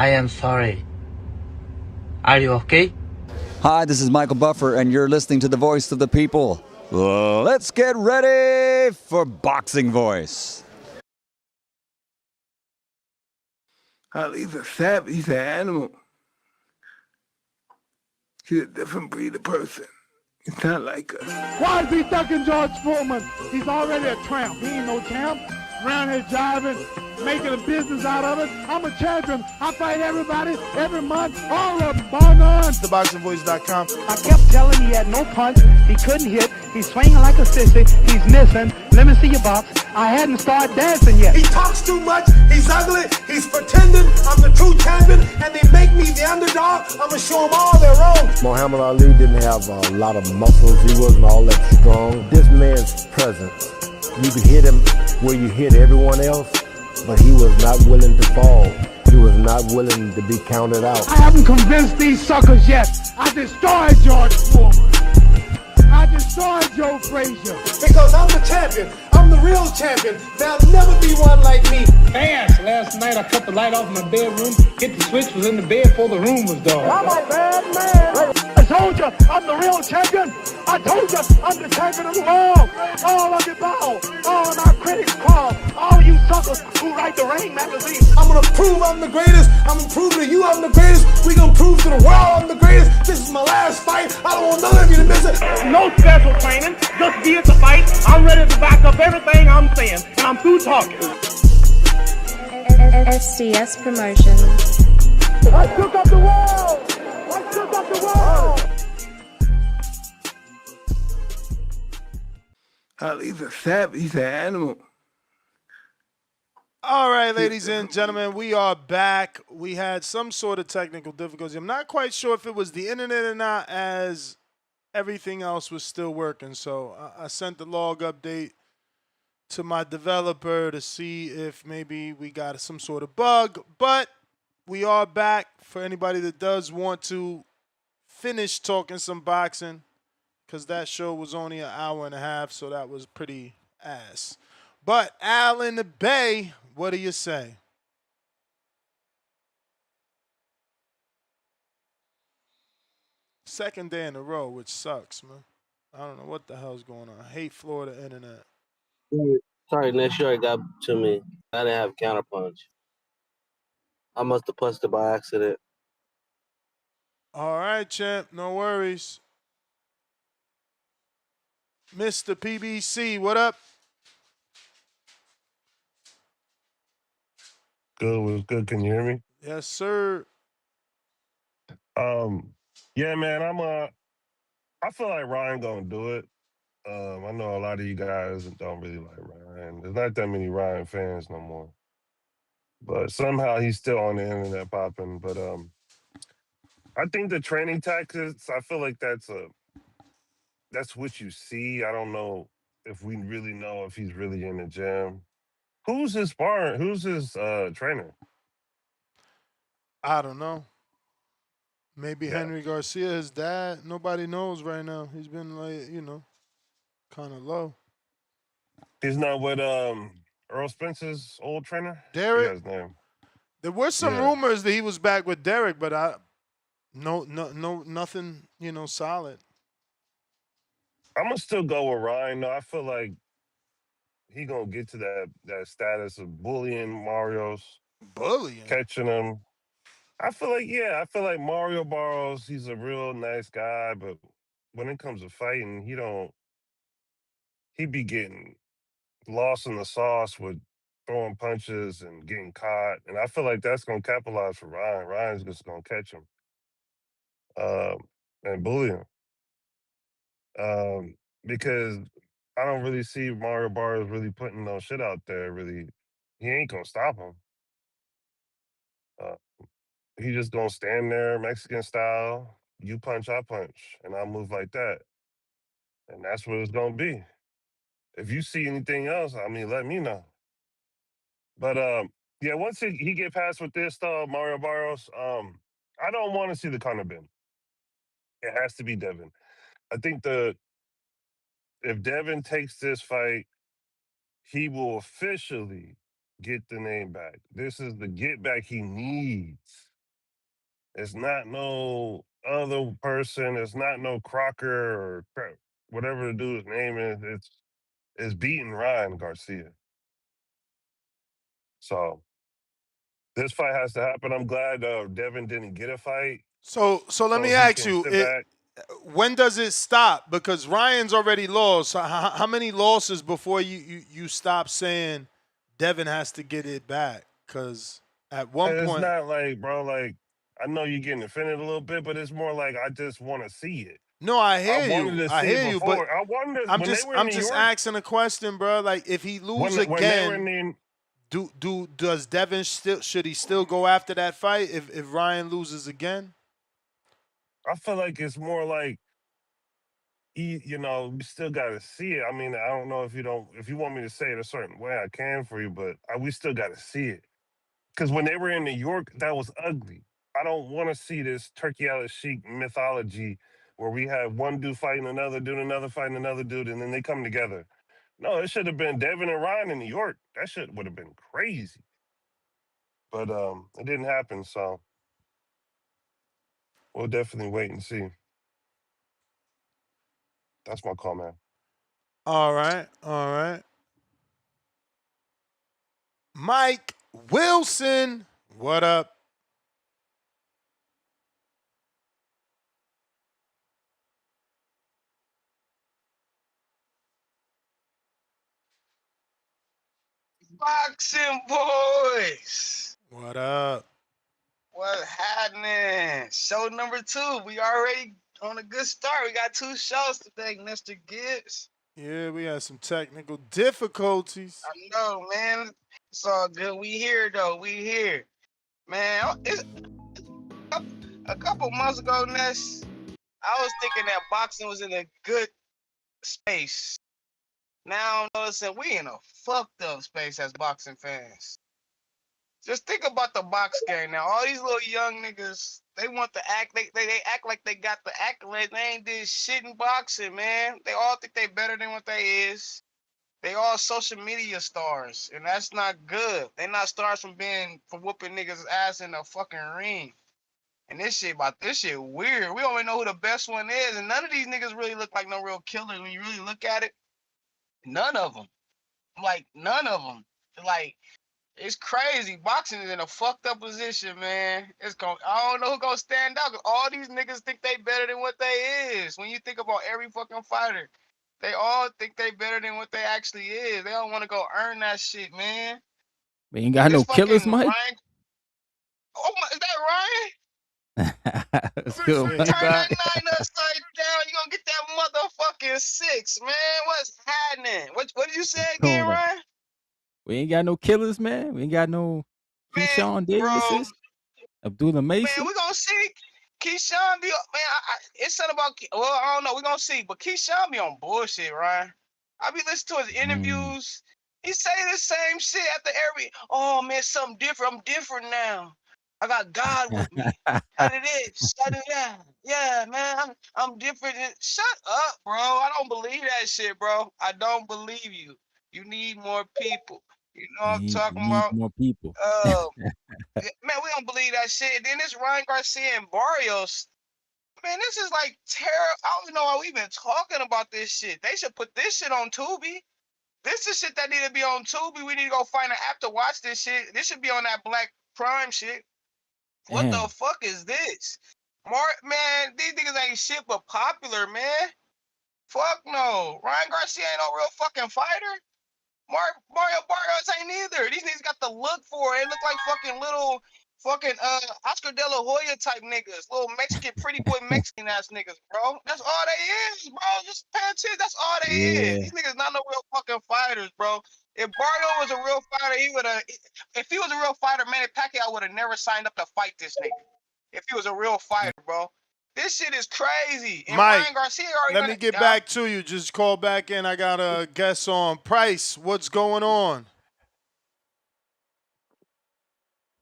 I am sorry. Are you okay? Hi, this is Michael Buffer, and you're listening to the voice of the people. Let's get ready for Boxing Voice. He's a savage. He's an animal. He's a different breed of person. It's not like us. Why is he ducking George Foreman? He's already a tramp. He ain't no champ. Around here driving, making a business out of it. I'm a champion. I fight everybody, every month, all of them. Bong on. TheBoxingVoice.com. I kept telling him he had no punch. He couldn't hit. He's swinging like a sissy. He's missing. Let me see your box. I hadn't started dancing yet. He talks too much. He's ugly. He's pretending. I'm the true champion, and they make me the underdog. I'm gonna show them all they're wrong. Muhammad Ali didn't have a lot of muscles. He wasn't all that strong. This man's presence, you could hit him where you hit everyone else, but he was not willing to fall. He was not willing to be counted out. I haven't convinced these suckers yet. I destroyed George Foreman. I destroyed Joe Frazier. Because I'm the champion. I'm the real champion. There'll never be one like me. Fast. Last night I cut the light off in my bedroom, hit the switch, was in the bed before the room was dark. I'm a bad man. I told you I'm the real champion. I told you I'm the champion of the world. All of you bow. All my critics call. All you suckers who write the Rain magazine. I'm gonna prove I'm the greatest. I'm gonna prove to you I'm the greatest. We gonna prove to the world I'm the greatest. This is my last fight. I don't want none of you to miss it. No special training. Just be at the fight. I'm ready to back up everything I'm saying. And I'm through talking. SDS Promotions. I took up the world. I took up the world. He's a savage. He's an animal. All right, ladies and gentlemen, we are back. We had some sort of technical difficulty. I'm not quite sure if it was the internet or not, as everything else was still working. So I sent the log update to my developer to see if maybe we got some sort of bug. But we are back for anybody that does want to finish talking some boxing, because that show was only an hour and a half, so that was pretty ass. But Al in the Bay, what do you say? Second day in a row, which sucks, man. I don't know what the hell's going on. I hate Florida internet. Sorry, next year it got to me. I didn't have counterpunch. I must have punched it by accident. All right, champ. No worries. Mr. PBC, what up? Good, was good. Can you hear me? Yes, sir. Yeah, man, I feel like Ryan gonna do it. I know a lot of you guys don't really like Ryan. There's not that many Ryan fans no more. But somehow he's still on the internet popping. But I think the training tactics, I feel like that's what you see. I don't know if we really know if he's really in the gym. Who's his sparring? Who's his trainer? I don't know. Maybe Henry Garcia, his dad. Nobody knows right now. He's been like, kind of low. He's not with Earl Spence's old trainer? Derek? Yeah, his name. There were some rumors that he was back with Derek, but nothing, solid. I'm gonna still go with Ryan. No, I feel like he gonna get to that status of bullying Mario's, catching him. I feel like Mario Barrios, he's a real nice guy, but when it comes to fighting, he be getting lost in the sauce with throwing punches and getting caught. And I feel like that's gonna capitalize for Ryan. Ryan's just gonna catch him and bully him. Because I don't really see Mario Barrios really putting no shit out there. Really, he ain't gonna stop him. He just gonna stand there Mexican style. You punch, I punch, and I move like that, and that's what it's gonna be. If you see anything else, I mean, let me know. But yeah, once he get past with this Mario Barrios, I don't want to see the Conor Ben. It has to be Devin. I think if Devin takes this fight, he will officially get the name back. This is the get back he needs. It's not no other person. It's not no Crocker or whatever the dude's name is. It's beating Ryan Garcia. So this fight has to happen. I'm glad Devin didn't get a fight. So let me he ask can you, sit back. when does it stop? Because Ryan's already lost. So how many losses before you stop saying Devin has to get it back? Because at one It's point, not like, bro, like, I know you're getting offended a little bit, but it's more like I just want to see it. no, I hear wanted you. to I see hear you, but before. I wondered I'm when they were in I'm New just York. asking a question, bro. Like if he lose When they were again, in, does Devin should he still go after that fight if Ryan loses again? I feel like it's more like you know, we still got to see it. I mean, I don't know if you want me to say it a certain way, I can for you, but we still got to see it. Because when they were in New York, that was ugly. I don't want to see this Turkey Al Sheik mythology where we have one dude fighting another dude, fighting another dude, and then they come together. No, it should have been Devin and Ryan in New York. That shit would have been crazy. But it didn't happen, so we'll definitely wait and see. That's my call, man. All right, all right. Mike Wilson, what up? Boxing boys. What up? What happening? Show number 2. We already on a good start. We got 2 shows today, Mr. Gibbs. Yeah, we had some technical difficulties. I know, man. It's all good. We here though. We here, man. It's a couple months ago, Ness, I was thinking that boxing was in a good space. Now I'm noticing we in a fucked up space as boxing fans. Just think about the box game now. All these little young niggas, they want to act. They act like they got the accolades. They ain't did shit in boxing, man. They all think they better than what they is. They all social media stars, and that's not good. They not stars from whooping niggas ass in a fucking ring. And this shit weird. We don't even know who the best one is, and none of these niggas really look like no real killers when you really look at it. None of them. Like none of them. Like. It's crazy. Boxing is in a fucked up position, man. I don't know who gonna stand out. Cause all these niggas think they better than what they is. When you think about every fucking fighter, they all think they better than what they actually is. They don't want to go earn that shit, man. We ain't got no killers, Mike. Ryan, oh my, is that Ryan? Good, Turn that 9 upside down. You gonna get that motherfucking 6, man. What's happening? What did you say again, Ryan? We ain't got no killers, man. We ain't got no Keyshawn Davises, Abdullah Mason. Man, we gonna see. Keyshawn be man. It's something about. Well, I don't know. We gonna see. But Keyshawn be on bullshit, Ryan. I be listening to his interviews. He say the same shit after every. Oh man, something different. I'm different now. I got God with me. Shut it down. Yeah, man. I'm different. Shut up, bro. I don't believe that shit, bro. I don't believe you. You need more people. You know what I'm talking about? More people. Man, we don't believe that shit. And then this Ryan Garcia and Barrios. Man, this is like terrible. I don't even know why we even talking about this shit. They should put this shit on Tubi. This is shit that need to be on Tubi. We need to go find an app to watch this shit. This should be on that Black Prime shit. What the fuck is this? Man, these niggas ain't shit but popular, man. Fuck no. Ryan Garcia ain't no real fucking fighter. Mario Barrios ain't either. These niggas got the look for it. They look like fucking little fucking Oscar De La Hoya type niggas. Little Mexican, pretty boy Mexican ass niggas, bro. That's all they is, bro. Just pay attention. That's all they is. These niggas not no real fucking fighters, bro. If Barrio was a real fighter, if he was a real fighter, Manny Pacquiao would have never signed up to fight this nigga. If he was a real fighter, bro. This shit is crazy. And Mike, Ryan Garcia let me get back to you. Just call back in. I got a guest on. Pryce, what's going on?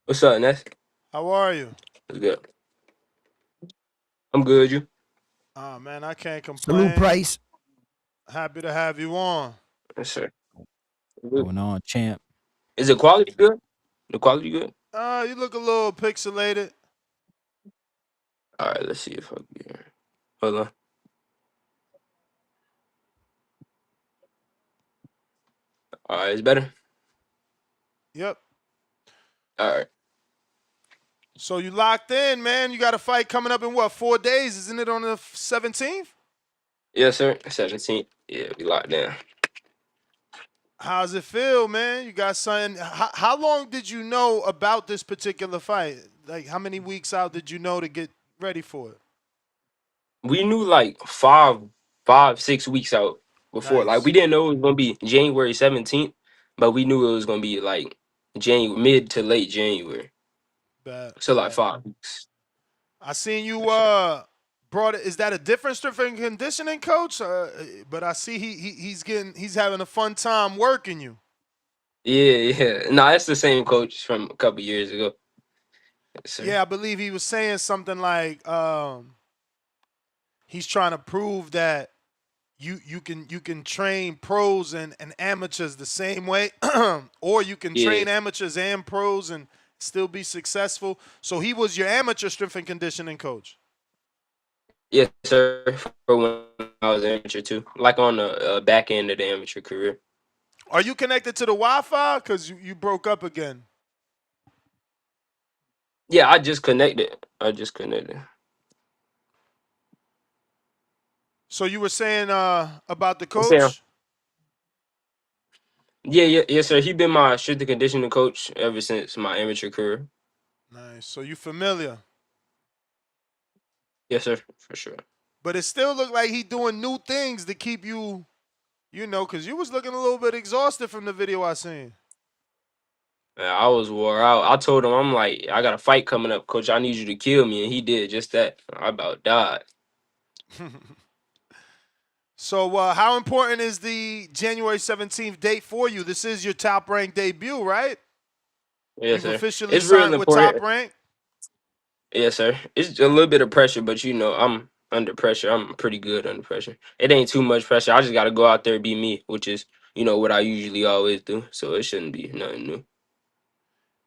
What's up, Ness? How are you? Good. I'm good, you? Oh, man, I can't complain. Salute, Pryce. Happy to have you on. Yes, sir. Going on, champ. Is the quality good? The quality good? You look a little pixelated. All right, let's see if I can get here. Hold on. All right, it's better. Yep. All right. So you locked in, man. You got a fight coming up in what, 4 days? Isn't it on the 17th? Yes, sir. 17th. Yeah, we locked down. How's it feel, man? You got something. How long did you know about this particular fight? Like, how many weeks out did you know to get ready for it? We knew like 6 weeks out before. Like Nice. we didn't know it was gonna be January 17th, but we knew it was gonna be like January, mid to late January. Bad, So like bad. 5 weeks. I seen you For sure. brought it. Is that a different strength and conditioning coach? But I see he's having a fun time working you. Yeah, yeah. No, that's the same coach from a couple years ago. Yes, sir. Yeah, I believe he was saying something like he's trying to prove that you can train pros and amateurs the same way, or you can Yeah. train amateurs and pros and still be successful. So he was your amateur strength and conditioning coach. Yes, sir. For when I was amateur too, like on the back end of the amateur career. Are you connected to the Wi-Fi? Because you broke up again. Yeah, I just connected. So you were saying about the Sam. coach? Yeah, yes, sir. He been my strength and conditioning coach ever since my amateur career. Nice. So you familiar. Yes, sir, for sure. But it still looked like he doing new things to keep you, because you was looking a little bit exhausted from the video I seen. Man, I was wore out. I told him, I'm like, I got a fight coming up, coach. I need you to kill me, and he did just that. I about died. So how important is the January 17th date for you? This is your Top Rank debut, right? Yes, You've sir. officially It's real signed with Top important. Rank? Yes, sir. It's a little bit of pressure, but I'm under pressure. I'm pretty good under pressure. It ain't too much pressure. I just got to go out there and be me, which is what I usually always do. So it shouldn't be nothing new.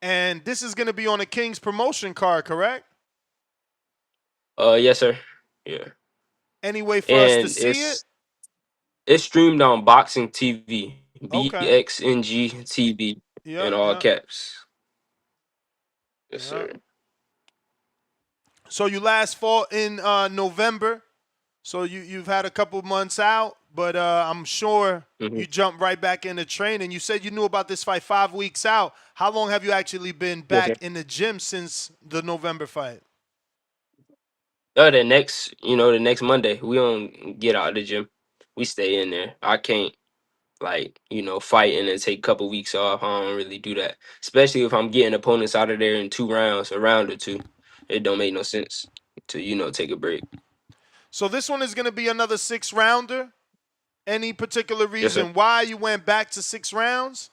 And this is going to be on a King's promotion card, correct? Yes, sir. Yeah. Any way for us to And see it? it's streamed on Boxing TV, Okay. BXNG TV, in Yep, all yep, caps. Yes, yep. sir. So you last fought in November. So you've had a couple months out, but I'm sure you jumped right back into training. You said you knew about this fight 5 weeks out. How long have you actually been Yes, sir. back in the gym since the November fight? The next Monday, we don't get out of the gym. We stay in there. I can't fight and then take a couple weeks off. I don't really do that. Especially if I'm getting opponents out of there in 2 rounds, a round or two. It don't make no sense to take a break. So this one is going to be another 6-rounder. Any particular Yes, sir. reason why you went back to 6 rounds?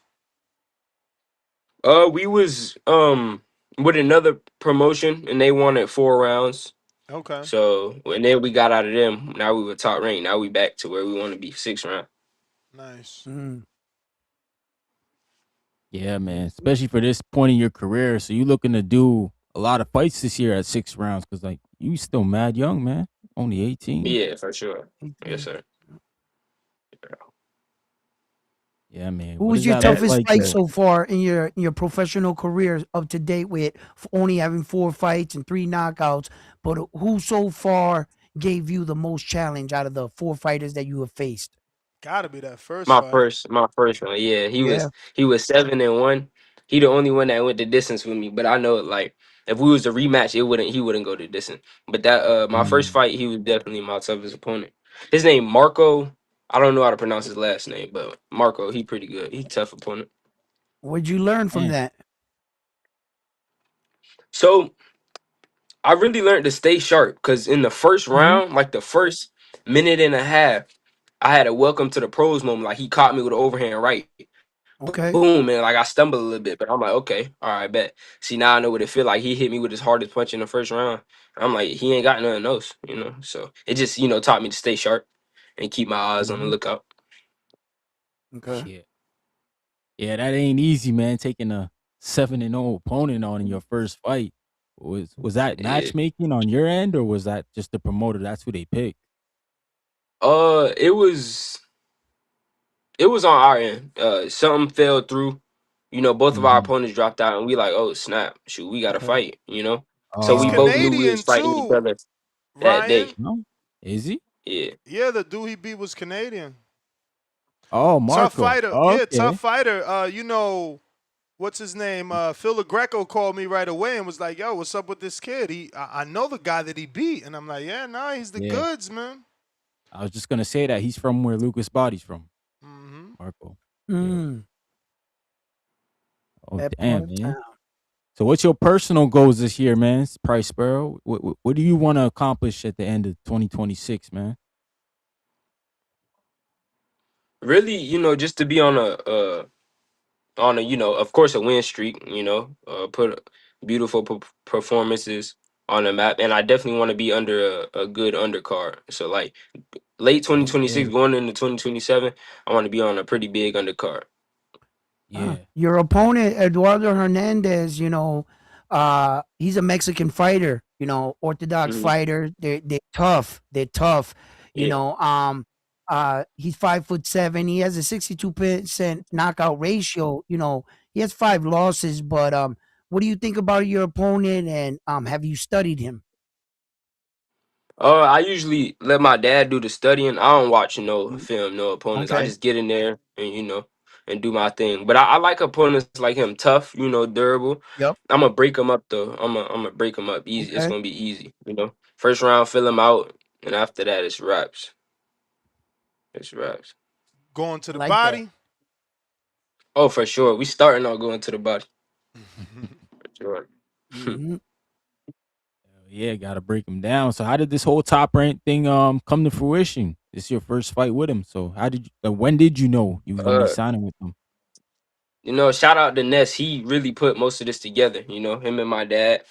We was with another promotion and they wanted 4 rounds. Okay. So and then we got out of them. Now we were top rank. Now we back to where we want to be, 6 round. Nice. Yeah, man. Especially for this point in your career. So you looking to do a lot of fights this year at 6 rounds because like you still mad young, man. Only 18. Yeah, for sure. Yes, sir. Yeah, man. Who What was is your that look toughest like? fight so far in your professional career up to date with only having 4 fights and 3 knockouts? But who so far gave you the most challenge out of the 4 fighters that you have faced? Gotta be that first My fight. first one. Yeah, he Yeah. was 7-1. He the only one that went the distance with me. But I know like if we was a rematch, he wouldn't go the distance. But that my first fight, he was definitely my toughest opponent. His name Marco. I don't know how to pronounce his last name, but Marco, he pretty good. He tough opponent. What'd you learn from Man. that? So I really learned to stay sharp because in the first round, like the first minute and a half, I had a welcome to the pros moment. Like he caught me with an overhand right. Okay. Boom, and like I stumbled a little bit, but I'm like, okay, all right, bet. See, now I know what it feel like. He hit me with his hardest punch in the first round. I'm like, he ain't got nothing else. So it just, taught me to stay sharp and keep my eyes on the lookout. Okay. Shit. Yeah, that ain't easy, man. Taking a 7-0 opponent on in your first fight. Was that Yeah. matchmaking on your end, or was that just the promoter? That's who they picked. It was on our end. Something fell through. You know, both of our Mhm. opponents dropped out, and we like, oh snap, shoot, we got to Okay. fight. You know, so He's we Oh, both knew we was Canadian fighting each too, other that day. Ryan. no, is he? Yeah. Yeah, the dude he beat was Canadian. Oh, Tough Marco. fighter. Oh, Yeah, tough okay. fighter. You know, what's his name? Phil Greco called me right away and was like, "Yo, what's up with this kid? I know the guy that he beat." And I'm like, "Yeah, nah, he's the Yeah, goods, man." I was just gonna say that he's from where Lucas Body's from, Hmm. Marco. Yeah. Mm, Oh, that part damn, of man. town. So, what's your personal goals this year, man? Pryce Sparrow. What do you want to accomplish at the end of 2026, man? Really, you know, just to be on a you know, of course, a win streak. You know, put beautiful performances on the map, and I definitely want to be under a good undercard. So like late 2026 Okay. going into 2027, I want to be on a pretty big undercard. Yeah. Your opponent, Eduardo Hernandez, he's a Mexican fighter, orthodox Hmm. fighter. They're tough. They're tough. Yeah. He's 5'7". He has a 62% knockout ratio. He has 5 losses, but what do you think about your opponent, and have you studied him? I usually let my dad do the studying. I don't watch no film, no opponents. I Okay. just get in there and and do my thing. But I like opponents like him, tough, durable. Yep. I'm gonna break him up though. I'm gonna break him up easy. It's Okay. gonna be easy. First round, fill him out, and after that, it's wraps. It's wraps. Going to I the like that. body. Oh, for sure. We starting out going to the body. For sure. Hmm. Yeah, gotta break him down. So, how did this whole top rank thing come to fruition? This is your first fight with him. So, when did you know you was gonna be uh, signing with him? Shout out to Ness. He really put most of this together. Him and my dad,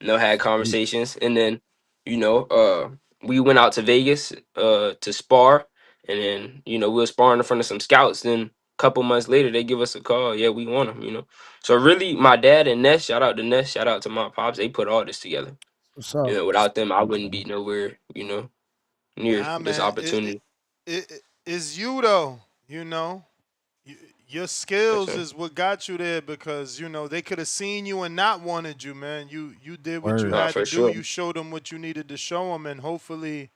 had conversations. And then, we went out to Vegas to spar. And then, we were sparring in front of some scouts. Then a couple months later, they give us a call. Yeah, we want him. So really, my dad and Ness, shout out to Ness, shout out to my pops. They put all this together. What's up? Without them, I wouldn't be nowhere, near Nah, this man. opportunity. It's you though. Y- Your Yes, skills sir. is what got you there because they could have seen you and not wanted you, man. You did what you Word. Nah, had to for do. sure. You showed them what you needed to show them, and hopefully,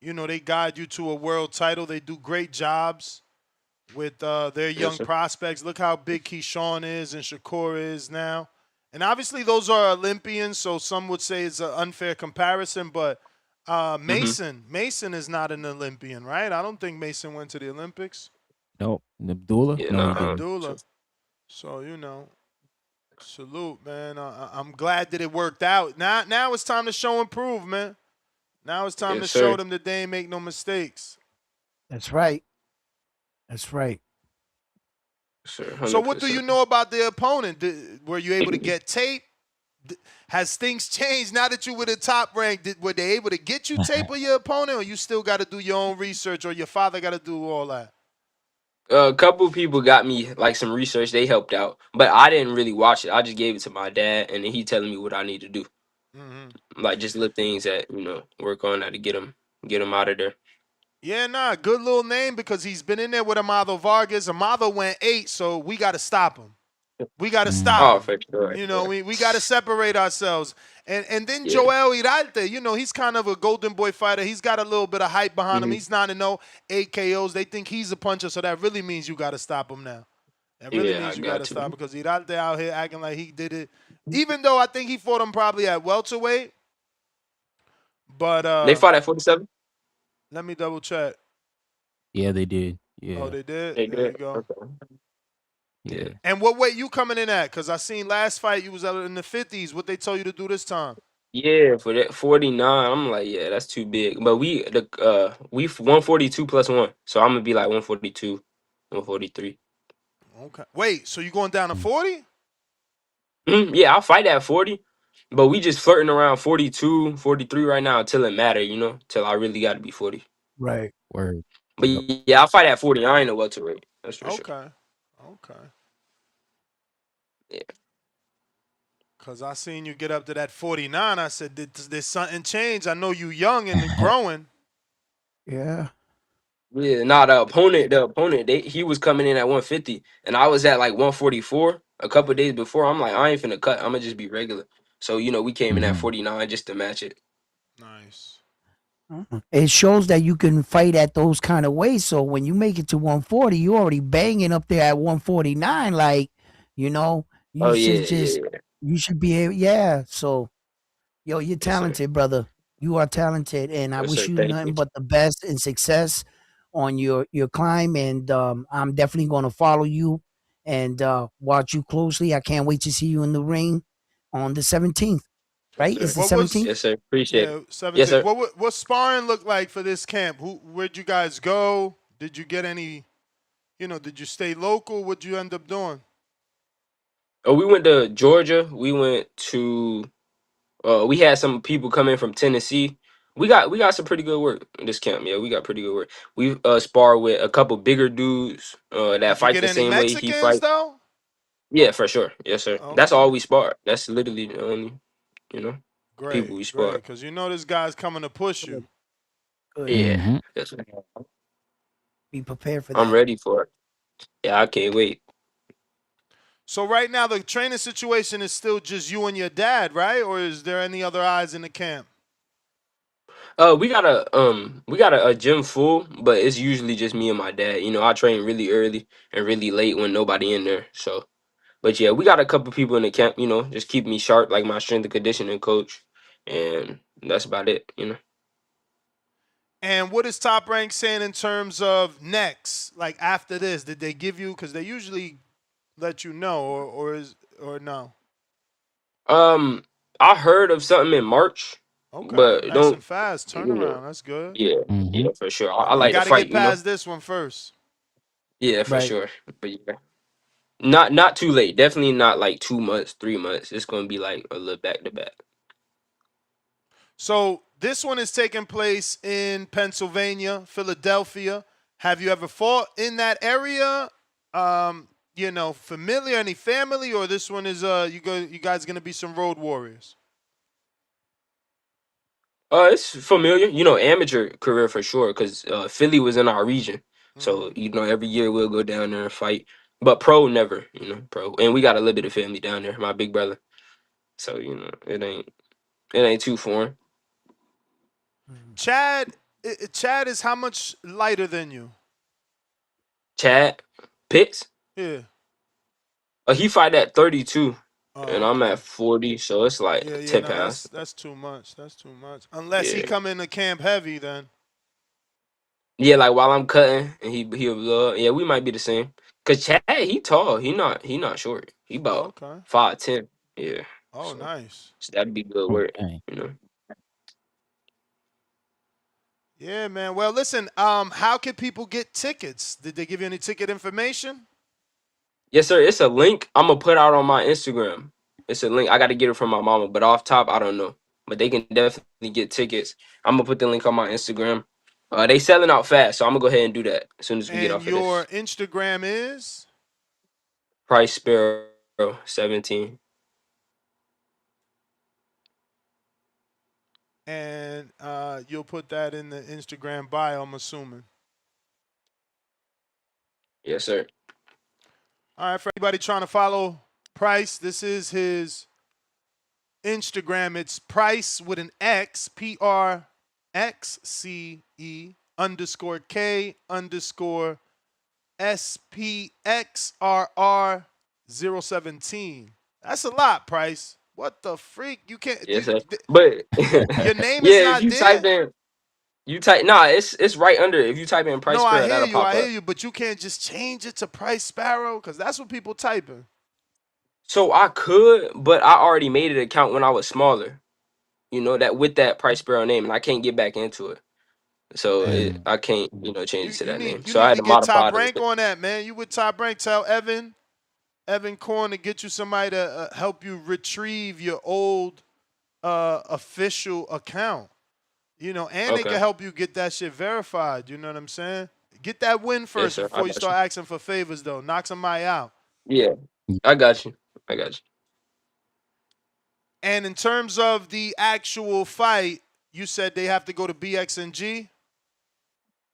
they guide you to a world title. They do great jobs with their Yes, young sir. prospects. Look how big Keyshawn is and Shakur is now. And obviously, those are Olympians, so some would say it's an unfair comparison. But Hmm. Mason is not an Olympian, right? I don't think Mason went to the Olympics. Nope. Abdullah? Yeah, No, he nah. didn't. Abdullah. So salute, man. I'm glad that it worked out. Now it's time to show and prove, man. Now it's time to Yes, show sir. them that they ain't make no mistakes. That's right. That's right. Yes, sir. So Hundred what do you percent. know about the opponent? Were you able to get tape? Has things changed now that you were the top rank? Were they able to get you tape of your opponent, or you still got to do your own research, or your father got to do all that? A couple people got me like some research. They helped out, but I didn't really watch it. I just gave it to my dad, and then he telling me what I need to do, Hmm. like just little things that work on that to get him out of there. Yeah, nah, good little name because he's been in there with Amado Vargas. Amado went 8, so we got to stop him. We got to Mm, stop Oh, him. for sure. We got to separate ourselves. And then Yeah, Joel Iralte, he's kind of a golden boy fighter. He's got a little bit of hype behind him. hmm He's 9-0, 8 KOs. They think he's a puncher, so that really means you got to stop him now. That really yeah, I means you got to got stop you. because Iralte out here acting like he did it. Even though I think he fought him probably at welterweight. But They fought at 47. let me double check. yeah, they did. Oh, Yeah. they did? They There you did. go. Okay. Yeah. Yeah. And what weight you coming in at? Because I seen last fight you was out in the 50s. What they told you to do this time? Yeah, for that 49, I'm like, yeah, that's too big. But we 142 plus one, so I'm gonna be like 142, 143. Okay. Wait, so you going down to Mm, 40? Yeah, I'll fight at 40, but we just flirting around 42, 43 right now until it matter, till I really got to be 40. Right. word. But Yep. yeah, I'll fight at 40. I ain't a welterweight. That's for sure. Okay. Okay. Yeah. Cause I seen you get up to that 49. I said, did something change? I know you young and growing. Yeah. Yeah, the opponent, he was coming in at 150, and I was at like 144 a couple days before. I'm like, I ain't finna cut. I'm gonna just be regular. So we came in at 49 just to match it. Nice. It shows that you can fight at those kind of weights. So when you make it to 140, you already banging up there at 149. Like, you Oh should yeah. you should be able, yeah. So, you're Yes, sir. talented, brother. You are talented, and I Yes, wish sir. you Thank you. nothing but the best and success on your climb. And I'm definitely going to follow you and watch you closely. I can't wait to see you in the ring on the 17th. Right? It's the What was 17th. Yes, sir. Appreciate it. 17? Yes, sir. What sparring look like for this camp? Where'd you guys go? Did you get any? Did you stay local? What'd you end up doing? Oh, we went to Georgia. We went to. We had some people come in from Tennessee. We got some pretty good work in this camp. Yeah, we got pretty good work. We sparred with a couple bigger dudes that Did you fight get the any same way he Mexicans fight. though? Yeah, for sure. Yes, sir. That's Okay. all we spar. That's literally the only, people we Great, spar. because this guy's coming to push you. Good. Yeah. Yes, sir. Be prepared for I'm that. ready for it. Yeah, I can't wait. So right now the training situation is still just you and your dad, right? Or is there any other eyes in the camp? We got a gym full, but it's usually just me and my dad. I train really early and really late when nobody in there. So, but yeah, we got a couple people in the camp. Just keep me sharp, like my strength and conditioning coach, and that's about it. And what is Top Rank saying in terms of next? Like after this, did they give you? Because they usually let you know, or no? I heard of something in March, Okay, but nice and don't. fast turnaround. That's good. Yeah, yeah, for sure. I You like to got to fight. get past this one first. Yeah, for Right. sure. But yeah. Not too late. Definitely not like 2 months, 3 months. It's gonna be like a little back to back. So this one is taking place in Pennsylvania, Philadelphia. Have you ever fought in that area? Familiar, any family, or this one is you guys gonna be some road warriors? It's familiar. Amateur career for sure. Cause Philly was in our region, so every year we'll go down there and fight. But pro never. Pro, and we got a little bit of family down there. My big brother. So it ain't too foreign. Chad is how much lighter than you? Chad Pitts. Yeah. He fight at 32, and I'm Okay. at 40, so it's like Yeah, 10 no, pounds. that's too much. That's too much. Unless he Yeah. come into camp heavy, then. Yeah, like while I'm cutting and he'll yeah, we might be the same. Cause Chad, he tall. He not short. He about Okay. 5'10". Yeah. Oh, nice. So that'd be good work. Okay. Yeah, man. Well, listen. How can people get tickets? Did they give you any ticket information? Yes, sir. It's a link I'm gonna put out on my Instagram. It's a link. I gotta get it from my mama, but off top, I don't know. But they can definitely get tickets. I'm gonna put the link on my Instagram. They selling out fast, so I'm gonna go ahead and do that as soon as we get And off of your this. Instagram is? Pryce Sparrow 17. And you'll put that in the Instagram bio, I'm assuming. Yes, sir. All right, for anybody trying to follow Pryce, this is his Instagram. It's Pryce with an X, PRXCE _K _SPXRR 017. That's a lot, Pryce. What the freak? You can't. Yes, sir. But Your name is yeah, if not you there. nah, it's right under. If you type in Pryce No, I Sparrow, hear that'll you. pop I hear up. you. But you can't just change it to Pryce Sparrow because that's what people typing. So I could, but I already made an account when I was smaller. That with that Pryce Sparrow name, and I can't get back into it. So I can't, change it to that name. You So I need had to to get modify Top it. Rank on that, man. You with Top Rank? Tell Evan Korn to get you somebody to help you retrieve your old official account. And they can Okay. help you get that shit verified. You know what I'm saying? Get that win Yes, first sir. I before you got start you. asking for favors, though. Knock somebody out. Yeah, I got you. I got you. And in terms of the actual fight, you said they have to go to BXNG?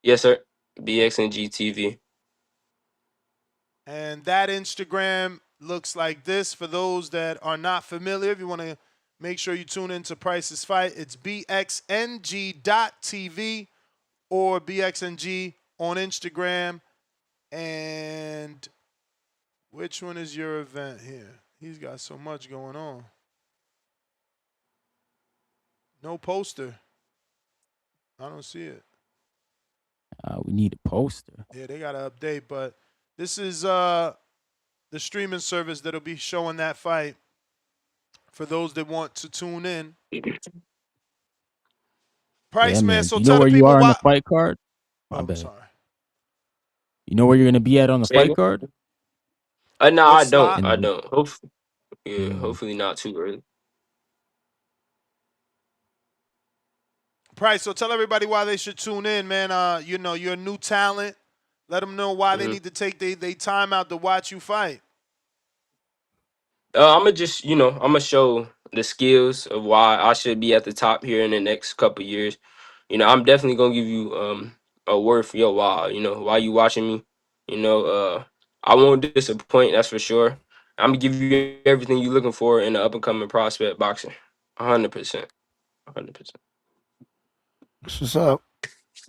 Yes, sir. BXNG TV. And that Instagram looks like this. For those that are not familiar, if you want to make sure you tune into Pryce's fight, it's bxng.tv or BXNG on Instagram. And which one is your event here? He's got so much going on. No poster. I don't see it. We need a poster. Yeah, they got to update, but this is the streaming service that'll be showing that fight for those that want to tune in. Pryce, Yeah, man. So you tell know the where you people are on why. the fight card? Oh, My I'm bad. sorry. You know where you're gonna be at on the Say fight again? card? No, What I don't. slot? I don't. Mm. Hopefully not too early. Pryce, so tell everybody why they should tune in, man. You know, you're a new talent. Let them know why they need to take their time out to watch you fight. I'm gonna just, I'm gonna show the skills of why I should be at the top here in the next couple years. I'm definitely gonna give you a word for your while. While you watching me. I won't disappoint. That's for sure. I'm gonna give you everything you're looking for in the up and coming prospect boxer. 100%. 100%. What's up?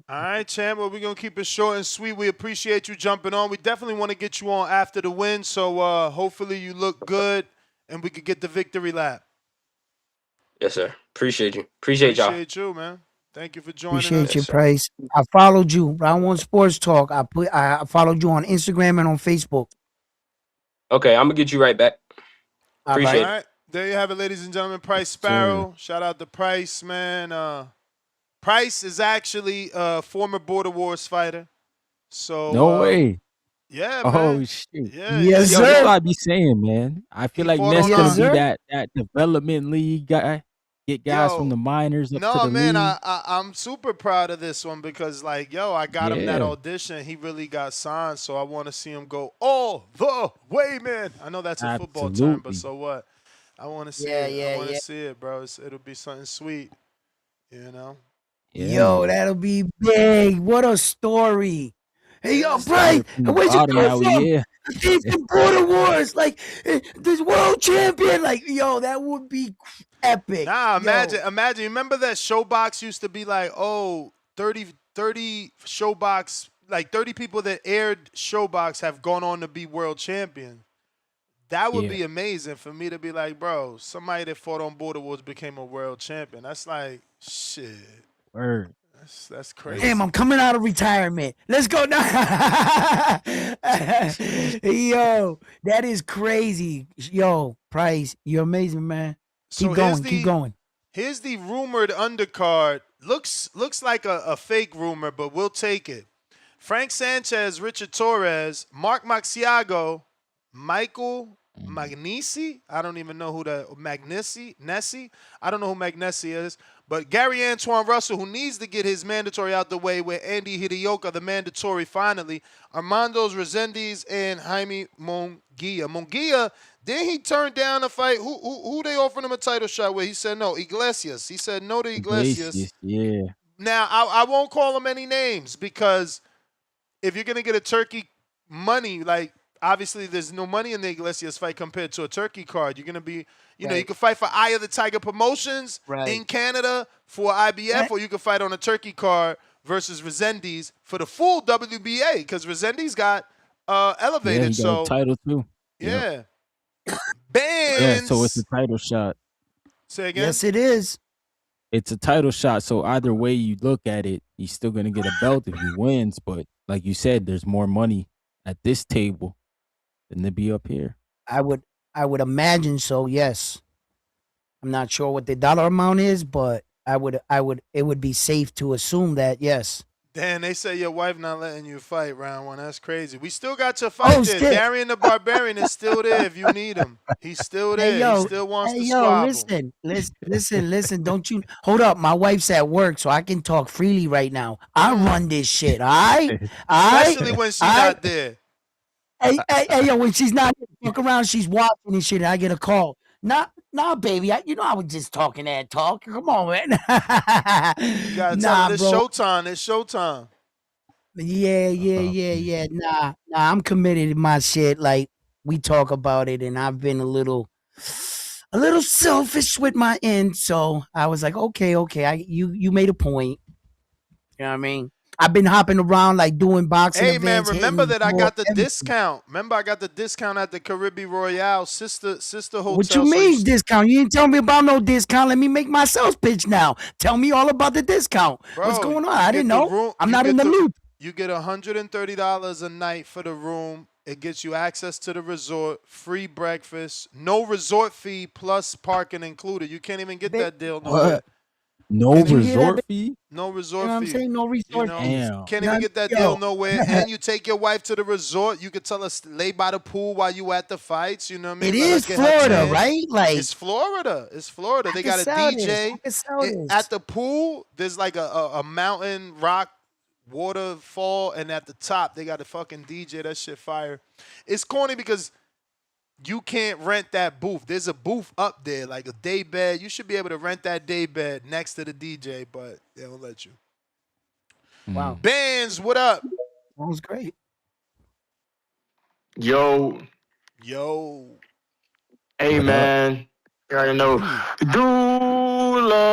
All right, champ. Well, we're going to keep it short and sweet. We appreciate you jumping on. We definitely want to get you on after the win, so hopefully you look good and we could get the victory lap. Yes, sir. Appreciate you. Appreciate y'all. Appreciate you, man. Thank you for joining Appreciate us. you, Pryce. I followed you. Round One Sports Talk. I followed you on Instagram and on Facebook. Okay, I'm going to get you right back. Appreciate All right. There you have it, ladies and gentlemen. Pryce Sparrow. Shout out to Pryce, man. Pryce is actually a former Border Wars fighter. So No way. Yeah, Oh man. shit. Yeah, Yes, Yo, sir. that's what I be saying, man. I feel like fought Ness on, gonna Yes, be sir. that development league guy. Get guys from the minors up to No, the man, league. I'm super proud of this one because, like, I got him that Yeah. audition. He really got signed, so I want to see him go all the way, man. I know that's a football term, but Absolutely. so what? I want to see Yeah, it. yeah, I want to yeah. see it, bro. It'll be something sweet, you know? Yeah, Yo, man. that'll be big. What a story. Hey, yo, Bryce, Started from the where'd you bottom, come now from? yeah. I came from Border Wars. Like, this world champion. Like, yo, that would be epic. Nah, Yo. imagine. Remember that Showbox used to be like, 30 Showbox, like 30 people that aired Showbox have gone on to be world champion. That would Yeah. be amazing for me to be like, bro, somebody that fought on Border Wars became a world champion. That's like, shit. Word. That's crazy. Damn, I'm coming out of retirement. Let's go now. Yo, that is crazy. Yo, Pryce, you're amazing, man. Keep going. Here's the rumored undercard. Looks like a fake rumor, but we'll take it. Frank Sanchez, Richard Torres, Mark Maxiago, Michael Magnesi. I don't even know who that Nessie. I don't know who Magnesi is. But Gary Antoine Russell, who needs to get his mandatory out the way with Andy Hidioka, the mandatory finally. Armando's Resendiz and Jaime Munguia. Munguia, then he turned down a fight. Who they offered him a title shot with? He said no. Iglesias. He said no to Iglesias. Yeah. Now, I won't call him any names because if you're going to get a turkey money, like, obviously there's no money in the Iglesias fight compared to a turkey card. You're going to be, you can fight for Eye of the Tiger Promotions in Canada for IBF, or you can fight on a turkey card versus Resendiz for the full WBA because Resendiz got elevated. Yeah, he got a title too. Yeah. Yeah, so it's a title shot. Say again? Yes, it is. It's a title shot, so either way you look at it, he's still gonna get a belt if he wins. But like you said, there's more money at this table than to be up here. I would imagine so, yes. I'm not sure what the dollar amount is, but it would be safe to assume that, yes. Dan, they say your wife not letting you fight round one. That's crazy. We still got your fight there. Shit. Darian the Barbarian is still there if you need him. He's still there. He still wants to squabble. Listen. Don't you hold up. My wife's at work, so I can talk freely right now. I run this shit, all right? Especially when she's not there. Hey, yo, when she's not fuck around, she's watching and shit, and I get a call. Not Nah, baby, I was just talking that talk. Come on, man. You gotta tell Nah, them it's bro. showtime. It's showtime. Yeah. Nah, I'm committed to my shit. Like, we talk about it, and I've been a little selfish with my end. So I was like, okay. You made a point. You know what I mean? I've been hopping around, like, doing boxing Hey man, events, remember hitting that I more got the everything. discount. Remember I got the discount at the Caribbean Royale sister What you hotel. So mean discount? You didn't tell me about no discount. Let me make my sales pitch now. Tell me all about the discount. What's bro, going on? you I get didn't the know. room. I'm You not in get the the. loop. You get $130 a night for the room. It gets you access to the resort, free breakfast, no resort fee plus parking included. You can't even get that deal nowhere. What? No Can't even- resort fee? No You resort know what I'm fee. saying? No You resort know, fees. Damn. can't even get that Yo. deal nowhere. And you take your wife to the resort. You could tell us lay by the pool while you at the fights. You know what I mean? It Let her is get her Florida, tan. right? Like, It's Florida. It's Florida. I They can got a sell this. DJ I can sell this. at the pool. There's like a mountain rock waterfall, and at the top they got a fucking DJ. That shit fire. It's corny because you can't rent that booth. There's a booth up there, like a day bed. You should be able to rent that day bed next to the DJ, but they don't let you. Wow. Bands, what up? That was great. Yo, hey What up? man, you already know. Dula.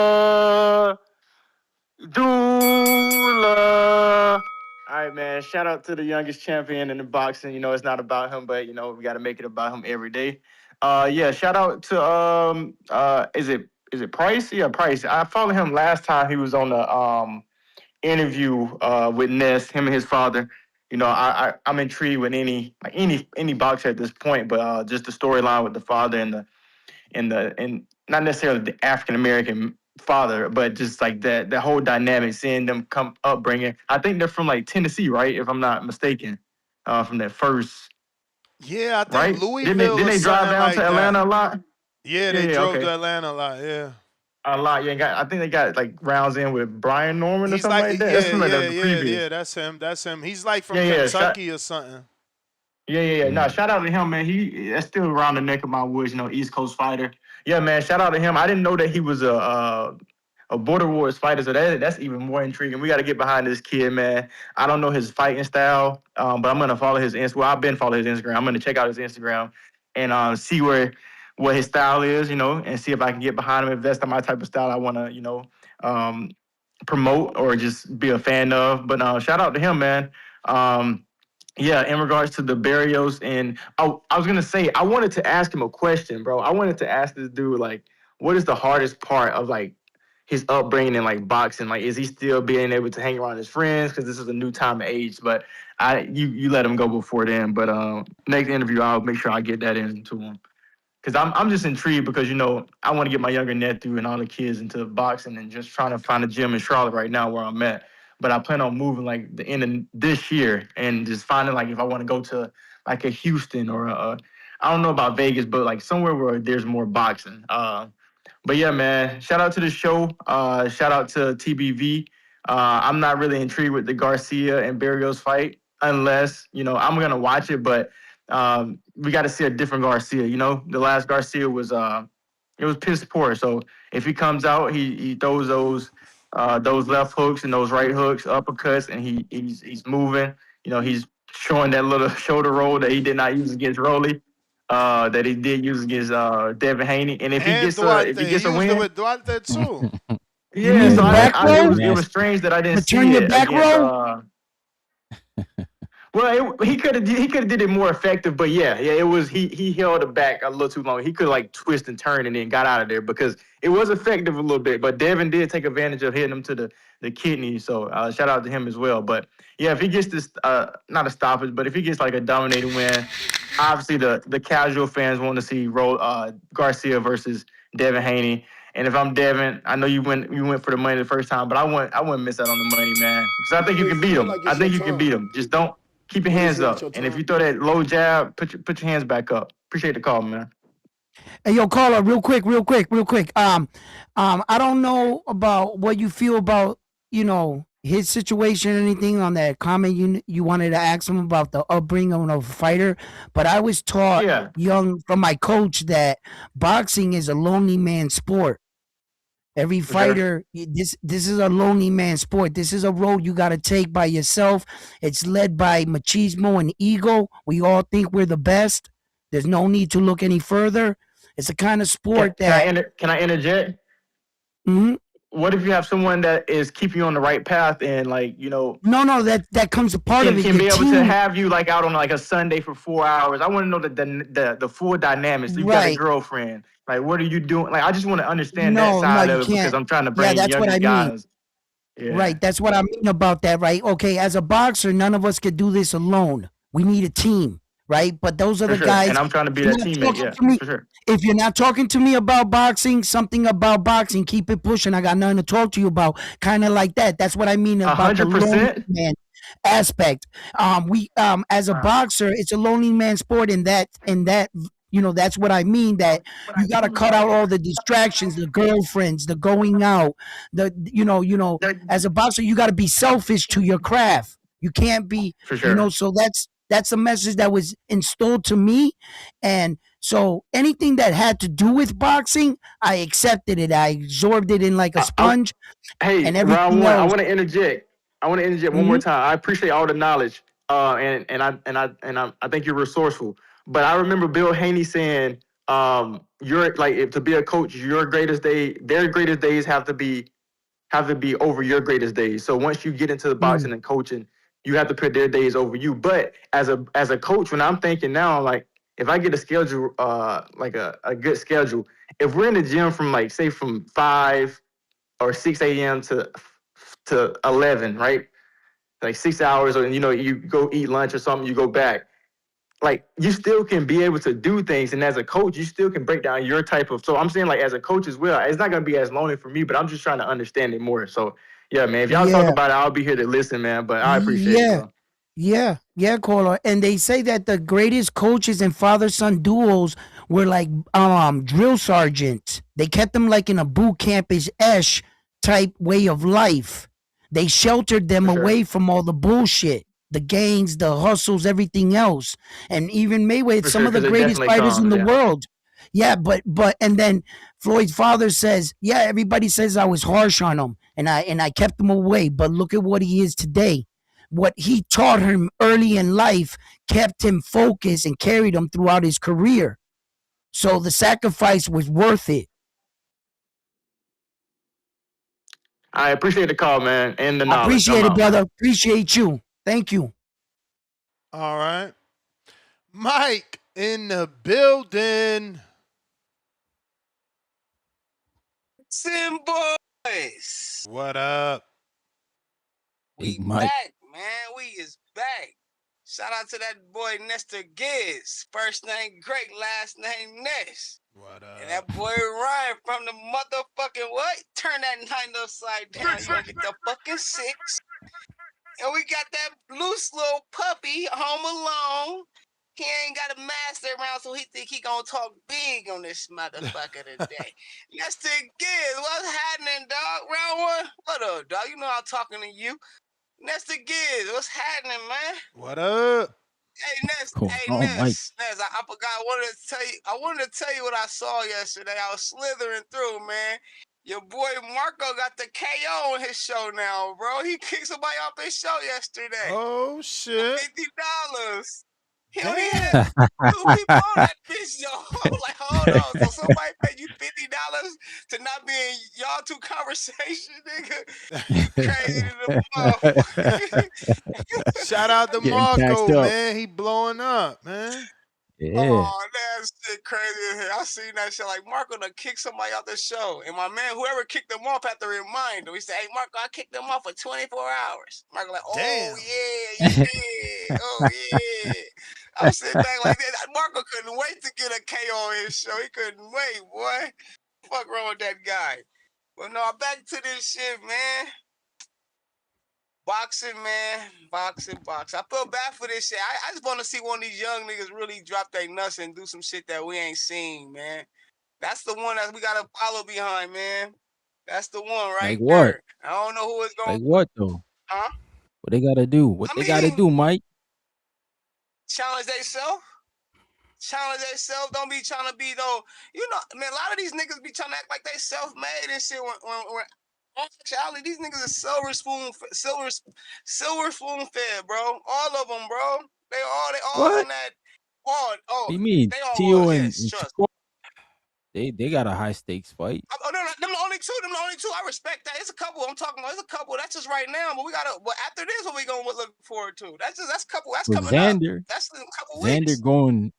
All right, man. Shout out to the youngest champion in the boxing. You know, it's not about him, but you know, we got to make it about him every day. Yeah. Shout out to is it Pryce? Yeah, Pryce. I followed him last time he was on the interview with Ness, him and his father. You know, I'm intrigued with any boxer at this point, but just the storyline with the father and not necessarily the African American father, but just like that whole dynamic, seeing them come upbringing. I think they're from like Tennessee, right? If I'm not mistaken, from that first. Yeah, I think Right? Louisville Didn't or they drive something down like to Atlanta that. a lot? Yeah, they Yeah, drove okay. to Atlanta a lot. Yeah, A lot. Yeah, I think they got like rounds in with Brian Norman or he's something like, like that. That's from the previous. yeah. That's him. That's him. He's like from Yeah. Kentucky or something. Yeah. No, shout out to him, man. That's still around the neck of my woods, you know, East Coast fighter. Yeah, man. Shout out to him. I didn't know that he was a Border Wars fighter, so that's even more intriguing. We got to get behind this kid, man. I don't know his fighting style, but I'm gonna follow his Instagram. Well, I've been following his Instagram. I'm gonna check out his Instagram and see what his style is, you know, and see if I can get behind him. If that's not my type of style, I want to, you know, promote or just be a fan of. But shout out to him, man. Yeah, in regards to the Barrios, and I was gonna say I wanted to ask him a question, bro. I wanted to ask this dude like, what is the hardest part of like his upbringing in like boxing? Like, is he still being able to hang around his friends because this is a new time of age? But you let him go before then. But next interview, I'll make sure I get that into him. Because I'm just intrigued because, you know, I want to get my younger nephew and all the kids into boxing and just trying to find a gym in Charlotte right now where I'm at. But I plan on moving like the end of this year and just finding like if I want to go to like a Houston or I don't know about Vegas, but like somewhere where there's more boxing. But yeah, man, shout out to the show. Shout out to TBV. I'm not really intrigued with the Garcia and Barrios fight unless, you know, I'm going to watch it, but we got to see a different Garcia. You know, the last Garcia was it was piss poor. So if he comes out, he throws those left hooks and those right hooks, uppercuts, and he's moving. You know, he's showing that little shoulder roll that he did not use against Rolly, that he did use against Devin Haney. And if he gets a win, with Duarte too. yeah. So it was strange that I didn't see it against. Well, he could have did it more effective, but yeah, it was he held it back a little too long. He could like twist and turn and then got out of there because it was effective a little bit. But Devin did take advantage of hitting him to the kidney, so shout out to him as well. But yeah, if he gets this not a stoppage, but if he gets like a dominating win, obviously the casual fans want to see Garcia versus Devin Haney. And if I'm Devin, I know you went for the money the first time, but I wouldn't miss out on the money, man, because I think you can beat him. I think you can beat him. Just don't. Keep your hands up, and if you throw that low jab, put your hands back up. Appreciate the call, man. Hey, yo, caller, real quick. I don't know about what you feel about, you know, his situation or anything on that comment you wanted to ask him about the upbringing of a fighter, but I was taught young from my coach that boxing is a lonely man sport. Every fighter, this is a lonely man sport. This is a road you got to take by yourself. It's led by machismo and ego. We all think we're the best. There's no need to look any further. It's a kind of sport that. Can I interject? Mm-hmm. What if you have someone that is keeping you on the right path and like, you know? No, that comes a part of it. Can be able to have you like out on like a Sunday for 4 hours. I want to know the full dynamics. So you got a girlfriend. Like, what are you doing? Like, I just want to understand that side of it because I'm trying to bring that's young what I guys. mean. Yeah. Right, that's what I mean about that, right? Okay, as a boxer, none of us could do this alone. We need a team, right? But those are the guys. And I'm trying to be that teammate, for sure. If you're not talking to me about boxing, something about boxing, keep it pushing. I got nothing to talk to you about. Kind of like that. That's what I mean about 100%. the lonely man aspect. As a boxer, it's a lonely man sport in that that's what I mean, that you got to cut out all the distractions, the girlfriends, the going out, as a boxer, you got to be selfish to your craft. You can't be, so that's a message that was installed to me. And so anything that had to do with boxing, I accepted it. I absorbed it in like a sponge. And everything else. I want to interject. One more time. I appreciate all the knowledge. And I think you're resourceful. But I remember Bill Haney saying, you're like, to be a coach, their greatest days have to be over your greatest days. So once you get into the boxing and coaching, you have to put their days over you. But as a coach, when I'm thinking now, like, if I get a schedule, like a good schedule, if we're in the gym from like, say from 5 or 6 a.m. to 11, right? Like 6 hours, or, you go eat lunch or something, you go back. Like, you still can be able to do things. And as a coach, you still can break down your type of, so I'm saying, like, as a coach as well, it's not going to be as lonely for me, but I'm just trying to understand it more. So, yeah, man, if y'all talk about it, I'll be here to listen, man, but I appreciate it, bro. Yeah, caller. And they say that the greatest coaches and father-son duos were like drill sergeants. They kept them like in a boot campish type way of life. They sheltered them away from all the bullshit, the gangs, the hustles, everything else. And even Mayweather, some of the greatest fighters in the world. Yeah, but and then Floyd's father says, yeah, everybody says I was harsh on him and I kept him away, but look at what he is today. What he taught him early in life kept him focused and carried him throughout his career. So the sacrifice was worth it. I appreciate the call, man, and the knowledge. I appreciate it, brother. Appreciate you. Thank you. All right. Mike in the building. Sim boys. What up? We back, man. We is back. Shout out to that boy Nestor Gibbs. First name Great, last name Ness. What up? And that boy Ryan from the motherfucking what? Turn that 9 upside down. You gonna get the fucking 6. And we got that loose little puppy home alone. He ain't got a master around, so he think he gonna talk big on this motherfucker today. Nestor Gibbs, what's happening, dog? Round one? What up, dog? You know I'm talking to you. Nestor Gibbs, what's happening, man? What up? Hey, Ness. Cool. Hey, Ness. Ness. I forgot. I wanted to tell you what I saw yesterday. I was slithering through, man. Your boy Marco got the KO on his show now, bro. He kicked somebody off his show yesterday. Oh shit! $50. He only had 2 people on that bitch, yo. I was like, hold on. So somebody paid you $50 to not be in y'all two conversation, nigga? You crazy to the motherfucker. Shout out to Marco, man. He blowing up, man. Yeah. Oh, that shit crazy. I seen that shit. Like, Marco done kicked somebody off the show. And my man, whoever kicked them off, had to remind him. He said, hey, Marco, I kicked them off for 24 hours. Marco like, oh, damn. Yeah, you did. Oh, yeah. I'm sitting back like that. Marco couldn't wait to get a KO on his show. He couldn't wait, boy. Fuck wrong with that guy. But no, back to this shit, man. Boxing, man. Boxing. I feel bad for this shit. I just want to see one of these young niggas really drop their nuts and do some shit that we ain't seen, man. That's the one that we got to follow behind, man. That's the one right like what? there. I don't know who it's going to Like what, though? Huh? What they gotta do? What they gotta do, Mike? Challenge themselves. Challenge themselves. Don't be trying to be though. You know, man. A lot of these niggas be trying to act like they self-made and shit. When actually these niggas are silver spoon fed, bro. All of them, bro. They all What? on that. What Oh, do you mean? they all Tio was. and Yes, trust. they got a high stakes fight. Oh no, them the only two. Them the only two. I respect that. It's a couple. I'm talking about. It's a couple. That's just right now. But we gotta. But after this, what we gonna look forward to? That's a couple. That's With coming up. Xander, That's in a couple Xander weeks. going,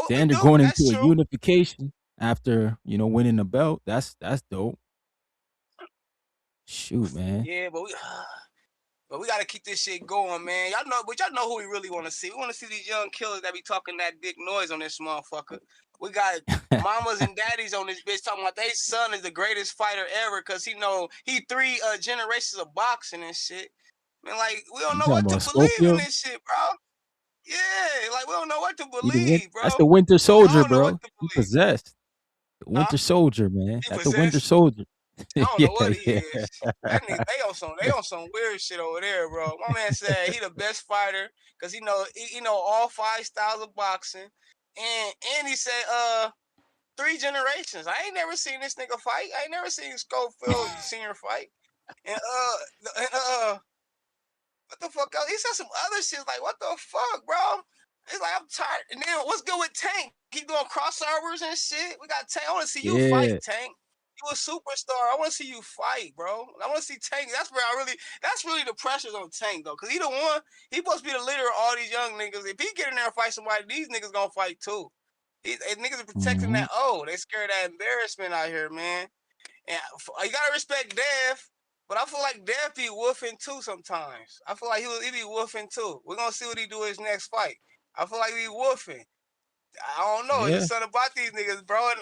We Xander do. going That's into a true. unification after winning the belt. That's dope. Shoot, man. Yeah, but we gotta keep this shit going, man. Y'all know who we really want to see. We want to see these young killers that be talking that big noise on this motherfucker. We got mamas and daddies on this bitch talking about their son is the greatest fighter ever because he 3 generations of boxing and shit. Man, like we don't You know talking what to about believe in Schofield? this shit, bro. Yeah, like we don't know what to He believe, bro. That's the Winter Soldier, don't know what bro. He possessed. The Winter Soldier, man. He That's the Winter possessed? Soldier. I don't Yeah, know what he yeah. is. That nigga, they on some weird shit over there, bro. My man said he the best fighter because he know all 5 styles of boxing, and he said 3 generations. I ain't never seen this nigga fight. I ain't never seen Schofield Senior fight. And what the fuck else? He said some other shit like what the fuck, bro? It's like I'm tired. And then what's good with Tank? Keep doing crossovers and shit. We got Tank. I want to see you fight, Yeah. Tank. You a superstar. I want to see you fight, bro. I want to see Tank. That's really the pressure's on Tank though, cause he the one. He supposed to be the leader of all these young niggas. If he get in there and fight somebody, these niggas gonna fight too. Niggas are protecting that. Oh, they scared of that embarrassment out here, man. And you gotta respect Dev, but I feel like Dev be woofing too sometimes. I feel like he be woofing too. We're gonna see what he do his next fight. I feel like he woofing. I don't know. Yeah. It's something about these niggas, bro. And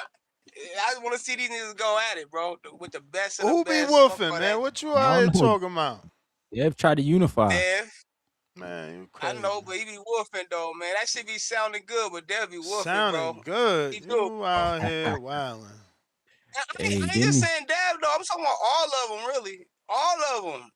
I want to see these niggas go at it, bro, with the best of the Who best. be woofing, man? What you out here talking about? They've tried to unify. Dev. Man, you crazy. I know, but he be woofing though, man. That shit be sounding good, but Dev be woofing, Sounding bro. good. He do. You out here wilding. I ain't just saying Dev though. I'm talking about all of them, really. All of them.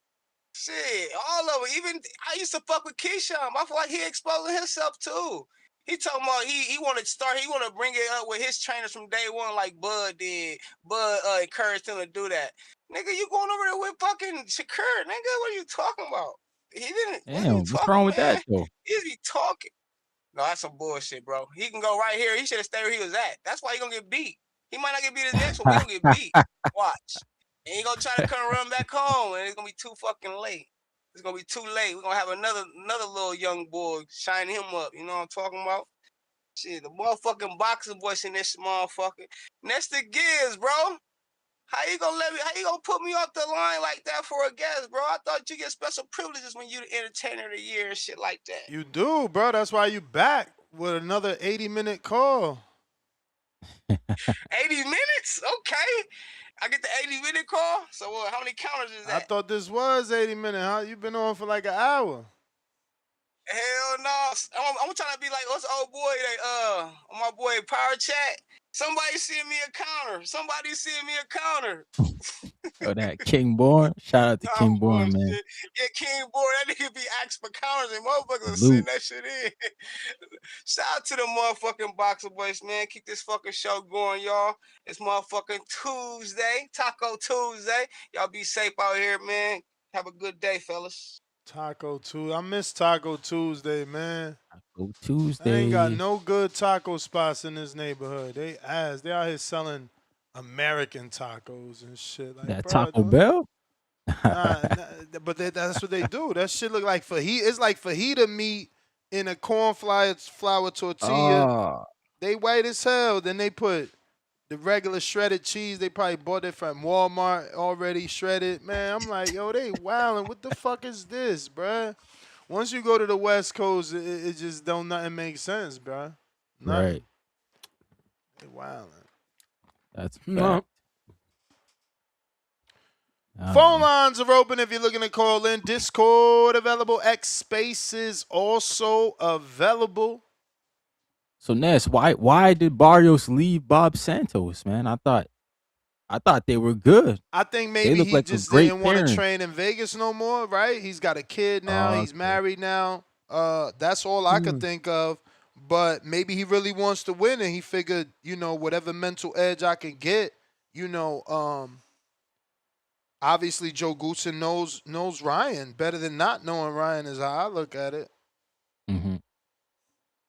Shit, all of them. Even I used to fuck with Keyshawn. I feel like he exposing himself too. He talking about he want to start. He want to bring it up with his trainers from day one, like Bud did. Bud encouraged him to do that. Nigga, you going over there with fucking Shakur? Nigga, what are you talking about? He didn't. Damn, what's wrong with that though? He just be talking. No, that's some bullshit, bro. He can go right here. He should have stayed where he was at. That's why he gonna get beat. He might not get beat his next one. He gonna get beat. Watch. And he gonna try to come run back home, and it's gonna be too fucking late. It's gonna be too late. We're gonna have another little young boy shine him up. You know what I'm talking about? Shit, the motherfucking boxing voice in this motherfucker. Nestor Gibbs, bro. How you gonna put me off the line like that for a guest, bro? I thought you get special privileges when you the entertainer of the year and shit like that. You do, bro. That's why you back with another 80-minute call. 80 minutes? Okay. I get the 80-minute call? So how many counters is that? I thought this was 80 minutes. Huh? You been on for like an hour. Hell no. I'm trying to be like, what's old boy, my boy Power Chat? Somebody send me a counter. Somebody send me a counter. Oh, that King Born. Shout out to King Born, man. Yeah, King Born. That nigga be asking for counters and motherfuckers will send that shit in. Shout out to the motherfucking Boxer Boys, man. Keep this fucking show going, y'all. It's motherfucking Tuesday. Taco Tuesday. Y'all be safe out here, man. Have a good day, fellas. Taco Tuesday. I miss Taco Tuesday, man. Taco Tuesday. I ain't got no good taco spots in this neighborhood. They out here selling American tacos and shit. Like, that bro, Taco Bell? But that's what they do. That shit look like fajita. It's like fajita meat in a corn flour tortilla. Oh. They white as hell. Then they put the regular shredded cheese. They probably bought it from Walmart already shredded. Man, I'm like, yo, they wildin'. What the fuck is this, bruh? Once you go to the West Coast, it just don't nothing make sense, bruh. Nothing. Right. They wildin'. That's no. Phone lines are open if you're looking to call in. Discord available. X Spaces also available. So Ness, why did Barrios leave Bob Santos, man? I thought I thought they were good. I think They maybe look he like a just great didn't want to pairing. train in Vegas no more, right? He's got a kid now. He's Okay. married now. That's all I could think of. But maybe he really wants to win, and he figured, whatever mental edge I can get, obviously Joe Goosen knows Ryan better than not knowing Ryan is how I look at it. Mm-hmm.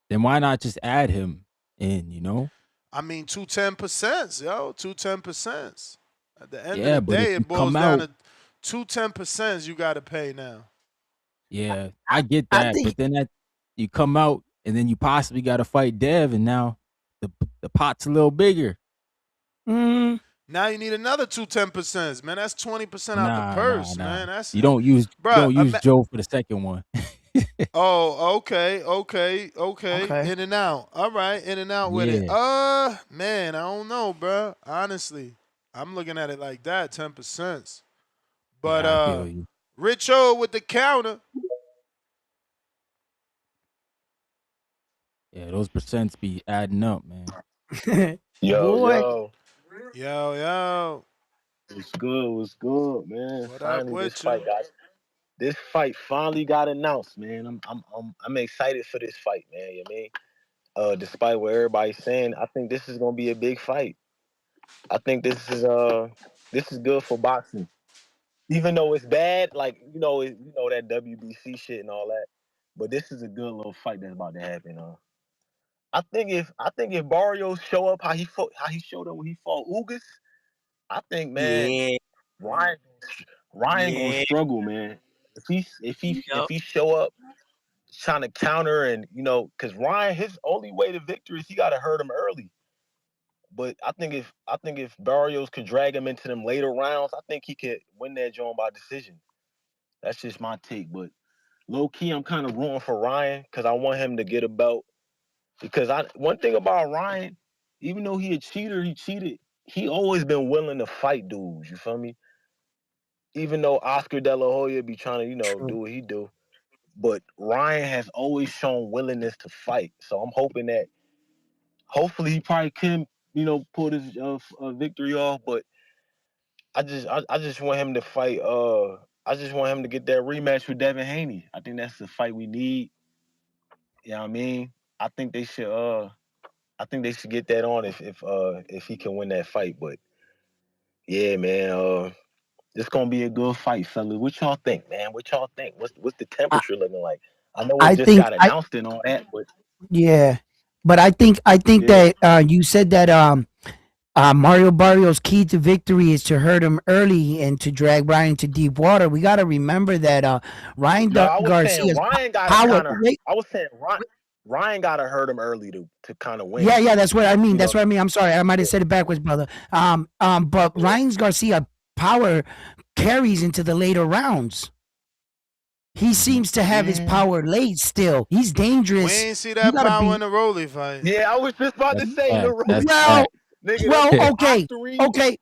Then why not just add him in? I mean, 210%, yo, 210%. At the end Yeah, of the but if day, you it boils come down out, to 210% you got to pay now. yeah, I get I that. think But then you come out and then you possibly got to fight Dev, and now the pot's a little bigger. Now you need another 210%, man. That's 20% out the Nah. purse, man. That's You don't use bruh. Joe for the second one. Oh, okay. Okay. In and out. All right, in and out with it. Yeah. Man, I don't know, bruh. Honestly, I'm looking at it like that, 10%. But Yeah, I feel you. Rich O with the counter. Yeah, those percents be adding up, man. Boy. Yo. What's good, man? What up Finally, with you? this fight finally got announced, man. I'm excited for this fight, man. You know what I mean? Despite what everybody's saying, I think this is gonna be a big fight. I think this is good for boxing. Even though it's bad, like that WBC shit and all that, but this is a good little fight that's about to happen. I think if Barrios show up how he showed up when he fought Ugas, I think, man, Yeah. Ryan gonna struggle, man. If he show up trying to counter and because Ryan, his only way to victory is he got to hurt him early. But I think if Barrios could drag him into them later rounds, I think he could win that joint by decision. That's just my take. But low key, I'm kind of rooting for Ryan because I want him to get a belt. Because one thing about Ryan, even though he a cheater, he cheated. He always been willing to fight dudes. You feel me? Even though Oscar De La Hoya be trying to do what he do, but Ryan has always shown willingness to fight. So I'm hoping that hopefully he probably can pull this victory off. But I just want him to fight. I just want him to get that rematch with Devin Haney. I think that's the fight we need. You know what I mean? I think they should get that on if he can win that fight. But yeah, man, it's gonna be a good fight, fellas. What y'all think, man? What y'all think? What's the temperature looking like? I know it I just think got announced and all that, but yeah. But I think yeah. that you said that Mario Barrios' key to victory is to hurt him early and to drag Ryan to deep water. We got to remember that Ryan No, I was saying Garcia's Ryan got to power. kind of. I was saying Ryan got to hurt him early to kind of win. Yeah, that's what I mean. You That's know? what I mean. I'm sorry, I might have said it backwards, brother. But Ryan Garcia power carries into the later rounds. He seems to have his power late still. He's dangerous. We ain't see that power in the Rolly fight. Yeah, I was just about to say the Rolly. Okay.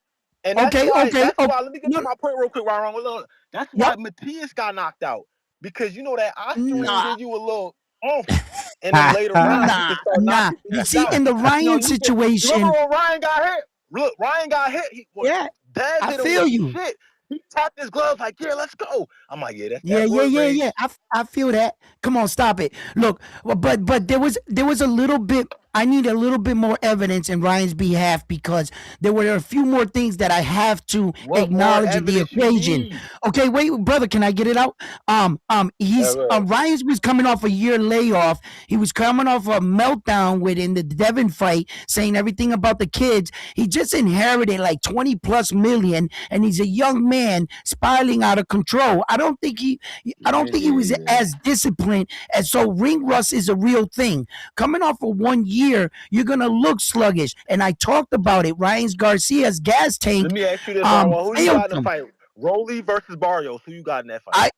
And that's why. Let me get to my point real quick, Ryan. Look, that's why Matias got knocked out because that Austrian give you a little oomph, and then later rounds you can start knocking You people see, out. in the Ryan situation, remember when Ryan got hit? Look, Ryan got hit. Dad I hit him feel with you. Shit. He tapped his gloves like, yeah, let's go. I'm like, yeah, that's Yeah. I feel that. Come on, stop it. Look, but there was a little bit. I need a little bit more evidence in Ryan's behalf because there were a few more things that I have to acknowledge in the equation. Okay, wait, brother, can I get it out? Ryan was coming off a year layoff. He was coming off a meltdown within the Devin fight, saying everything about the kids. He just inherited like 20 plus million, and he's a young man spiraling out of control. I don't think he was as disciplined as so. Ring rust is a real thing. Coming off of 1 year, you're gonna look sluggish, and I talked about it. Ryan Garcia's gas tank. Let me ask you this, who you got in the fight? Rolly versus Barrios. Who you got in that fight?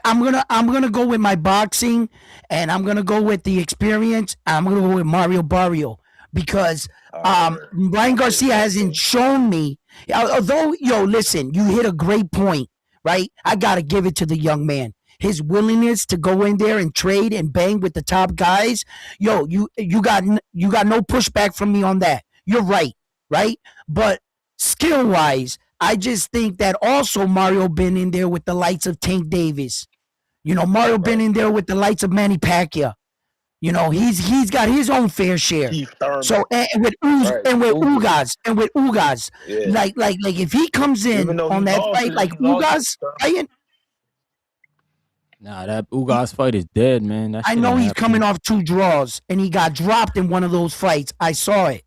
I'm gonna go with my boxing, and I'm gonna go with the experience. I'm gonna go with Mario Barrios because Ryan Garcia hasn't shown me. Although, listen, you hit a great point, right? I gotta give it to the young man. His willingness to go in there and trade and bang with the top guys, you got no pushback from me on that. You're right? But skill-wise, I just think that also Mario been in there with the lights of Tank Davis. You know, Mario been in there with the lights of Manny Pacquiao. You know, he's got his own fair share. Keith Thurman. So and with Ugas, Yeah. like if he comes Even in though on he that lost fight it, like he lost Ugas fighting, Nah, that Ugas fight is dead, man. That I shit know ain't he's coming happening. off 2 draws and he got dropped in one of those fights. I saw it,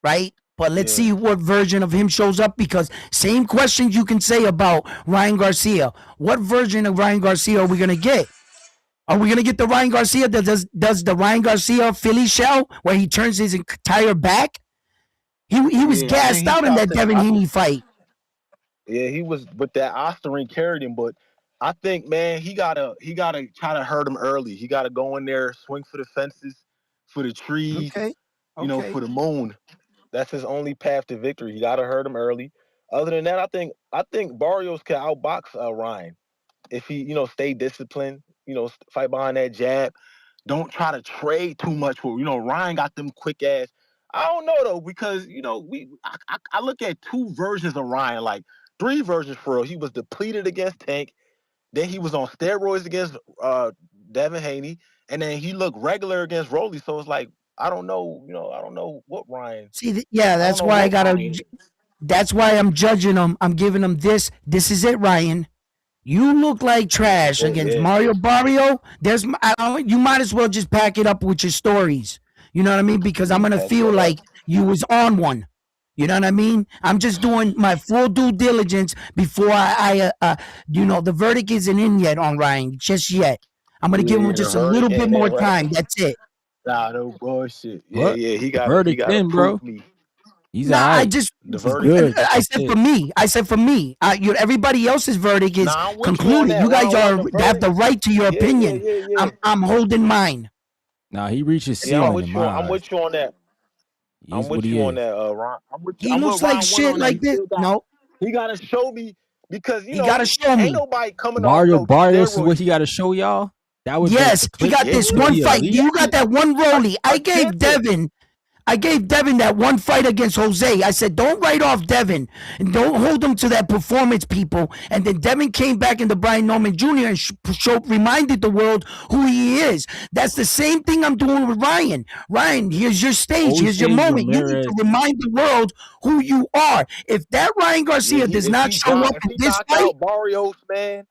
right? But let's see what version of him shows up, because same questions you can say about Ryan Garcia. What version of Ryan Garcia are we gonna get? Are we gonna get the Ryan Garcia that does the Ryan Garcia Philly shell where he turns his entire back? He was I gassed think he out in shot that Devin Haney fight. Yeah, he was, but that Osterring carried him. But I think, man, he gotta try to hurt him early. He gotta go in there, swing for the fences, for the trees, Okay. you know, for the moon. That's his only path to victory. You gotta hurt him early. Other than that, I think Barrios can outbox Ryan if he, you know, stay disciplined. You know, fight behind that jab. Don't try to trade too much. For, you know, Ryan got them quick ass. I don't know though, because you know I look at 2 versions of Ryan, like 3 versions for real. He was depleted against Tank, then he was on steroids against Devin Haney, and then he looked regular against Rolly. So it's like I don't know, you know, I don't know what Ryan. See, yeah, I don't that's know why I what gotta. Ryan is. That's why I'm judging him. I'm giving him this. This is it, Ryan. You look like trash against Mario Barrio. You might as well just pack it up with your stories. You know what I mean? Because I'm gonna feel like you was on one. You know what I mean? I'm just doing my full due diligence before you know, the verdict isn't in yet on Ryan, just yet. I'm gonna give him The just a little verdict bit ain't more in, right? time. That's it. Nah, no bullshit. Yeah, What? he The gotta verdict in, prove bro. me. He's Nah, I alright. just The He's verdict. good. I That's said it. for me. I said for me. Everybody else's verdict is Nah, I'm with you on concluded. that. You guys Round 1, the have the verdict. right to your opinion. Yeah. I'm holding mine. Nah, he reached his Yeah, ceiling in my I'm eyes. with you on that. He I'm is what with he you on is. that, Ron. He I'm looks with like Ron 1 shit on that. like He this. still got. No, He gotta show me because you he know gotta show ain't me. nobody coming off Mario no Barrios is steroids. what he got to show y'all. That was the Yes, he clip got this to one be fight. elite. You got that one Rolly. I A gave champion. Devin that one fight against Jose. I said, don't write off Devin and don't hold him to that performance, people. And then Devin came back into Brian Norman Jr. and reminded the world who he is. That's the same thing I'm doing with Ryan. Ryan, here's your stage. Here's your Jose moment. You need to Ramirez. remind the world who you are. If that Ryan Yeah, Garcia does not show up if in he this knock fight, out Barrios, man,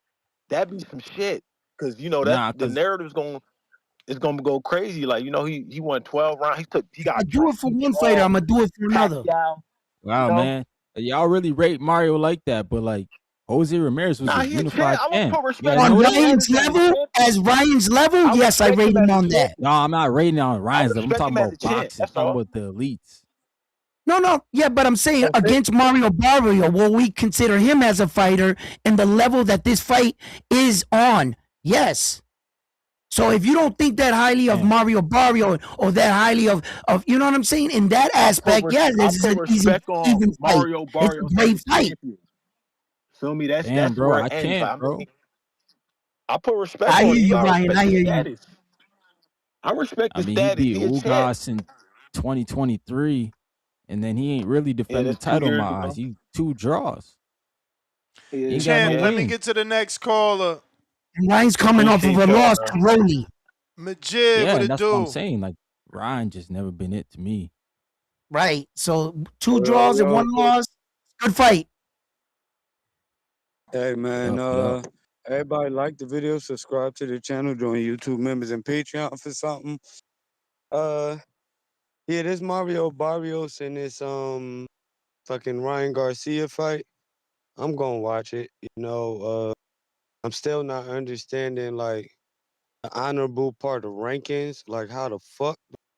that'd be some shit. Cause you know that's Nah, the cause narrative's gonna go crazy. Like you know he won 12 rounds. He if I got do it for he one fighter, draw I'm gonna do it for another. Pacquiao. You wow, know, man, y'all really rate Mario like that, but like Jose Ramirez was nah, a he a unified champ. I'm gonna champ. put You guys respect On know on his that? Ryan's status as a level, champion. as Ryan's level, I yes, I respect rate him him as a on that. champion. No, I'm not rating on I Ryan's level. I'm respect talking him as a about champ. boxing. I'm That's talking all. about the elites. No, yeah, but I'm saying Okay. against Mario Barrio, will we consider him as a fighter in the level that this fight is on? Yes. So if you don't think that highly of Damn. Mario Barrio or that highly of you know what I'm saying, in that aspect, yeah, I this is put an easy, respect on even fight. Mario It's a Barrios as great a fight. champion. Feel me? Damn, That's bro, where it I ends. can't, I bro. mean, I put respect I hear on it. You you, gotta Ryan. respect I the hear you. status. I respect I the mean, he status. beat He a champ. Ugas in 2023, and then he ain't really Yeah, defended the that's 2 title in years my eyes. ago. He 2 draws. He Yeah, ain't got no Champ, let me wins. get to the next caller. And Ryan's coming off of Appreciate a y'all, loss man. to Rolly. Majid, Yeah, what and it that's what I'm do? saying. Like Ryan just never been it to me. Right. So 2 draws and 1 loss. Good fight. Hey man, Yup. everybody like the video, subscribe to the channel, join YouTube members and Patreon for something. Yeah, this Mario Barrios and this fucking Ryan Garcia fight. I'm gonna watch it. You know, I'm still not understanding like the honorable part of rankings, like how the fuck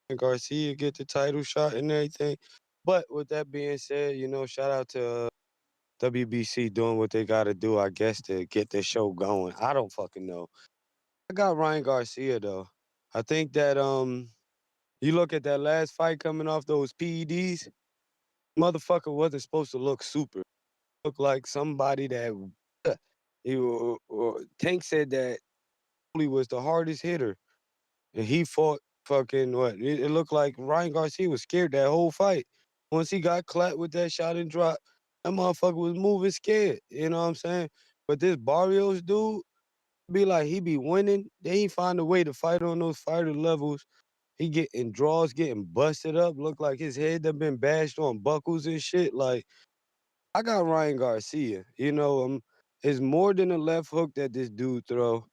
Ryan Garcia get the title shot and everything. But with that being said, you know, shout out to WBC doing what they got to do, I guess, to get this show going. I don't fucking know. I got Ryan Garcia though. I think that you look at that last fight coming off those PEDs, motherfucker wasn't supposed to look super. Look like somebody that Tank said that he was the hardest hitter, and he fought fucking what? It looked like Ryan Garcia was scared that whole fight. Once he got clapped with that shot and drop, That motherfucker was moving scared. You know what I'm saying? But this Barrios dude, be like, he be winning. Then he find a way to fight on those fighter levels. He getting draws, getting busted up. Look like his head done been bashed on buckles and shit. Like, I got Ryan Garcia. You know, it's more than a left hook that this dude throw.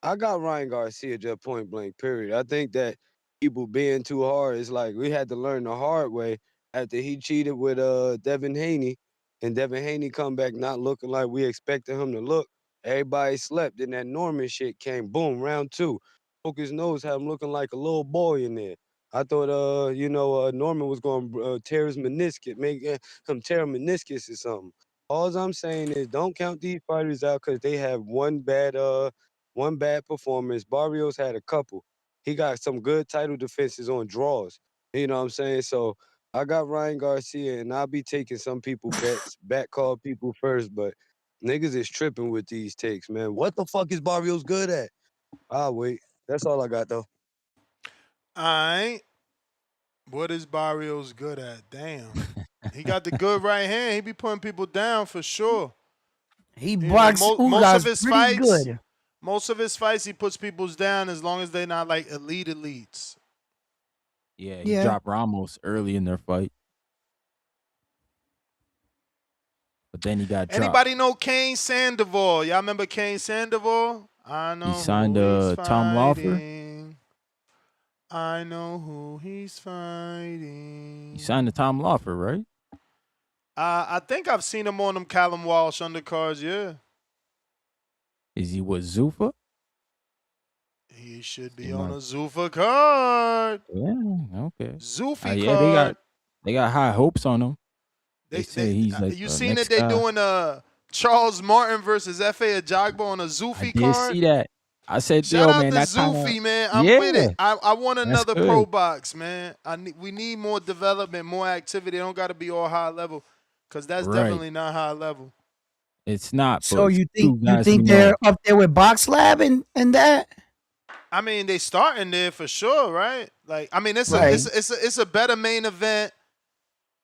I got Ryan Garcia just point blank, period. I think that people being too hard, it's like we had to learn the hard way after he cheated with Devin Haney, and Devin Haney come back not looking like we expected him to look. Everybody slept. Then that Norman shit came. Boom, round 2. Broke his nose, had him looking like a little boy in there. I thought, Norman was going to tear his meniscus, make him tear a meniscus or something. All I'm saying is don't count these fighters out because they have one bad performance. Barrios had a couple. He got some good title defenses on draws. You know what I'm saying? So I got Ryan Garcia, and I'll be taking some people bets, back call people first, but niggas is tripping with these takes, man. What the fuck is Barrios good at? I'll wait. That's all I got, though. All right. What is Barrios good at? Damn. He got the good right hand. He be putting people down for sure. He boxed most of his pretty fights, good. most of his fights, he puts people's down as long as they're not like elite elites. Yeah, he dropped Ramos early in their fight. But then he got dropped. Anybody know Kane Sandoval? Y'all remember Kane Sandoval? I know. He signed who he's Tom Lawfer. fighting. I know who he's fighting. He signed to Tom Lawfer, right? I think I've seen him on them Callum Walsh undercards, yeah. Is he with Zuffa? He should be on a Zuffa card. Yeah, okay. Zuffa yeah, card. they got high hopes on him. They say he's like you seen next that they guy. doing Charles Martin versus F.A. Ajagba on a Zuffa I card? did see that. I said, Shout yo, out man, to that Zufi, kinda, man. I'm yeah, with it. I want another good. pro box, man. We need more development, more activity. It don't got to be all high level, because that's Right. definitely not high level. It's not. So but you two think guys we know. they're up there with Box Lab and that? I mean, they starting there for sure, right? Like, I mean, it's Right. it's a better main event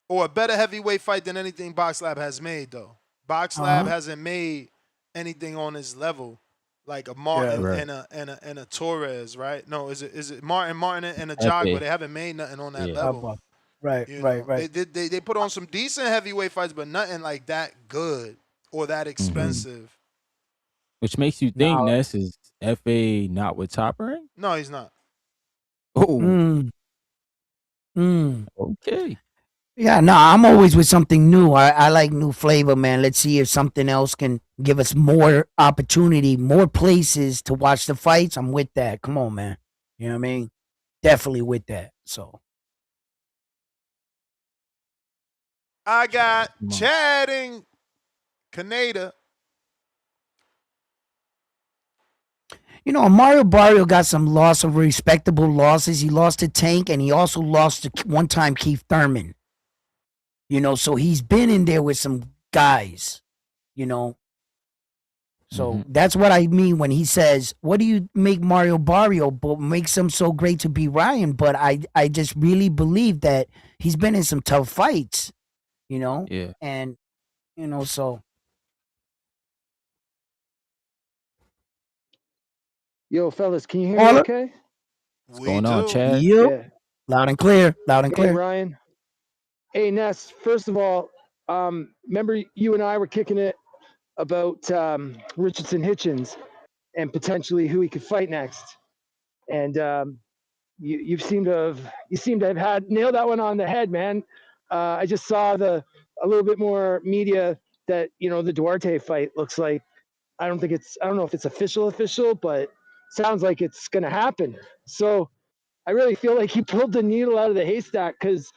or a better heavyweight fight than anything Box Lab has made, though. Box Lab hasn't made anything on this level, like a Martin right. and a Torres, right? No, is it Martin and a F.A. Jogba? They haven't made nothing on that level. Right, You right, know, right. They put on some decent heavyweight fights, but nothing like that good or that expensive. Which makes you think Now- Ness is F.A. not with Top Rank? No, he's not. Oh, Mm. okay. Yeah, no, I'm always with something new. I like new flavor, man. Let's see if something else can give us more opportunity, more places to watch the fights. I'm with that. Come on, man. You know what I mean? Definitely with that. So I got chatting Canada. Mario Barrio got some loss of respectable losses. He lost to Tank, and he also lost to one time Keith Thurman. So he's been in there with some guys. So that's what I mean when he says, "What do you make Mario Barrio, but makes him so great to be Ryan?" But I just really believe that he's been in some tough fights. Yeah. And so. Yo, fellas, can you hear me Caller? okay? What's going on, Chad? Yep. Yeah. Loud and clear. Loud and Hey, clear. Ryan. Hey, Ness. First of all, remember you and I were kicking it about Richardson Hitchens and potentially who he could fight next. And you seem to have had nailed that one on the head, man. I just saw a little bit more media that the Duarte fight looks like. I don't know if it's official, but sounds like it's gonna happen. So I really feel like you pulled the needle out of the haystack, because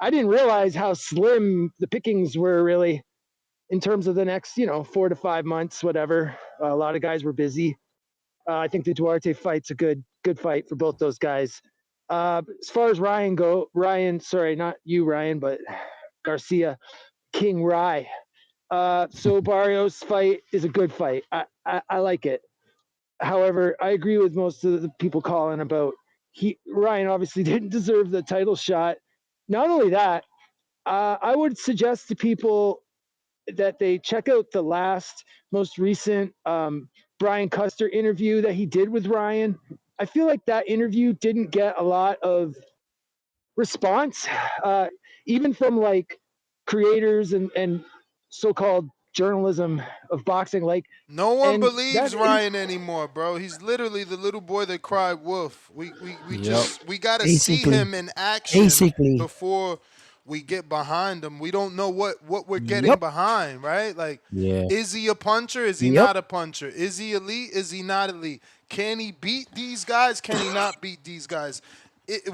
I didn't realize how slim the pickings were really in terms of the next 4 to 5 months, whatever. A lot of guys were busy. I think the Duarte fight's a good fight for both those guys. As far as Ryan, sorry, not you, Ryan, but Garcia, King Rye. So Barrios fight is a good fight. I like it. However, I agree with most of the people calling about Ryan obviously didn't deserve the title shot. Not only that, I would suggest to people that they check out the most recent Brian Custer interview that he did with Ryan. I feel like that interview didn't get a lot of response, even from like creators and so-called journalism of boxing. Like, no one and believes that Ryan anymore, bro. He's literally the little boy that cried wolf. We Yep. gotta see Basically. him in action Basically. before we get behind him. We don't know what we're getting Yep. behind, right? Like, Yeah. is he a puncher? Is he Yep. not a puncher? Is he elite? Is he not elite? Can he beat these guys? Can he not beat these guys?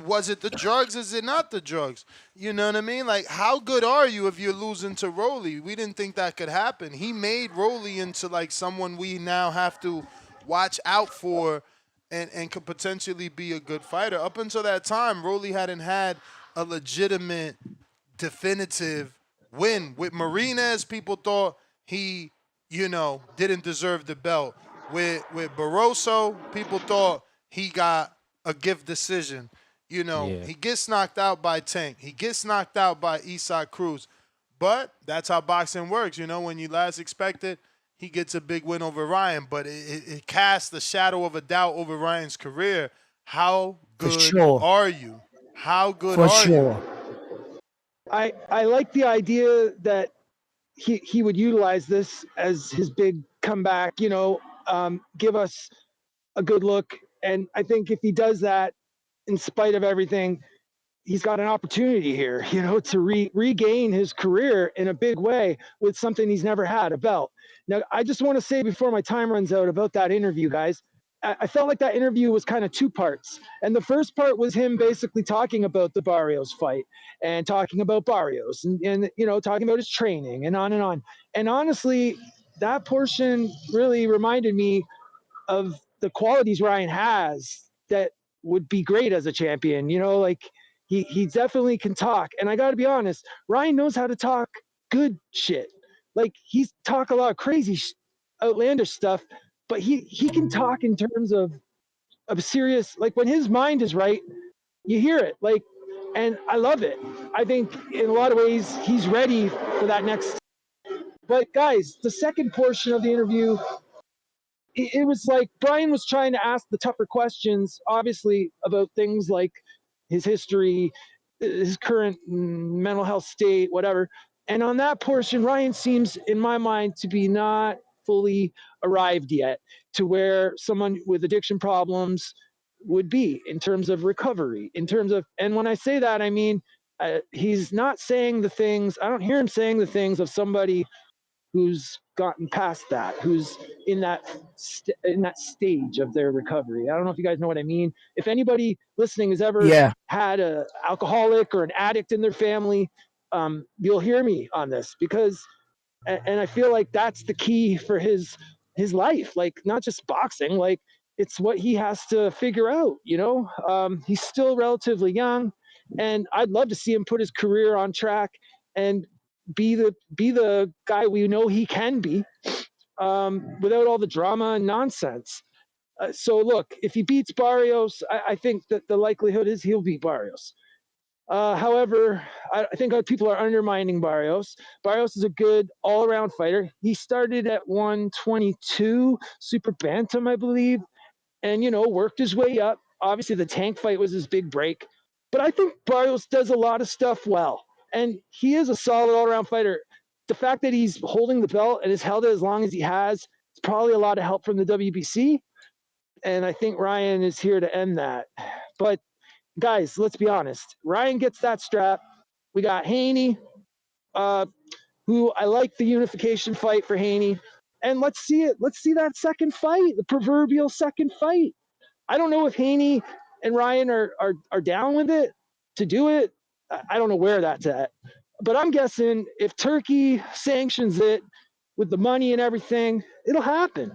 Was it the drugs? Is it not the drugs? You know what I mean? Like, how good are you if you're losing to Rolly? We didn't think that could happen. He made Rolly into like someone we now have to watch out for and could potentially be a good fighter. Up until that time, Rolly hadn't had a legitimate, definitive win. With Marinez, people thought he, didn't deserve the belt. With Barroso, people thought he got a gift decision. Yeah. He gets knocked out by Tank. He gets knocked out by Isak Cruz. But that's how boxing works. When you last expect it, he gets a big win over Ryan. But it casts the shadow of a doubt over Ryan's career. How good sure. are you? How good For are sure. you? I like the idea that he would utilize this as his big comeback, give us a good look. And I think if he does that, in spite of everything, he's got an opportunity here, to regain his career in a big way with something he's never had, a belt. Now, I just want to say before my time runs out about that interview, guys, I felt like that interview was kind of two parts. And the first part was him basically talking about the Barrios fight and talking about Barrios and talking about his training and on and on. And honestly, that portion really reminded me of the qualities Ryan has that would be great as a champion. Like he definitely can talk. And I got to be honest, Ryan knows how to talk good shit. Like he's talk a lot of crazy, outlandish stuff, but he can talk in terms of serious. Like when his mind is right, you hear it. Like, and I love it. I think in a lot of ways he's ready for that next. But guys, the second portion of the interview, it was like Brian was trying to ask the tougher questions, obviously, about things like his history, his current mental health state, whatever. And on that portion, Ryan seems, in my mind, to be not fully arrived yet to where someone with addiction problems would be in terms of recovery, and when I say that, I mean, he's not saying the things, I don't hear him saying the things of somebody who's gotten past that, who's in that stage of their recovery. I don't know if you guys know what I mean. If anybody listening has ever had an alcoholic or an addict in their family, you'll hear me on this because, and I feel like that's the key for his life. Like not just boxing, like it's what he has to figure out. He's still relatively young, and I'd love to see him put his career on track and be the guy we know he can be, without all the drama and nonsense. So look, if he beats Barrios, I think that the likelihood is he'll beat Barrios. However, I think people are undermining Barrios. Barrios is a good all-around fighter. He started at 122 super bantam, I believe, and worked his way up. Obviously, the Tank fight was his big break, but I think Barrios does a lot of stuff well. And he is a solid all-around fighter. The fact that he's holding the belt and has held it as long as he has, it's probably a lot of help from the WBC. And I think Ryan is here to end that. But guys, let's be honest. Ryan gets that strap. We got Haney, who I like the unification fight for Haney. And let's see it. Let's see that second fight, the proverbial second fight. I don't know if Haney and Ryan are down with it to do it. I don't know where that's at, but I'm guessing if Turkey sanctions it with the money and everything, it'll happen.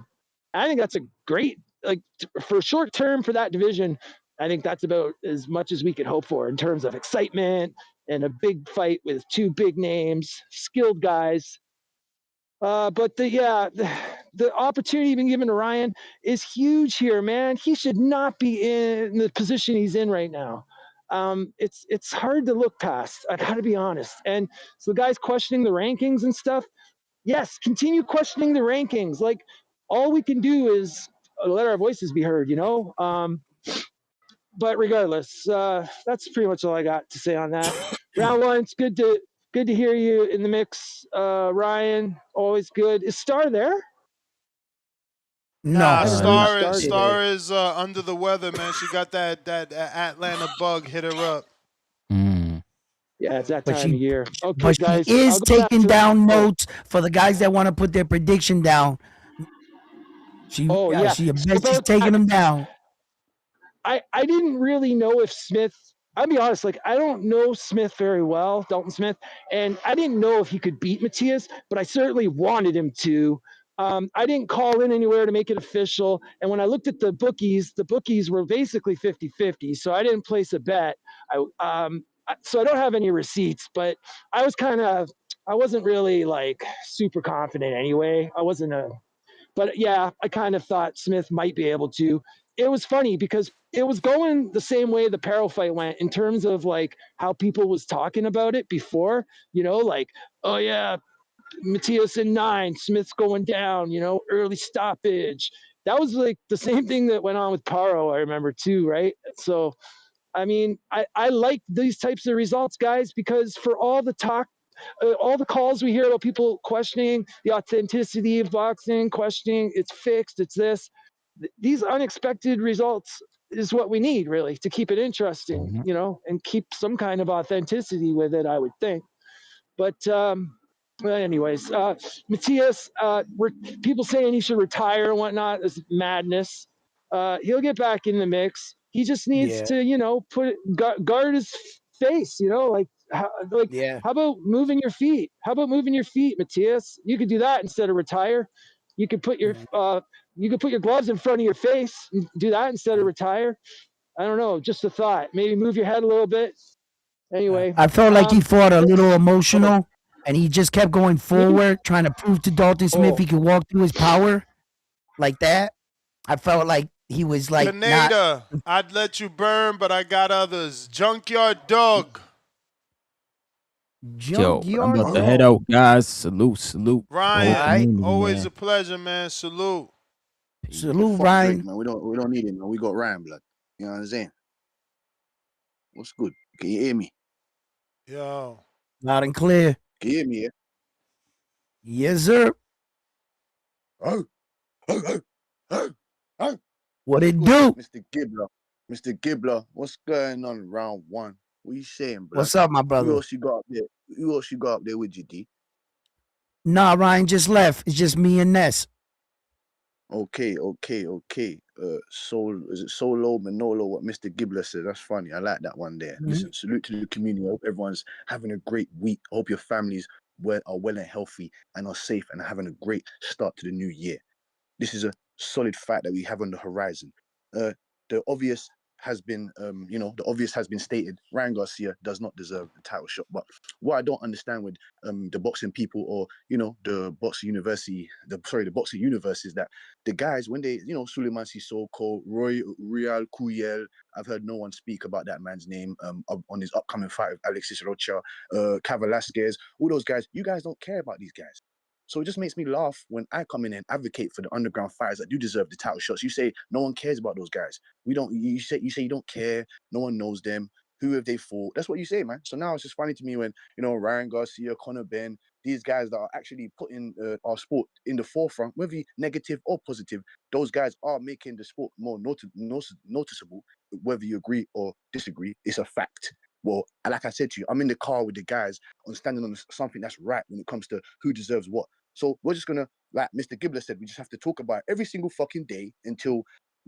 I think that's a great, like for short term for that division. I think that's about as much as we could hope for in terms of excitement and a big fight with two big names, skilled guys. But the opportunity being given to Ryan is huge here, man. He should not be in the position he's in right now. It's hard to look past. I got to be honest. And so the guys questioning the rankings and stuff, yes, continue questioning the rankings. Like, all we can do is let our voices be heard, you know? But regardless, that's pretty much all I got to say on that. Round one, it's good to hear you in the mix, Ryan. Always good. Is Star there? No, I haven't heard Star Star today. is under the weather, man. She got that Atlanta bug hit her up. Yeah, it's that but time of year. Okay, but she guys, is I'll go back taking to down notes for the guys that want to put their prediction down. She yeah. she So she's taking them down. I didn't really know if Smith. I'll be honest, like, I don't know Smith very well, Dalton Smith, and I didn't know if he could beat Matias, but I certainly wanted him to. I didn't call in anywhere to make it official, and when I looked at the bookies were basically 50-50, so I didn't place a bet. So I don't have any receipts, but I wasn't really like super confident anyway. But yeah, I kind of thought Smith might be able to. It was funny because it was going the same way the Parrow fight went in terms of like how people was talking about it before, you know, like, oh yeah, Matias in 9, Smith's going down, you know, early stoppage. That was like the same thing that went on with Parrow, I remember too, right? So, I mean, I like these types of results, guys, because for all the talk, all the calls we hear about people questioning the authenticity of boxing, questioning it's fixed, it's this. These unexpected results is what we need, really, to keep it interesting, you know, and keep some kind of authenticity with it, I would think. But anyways, Matias, people saying he should retire and whatnot is madness. He'll get back in the mix. He just needs to, you know, guard his face, you know, like how about moving your feet? How about moving your feet, Matias? You could do that instead of retire. You could put your gloves in front of your face and do that instead of retire. I don't know, just a thought. Maybe move your head a little bit. Anyway, I felt like he fought a little emotional, and he just kept going forward, trying to prove to Dalton Smith he could walk through his power like that. I felt like he was like not. Canada, I'd let you burn, but I got others. Junkyard Dog. Yo, I'm about to head out, guys. Salute. Ryan, always a pleasure, man. Salute. Salute, Fuck Ryan. Drake, man. We don't need him, man. We got Ryan, blood. You know what I'm saying? What's good? Can you hear me? Yo. Loud and clear. Can you hear me? Yeah? Yes, sir. Oh. What it do? Mr. Gibbler, what's going on round one? What you saying, blood? What's up, my brother? Who else you got up there with you, D? Nah, Ryan just left. It's just me and Ness. Okay. Is it Solo Manolo? What Mr. Gibbler said? That's funny. I like that one there. Listen, salute to the community. I hope everyone's having a great week. I hope your families are well and healthy and are safe and are having a great start to the new year. This is a solid fight that we have on the horizon. The obvious has been, stated. Ryan Garcia does not deserve the title shot. But what I don't understand with the boxing people, or the boxing universe, is that the guys, when they, Suleiman Sissoko, Royal Kuyel, I've heard no one speak about that man's name on his upcoming fight with Alexis Rocha, Velasquez, all those guys. You guys don't care about these guys. So it just makes me laugh when I come in and advocate for the underground fighters that do deserve the title shots. You say no one cares about those guys. We don't. You say you don't care. No one knows them. Who have they fought? That's what you say, man. So now it's just funny to me when Ryan Garcia, Conor Benn, these guys that are actually putting our sport in the forefront, whether negative or positive, those guys are making the sport more noticeable. Whether you agree or disagree, it's a fact. Well, like I said to you, I'm in the car with the guys on standing on something that's right when it comes to who deserves what. So we're just gonna, like Mr. Gibbler said, we just have to talk about it every single fucking day until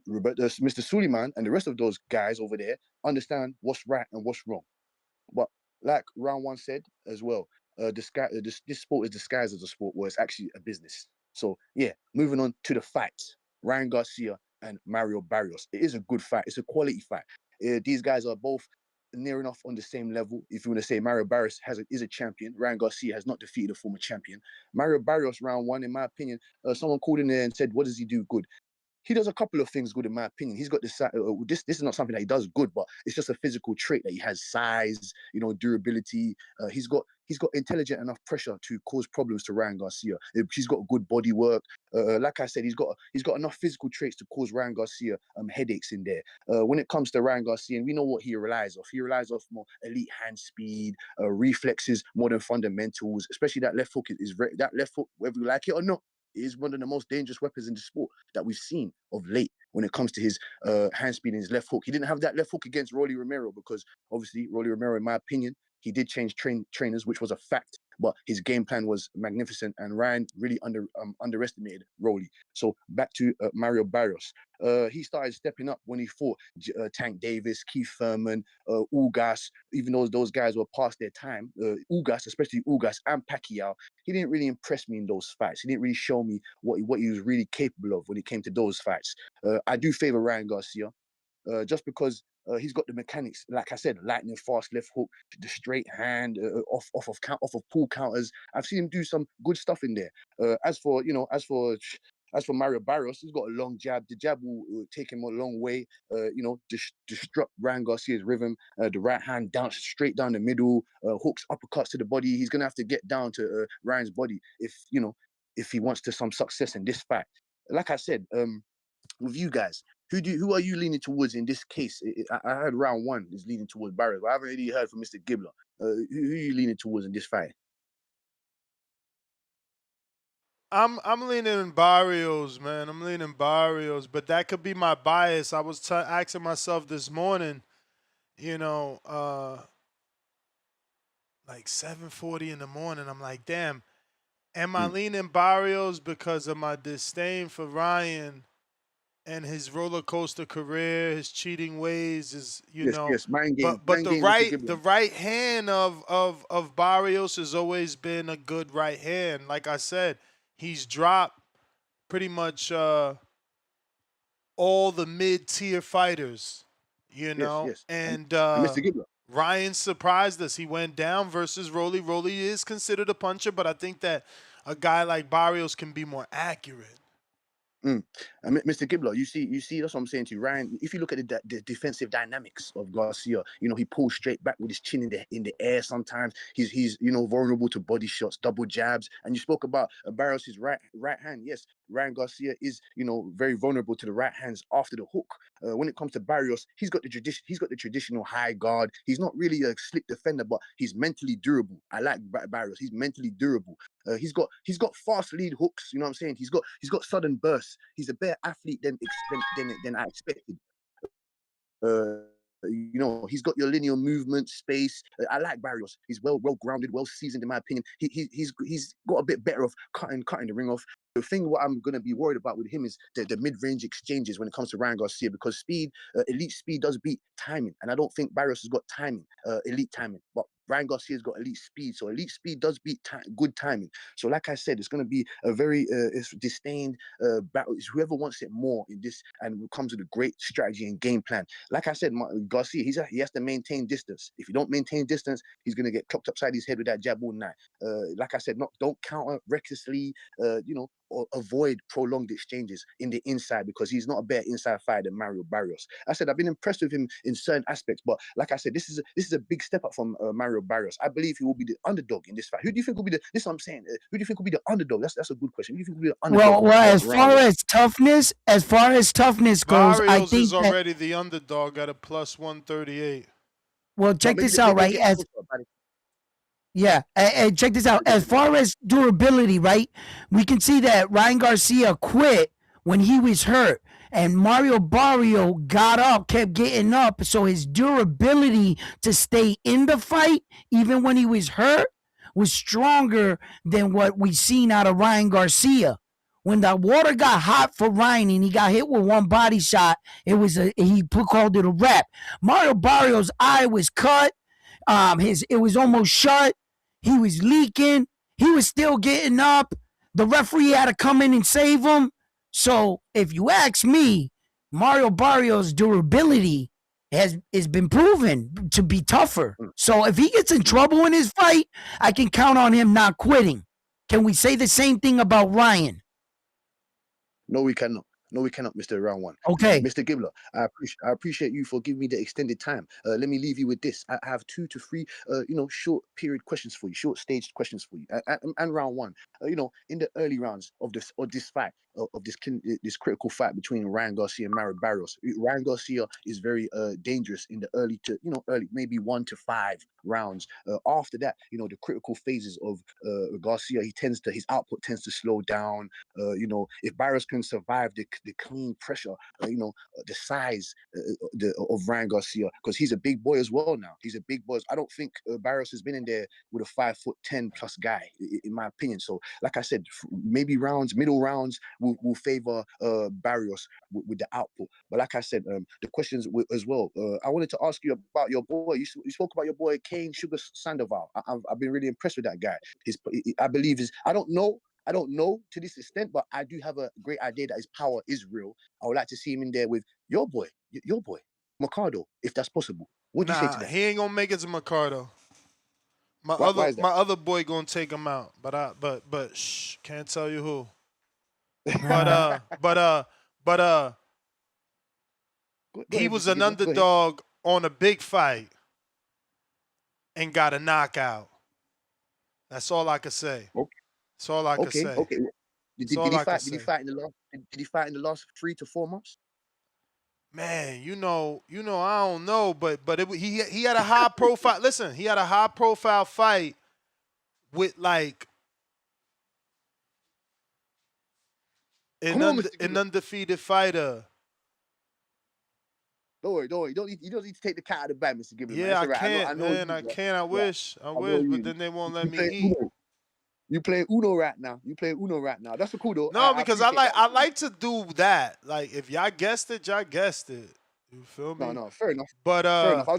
Mr. Suleiman and the rest of those guys over there understand what's right and what's wrong. But like round one said as well, this sport is disguised as a sport where it's actually a business. So yeah, moving on to the fights. Ryan Garcia and Mario Barrios. It is a good fight. It's a quality fight. These guys are both near enough on the same level. If you want to say Mario Barrios is a champion, Ryan Garcia has not defeated a former champion. Mario Barrios, round one, in my opinion, someone called in there and said, what does he do good? He does a couple of things good, in my opinion. He's got this is not something that he does good, but it's just a physical trait that he has: size, durability. He's got he's got intelligent enough pressure to cause problems to Ryan Garcia. He's got good body work. Like I said, he's got enough physical traits to cause Ryan Garcia headaches in there. When it comes to Ryan Garcia, and we know what he relies off. He relies off more elite hand speed, reflexes more than fundamentals. Especially that left hook that left hook, whether you like it or not, is one of the most dangerous weapons in the sport that we've seen of late when it comes to his hand speed and his left hook. He didn't have that left hook against Rolly Romero because obviously Rolly Romero, in my opinion, he did change trainers, which was a fact, but his game plan was magnificent, and Ryan really underestimated Rolly. So back to Mario Barrios. He started stepping up when he fought Tank Davis, Keith Thurman, Ugas, even though those guys were past their time. Ugas, especially Ugas and Pacquiao, he didn't really impress me in those fights. He didn't really show me what he was really capable of when it came to those fights. I do favor Ryan Garcia. Just because he's got the mechanics, like I said, lightning fast left hook, the straight hand, off of pull counters. I've seen him do some good stuff in there. As for Mario Barrios, he's got a long jab. The jab will take him a long way. Disrupt Ryan Garcia's rhythm. The right hand down straight down the middle, hooks, uppercuts to the body. He's gonna have to get down to Ryan's body if he wants to some success in this fight. Like I said, with you guys, who are you leaning towards in this case? I heard round one is leaning towards Barrios, but I haven't really heard from Mr. Gibbler. Who are you leaning towards in this fight? I'm leaning Barrios, man. I'm leaning Barrios, but that could be my bias. I was asking myself this morning, like 7:40 in the morning. I'm like, damn, am I leaning Barrios because of my disdain for Ryan and his roller coaster career, his cheating ways, Yes, mind game. But mind the right hand of Barrios has always been a good right hand. Like I said, he's dropped pretty much all the mid-tier fighters, Yes. and Mr. Gibbler. Ryan surprised us. He went down versus Rolly. Rolly is considered a puncher, but I think that a guy like Barrios can be more accurate. Mr. Gibbler, you see, that's what I'm saying to you, Ryan. If you look at the defensive dynamics of Garcia, he pulls straight back with his chin in the air. Sometimes he's vulnerable to body shots, double jabs. And you spoke about Barrios' right hand. Yes, Ryan Garcia is very vulnerable to the right hands after the hook. When it comes to Barrios, he's got the traditional high guard. He's not really a slick defender, but he's mentally durable. I like Barrios. He's mentally durable. He's got fast lead hooks. You know what I'm saying? He's got sudden bursts. He's a better athlete than I expected. He's got your linear movement, space. I like Barrios. He's well grounded, well seasoned in my opinion. He's got a bit better of cutting the ring off. The thing what I'm gonna be worried about with him is the mid-range exchanges when it comes to Ryan Garcia, because speed, elite speed does beat timing, and I don't think Barrios has got timing, elite timing, but Ryan Garcia's got elite speed, so elite speed does beat good timing. So like I said, it's going to be a very disdained battle. It's whoever wants it more in this, and comes with a great strategy and game plan. Like I said, Garcia, he has to maintain distance. If you don't maintain distance, he's going to get clocked upside his head with that jab all night. Like I said, don't counter recklessly, or avoid prolonged exchanges in the inside, because he's not a better inside fighter than Mario Barrios. I said I've been impressed with him in certain aspects, but like I said, this is a big step up from Mario Barrios. I believe he will be the underdog in this fight. Who do you think will be this is what I'm saying. Who do you think will be the underdog? That's a good question. Who do you think will be the underdog? Well, as far as toughness goes, Barrios I think is already the underdog at a plus 138. Well, check this out, right? And check this out. As far as durability, right, we can see that Ryan Garcia quit when he was hurt, and Mario Barrios got up, kept getting up, so his durability to stay in the fight, even when he was hurt, was stronger than what we seen out of Ryan Garcia. When the water got hot for Ryan and he got hit with one body shot, he called it a wrap. Mario Barrios' eye was cut. It was almost shut. He was leaking. He was still getting up. The referee had to come in and save him. So if you ask me, Mario Barrios' durability has been proven to be tougher. So if he gets in trouble in his fight, I can count on him not quitting. Can we say the same thing about Ryan? No, we cannot. No, we cannot, Mr. Round One. Okay. Mr. Gibbler, I appreciate you for giving me the extended time. Let me leave you with this. I have 2 to 3, short period questions for you, short staged questions for you. And round one, in the early rounds of this fight, of this critical fight between Ryan Garcia and Mario Barrios. Ryan Garcia is very dangerous in the early maybe 1 to 5 rounds. After that, the critical phases of Garcia, his output tends to slow down. If Barrios can survive the clean pressure, the size of Ryan Garcia, because he's a big boy as well now. He's a big boy. I don't think Barrios has been in there with a 5'10" plus guy, in my opinion. So, like I said, maybe middle rounds will favor Barrios with the output. But like I said, the questions as well. I wanted to ask you about your boy. You spoke about your boy Kane Sugar Sandoval. I've been really impressed with that guy. I believe I don't know to this extent, but I do have a great idea that his power is real. I would like to see him in there with your boy, Mercado, if that's possible. What do you say to that? He ain't gonna make it to Mercado. My other boy gonna take him out, but shh, can't tell you who. But he was an underdog on a big fight and got a knockout. That's all I could say. Okay. That's all I could say. Okay. Did he fight in the last 3 to 4 months? Man, I don't know, but he had a high profile. Listen, he had a high profile fight with like an undefeated fighter. Don't worry. You don't need to take the cat out of the bag, Mr. Gibbons. Yeah, I can't, man. I can't. I wish, but then they won't let me eat. You play Uno right now. That's cool though. No, because I like to do that. Like if y'all guessed it, y'all guessed it. You feel me? No, fair enough. But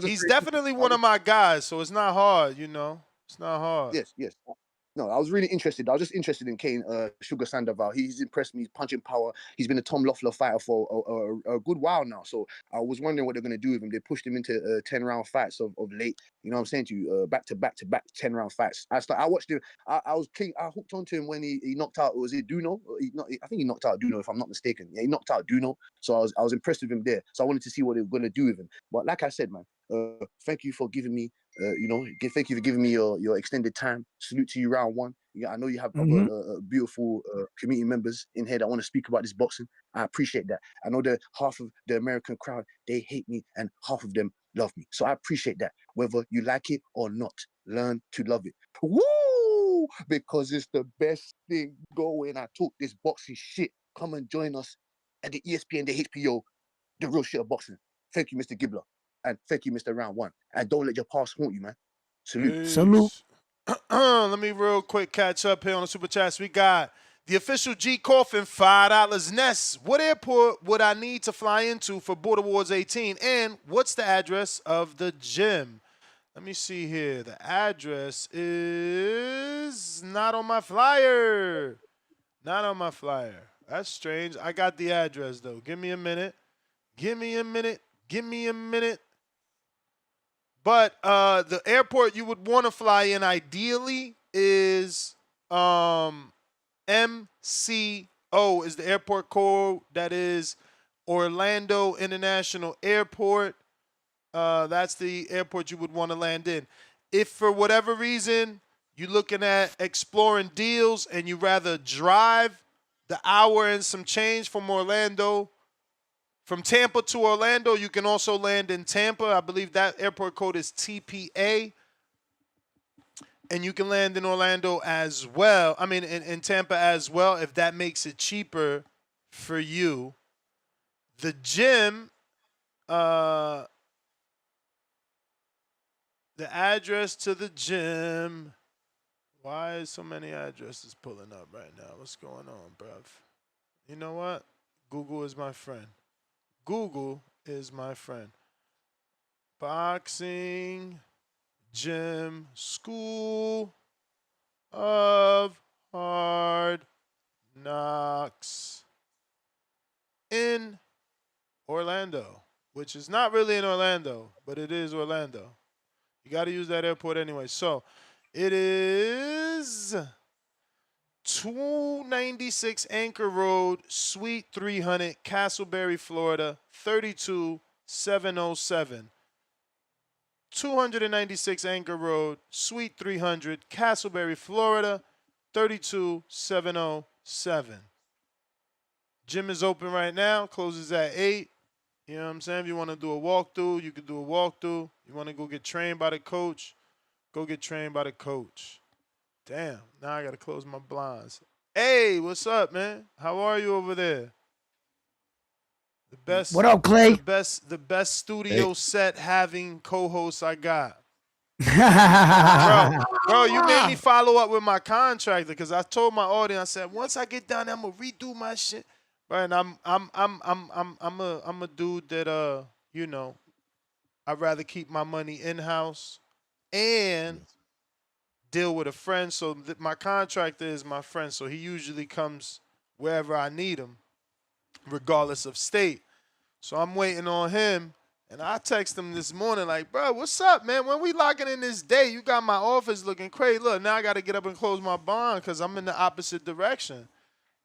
he's definitely one of my guys, so it's not hard. It's not hard. Yes. No, I was really interested. I was just interested in Kane Sugar Sandoval. He's impressed me. He's punching power. He's been a Tom Loeffler fighter for a good while now. So I was wondering what they're going to do with him. They pushed him into 10-round fights of late. You know what I'm saying to you? Back to back 10-round fights. I watched him. I hooked onto him when he knocked out. Was it Duno? I think he knocked out Duno, if I'm not mistaken. Yeah, he knocked out Duno. So I was impressed with him there. So I wanted to see what they were going to do with him. But like I said, man, thank you for giving me. Thank you for giving me your extended time. Salute to you, round one. Yeah, I know you have beautiful community members in here that want to speak about this boxing. I appreciate that. I know that half of the American crowd, they hate me, and half of them love me. So I appreciate that. Whether you like it or not, learn to love it. Woo! Because it's the best thing going. I talk this boxing shit. Come and join us at the ESPN, the HBO, the real shit of boxing. Thank you, Mr. Gibbler. And thank you, Mr. Round One. And don't let your past haunt you, man. Salute. Let me real quick catch up here on the Super Chats. We got the official G Coffin, $5 Ness. What airport would I need to fly into for Border Wars 18? And what's the address of the gym? Let me see here. The address is not on my flyer. Not on my flyer. That's strange. I got the address, though. Give me a minute. But the airport you would want to fly in ideally is MCO is the airport code. That is Orlando International Airport. That's the airport you would want to land in. If for whatever reason you're looking at exploring deals and you rather drive the hour and some change from Orlando, from Tampa to Orlando, you can also land in Tampa. I believe that airport code is TPA. And you can land in Orlando as well. I mean, in Tampa as well, if that makes it cheaper for you. The gym, the address to the gym. Why is so many addresses pulling up right now? What's going on, bruv? You know what? Google is my friend. Google is my friend. Boxing Gym School of Hard Knocks in Orlando, which is not really in Orlando, but it is Orlando. You got to use that airport anyway. So it is 296 Anchor Road, Suite 300, Castleberry, Florida, 32707. 296 Anchor Road, Suite 300, Castleberry, Florida, 32707. Gym is open right now, closes at 8. You know what I'm saying? If you want to do a walkthrough, you can do a walkthrough. You want to go get trained by the coach, go get trained by the coach. Damn, now I got to close my blinds. Hey, what's up, man? How are you over there? The best. What up, Clay? The best studio set having co-host I got. bro, you made me follow up with my contractor because I told my audience, I said, once I get done, I'm gonna redo my shit. Right, and I'm a dude that you know, I'd rather keep my money in house and deal with a friend. So my contractor is my friend, so he usually comes wherever I need him, regardless of state. So I'm waiting on him, and I text him this morning like, bro, what's up, man? When we locking in this day, you got my office looking crazy. Look, now I got to get up and close my bond because I'm in the opposite direction.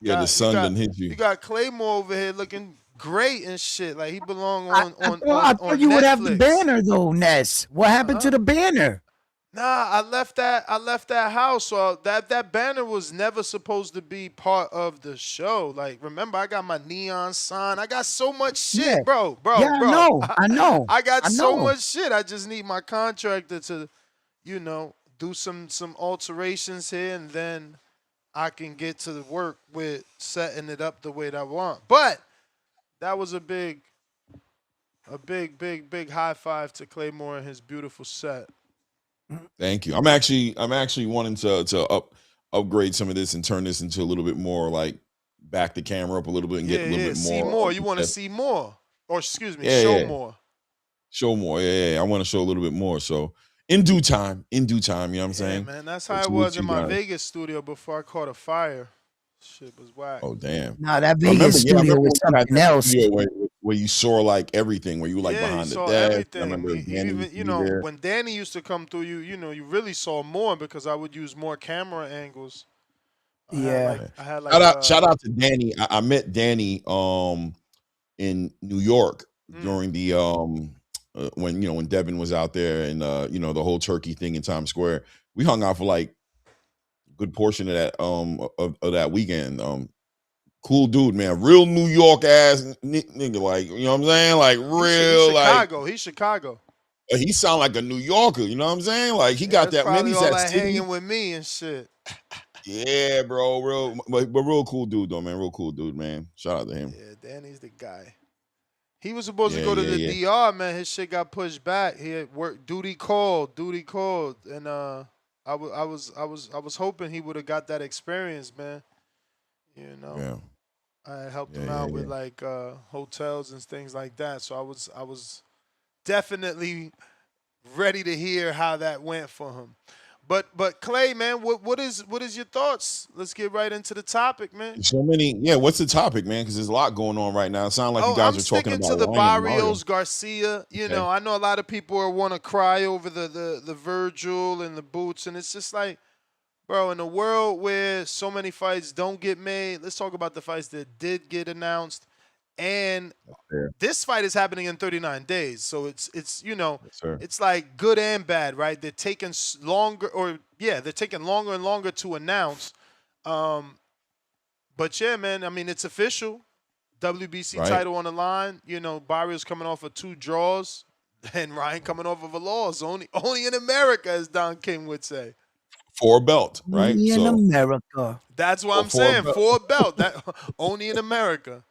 Yeah, the sun done hit you. You got Claymore over here looking great and shit. Like he belong on I thought you Netflix. would have the banner though, Ness. What happened to the banner? Nah, I left that house. So that banner was never supposed to be part of the show. Like, remember, I got my neon sign. I got so much shit, bro. Yeah, I know. I got so much shit. I just need my contractor to, you know, do some alterations here, and then I can get to the work with setting it up the way that I want. But that was a big high five to Claymore and his beautiful set. Thank you. I'm actually wanting to upgrade some of this and turn this into a little bit more like back the camera up a little bit and get a little bit more. See more. You want to see more, or excuse me, show more. Show more. Yeah. I want to show a little bit more. So in due time, you know what I'm saying? Man, that's how it was in my Vegas studio before I caught a fire. Shit was whack. Oh damn. Nah, that Vegas studio was something else. Where you saw like everything, where you like behind the desk. I remember even, you know, when Danny used to come through, you know, you really saw more because I would use more camera angles. I had like shout out to Danny. I met Danny in New York during the when Devin was out there and the whole turkey thing in Times Square. We hung out for like a good portion of that of that weekend. Cool dude, man. Real New York ass nigga, like, you know what I'm saying? Like real Chicago. He's Chicago. He sound like a New Yorker, you know what I'm saying? Like he got that man. He's all that hanging with me and shit. Yeah, bro, but real cool dude though, man. Real cool dude, man. Shout out to him. Yeah, Danny's the guy. He was supposed to go to the DR, man. His shit got pushed back. He had work duty called, and I was hoping he would have got that experience, man. You know. Yeah. I helped him out with like hotels and things like that. So I was definitely ready to hear how that went for him. But Clay, man, what is your thoughts? Let's get right into the topic, man. So many, what's the topic, man? Because there's a lot going on right now. It sounds like you guys are talking about to the Ryan Barrios Garcia. You know, I know a lot of people want to cry over the Virgil and the boots, and it's just like, bro, in a world where so many fights don't get made, let's talk about the fights that did get announced. And this fight is happening in 39 days. So it's you know, it's like good and bad, right? They're taking longer and longer to announce. But yeah, man, I mean, it's official. WBC title on the line. You know, Barrios coming off of 2 draws and Ryan coming off of a loss. Only in America, as Don King would say. For a belt, right? In America. That's what I'm saying. For a belt. That only in America.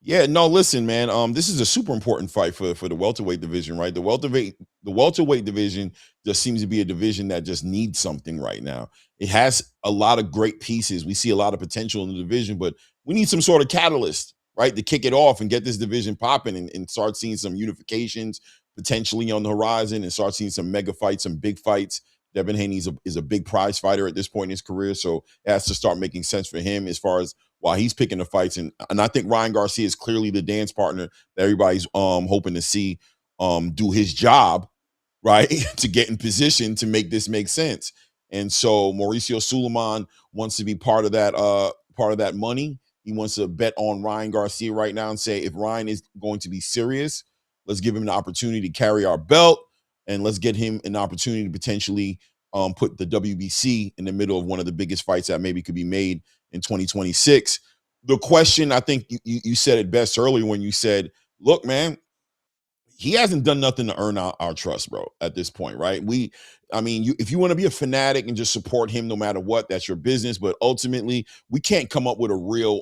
Yeah, no, listen, man. This is a super important fight for the welterweight division, right? The welterweight division just seems to be a division that just needs something right now. It has a lot of great pieces. We see a lot of potential in the division, but we need some sort of catalyst, right, to kick it off and get this division popping and start seeing some unifications potentially on the horizon and start seeing some mega fights, some big fights. Devin Haney is a big prize fighter at this point in his career, so it has to start making sense for him as far as while he's picking the fights. And I think Ryan Garcia is clearly the dance partner that everybody's hoping to see do his job, right, to get in position to make this make sense. And so Mauricio Suleiman wants to be part of that money. He wants to bet on Ryan Garcia right now and say, if Ryan is going to be serious, let's give him an opportunity to carry our belt, and let's get him an opportunity to potentially put the WBC in the middle of one of the biggest fights that maybe could be made in 2026. The question, I think you said it best earlier when you said, look, man, he hasn't done nothing to earn our trust, bro, at this point, right? If you want to be a fanatic and just support him no matter what, that's your business. But ultimately, we can't come up with a real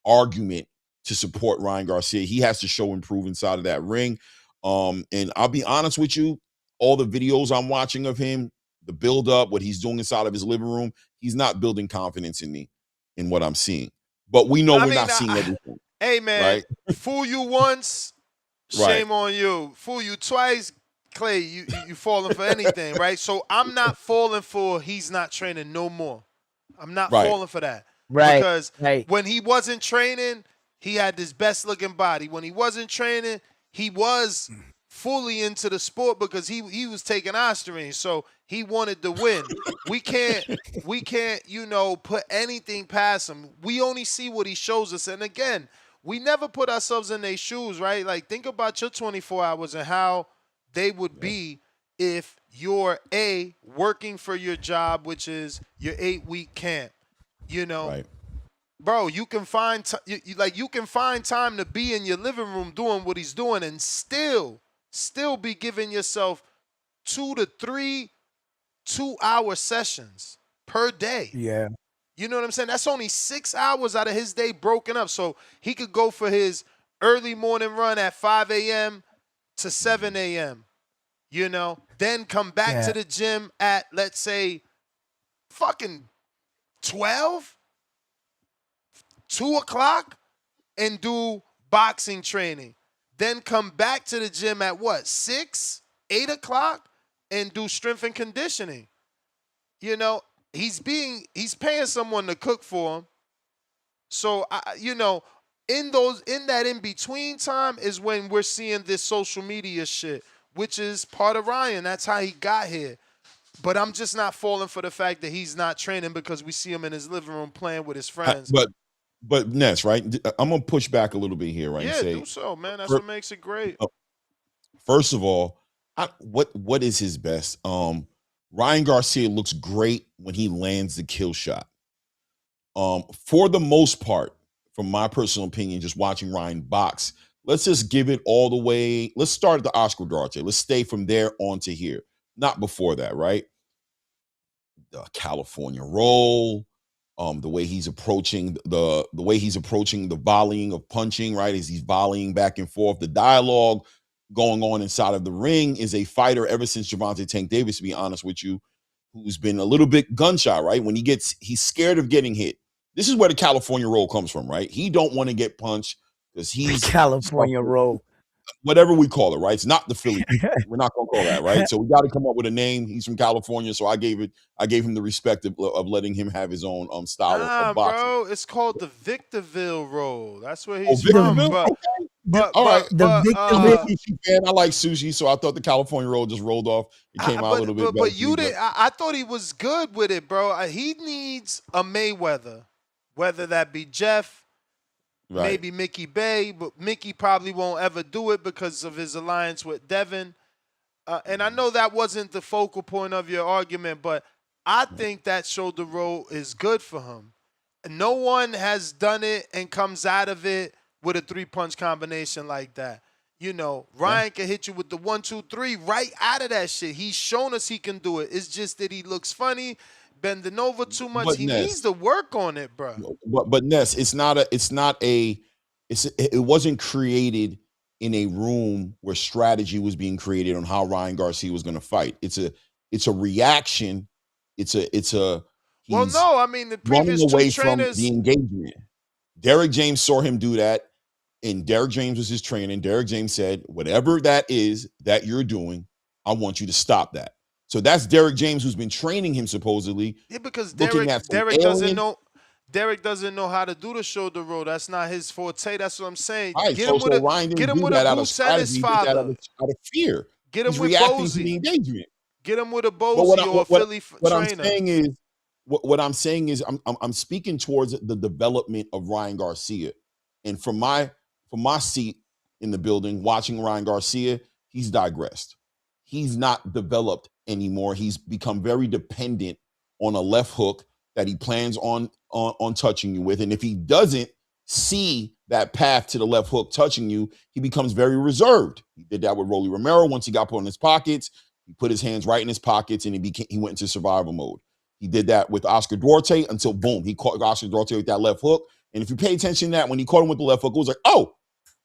argument to support Ryan Garcia. He has to show improve inside of that ring. And I'll be honest with you, all the videos I'm watching of him, the build up, what he's doing inside of his living room, he's not building confidence in me in what I'm seeing. But we know we're not seeing everything. Hey, man, right? Fool you once, shame on you. Fool you twice, Clay, you falling for anything, right? So I'm not falling for he's not training no more. I'm not falling for that. Right. Because when he wasn't training, he had this best-looking body. When he wasn't training, he was fully into the sport because he was taking Ostarine, so he wanted to win. We can't, put anything past him. We only see what he shows us. And again, we never put ourselves in their shoes, right? Like, think about your 24 hours and how they would be if you're working for your job, which is your 8-week camp. Bro, you can find you can find time to be in your living room doing what he's doing and still be giving yourself 2 to 3 2-hour sessions per day. Yeah. You know what I'm saying? That's only 6 hours out of his day broken up. So he could go for his early morning run at 5 a.m. to 7 a.m., then come back to the gym at, let's say, fucking 12, 2 o'clock, and do boxing training. Then come back to the gym at what, 6, 8 o'clock, and do strength and conditioning. He's paying someone to cook for him. So, in that in-between time is when we're seeing this social media shit, which is part of Ryan. That's how he got here. But I'm just not falling for the fact that he's not training because we see him in his living room playing with his friends. But Ness, right? I'm gonna push back a little bit here, right? Yeah, and say, do so, man. That's what makes it great. First of all, what is his best? Ryan Garcia looks great when he lands the kill shot. For the most part, from my personal opinion, just watching Ryan box, let's just give it all the way. Let's start at the Oscar Duarte. Let's stay from there on to here. Not before that, right? The California roll, the way he's approaching the volleying of punching, right? As he's volleying back and forth, the dialogue going on inside of the ring is a fighter ever since Gervonta Tank Davis, to be honest with you, who's been a little bit gun-shy, right? When he's scared of getting hit. This is where the California roll comes from, right? He don't want to get punched because he's California roll. Whatever we call it, right? It's not the Philly. We're not gonna call that, right? So we got to come up with a name. He's from California, so I gave him the respect of letting him have his own style of boxing. Bro, it's called the Victorville roll. That's where he's from. But all right, sushi fan. I like sushi, so I thought the California roll just rolled off. It came out a little bit better. But you did. I thought he was good with it, bro. He needs a Mayweather, whether that be Jeff. Right. Maybe Mickey Bay, but Mickey probably won't ever do it because of his alliance with Devin. And I know that wasn't the focal point of your argument, but I think that shoulder roll is good for him. No one has done it and comes out of it with a 3-punch combination like that. Ryan can hit you with the 1, 2, 3 right out of that shit. He's shown us he can do it. It's just that he looks funny, bending over too much. He needs to work on it, bro. But Ness, it wasn't created in a room where strategy was being created on how Ryan Garcia was going to fight. It's a reaction. The previous away two trainers from the engagement. Derek James saw him do that, and Derek James was his trainer. And Derek James said, "Whatever that is that you're doing, I want you to stop that." So that's Derek James, who's been training him supposedly. Yeah, because Derek doesn't know how to do the shoulder roll. That's not his forte. That's what I'm saying. Right, get him with a Goose and his father. Out of fear. Get him He's with reacting Bozy. to the engagement. Get him with a But Bozy or a Philly what I'm trainer. saying is, what I'm saying is, I'm speaking towards the development of Ryan Garcia, and from my seat in the building, watching Ryan Garcia, he's digressed. He's not developed anymore. He's become very dependent on a left hook that he plans on touching you with, and if he doesn't see that path to the left hook touching you, he becomes very reserved. He did that with Rolly Romero once he got put in his pockets. He put his hands right in his pockets and he went into survival mode. He did that with Oscar Duarte until boom, he caught Oscar Duarte with that left hook. And if you pay attention to that, when he caught him with the left hook, it was like, oh,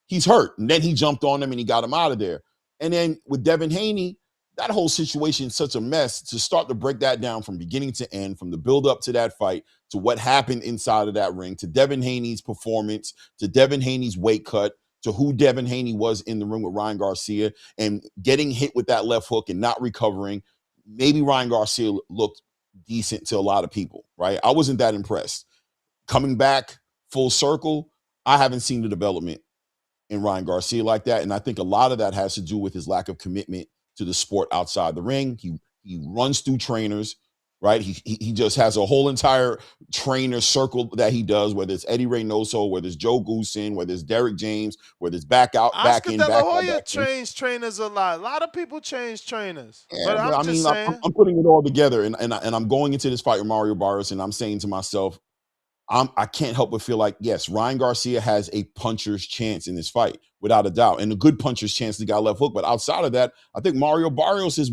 he's hurt. And then he jumped on him and he got him out of there. And then with Devin Haney, that whole situation is such a mess. To start to break that down from beginning to end, from the build up to that fight, to what happened inside of that ring, to Devin Haney's performance, to Devin Haney's weight cut, to who Devin Haney was in the ring with Ryan Garcia, and getting hit with that left hook and not recovering. Maybe Ryan Garcia looked decent to a lot of people, right? I wasn't that impressed. Coming back full circle, I haven't seen the development in Ryan Garcia like that. And I think a lot of that has to do with his lack of commitment to the sport outside the ring. He runs through trainers, right? He just has a whole entire trainer circle that he does, whether it's Eddie Reynoso, whether it's Joe Goosen, whether it's Derek James, whether it's back out, back Oscar in, De La back out, Hoya back in. trains trainers a lot. A lot of people change trainers. Yeah, but I'm just saying. I'm putting it all together, and I'm going into this fight with Mario Barrios, and I'm saying to myself, I can't help but feel like, yes, Ryan Garcia has a puncher's chance in this fight, without a doubt, and a good puncher's chance to got left hook. But outside of that, I think Mario Barrios is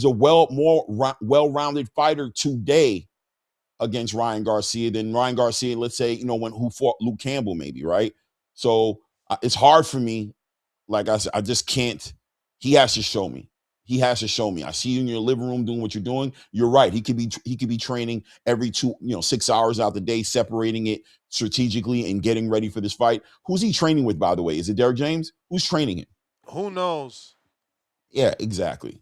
a well-rounded fighter today against Ryan Garcia than Ryan Garcia, let's say, who fought Luke Campbell, maybe, right? So it's hard for me. Like I said, I just can't. He has to show me. He has to show me. I see you in your living room doing what you're doing. You're right. He could be training every 6 hours out the day, separating it strategically and getting ready for this fight. Who's he training with, by the way? Is it Derek James? Who's training him? Who knows? Yeah, exactly.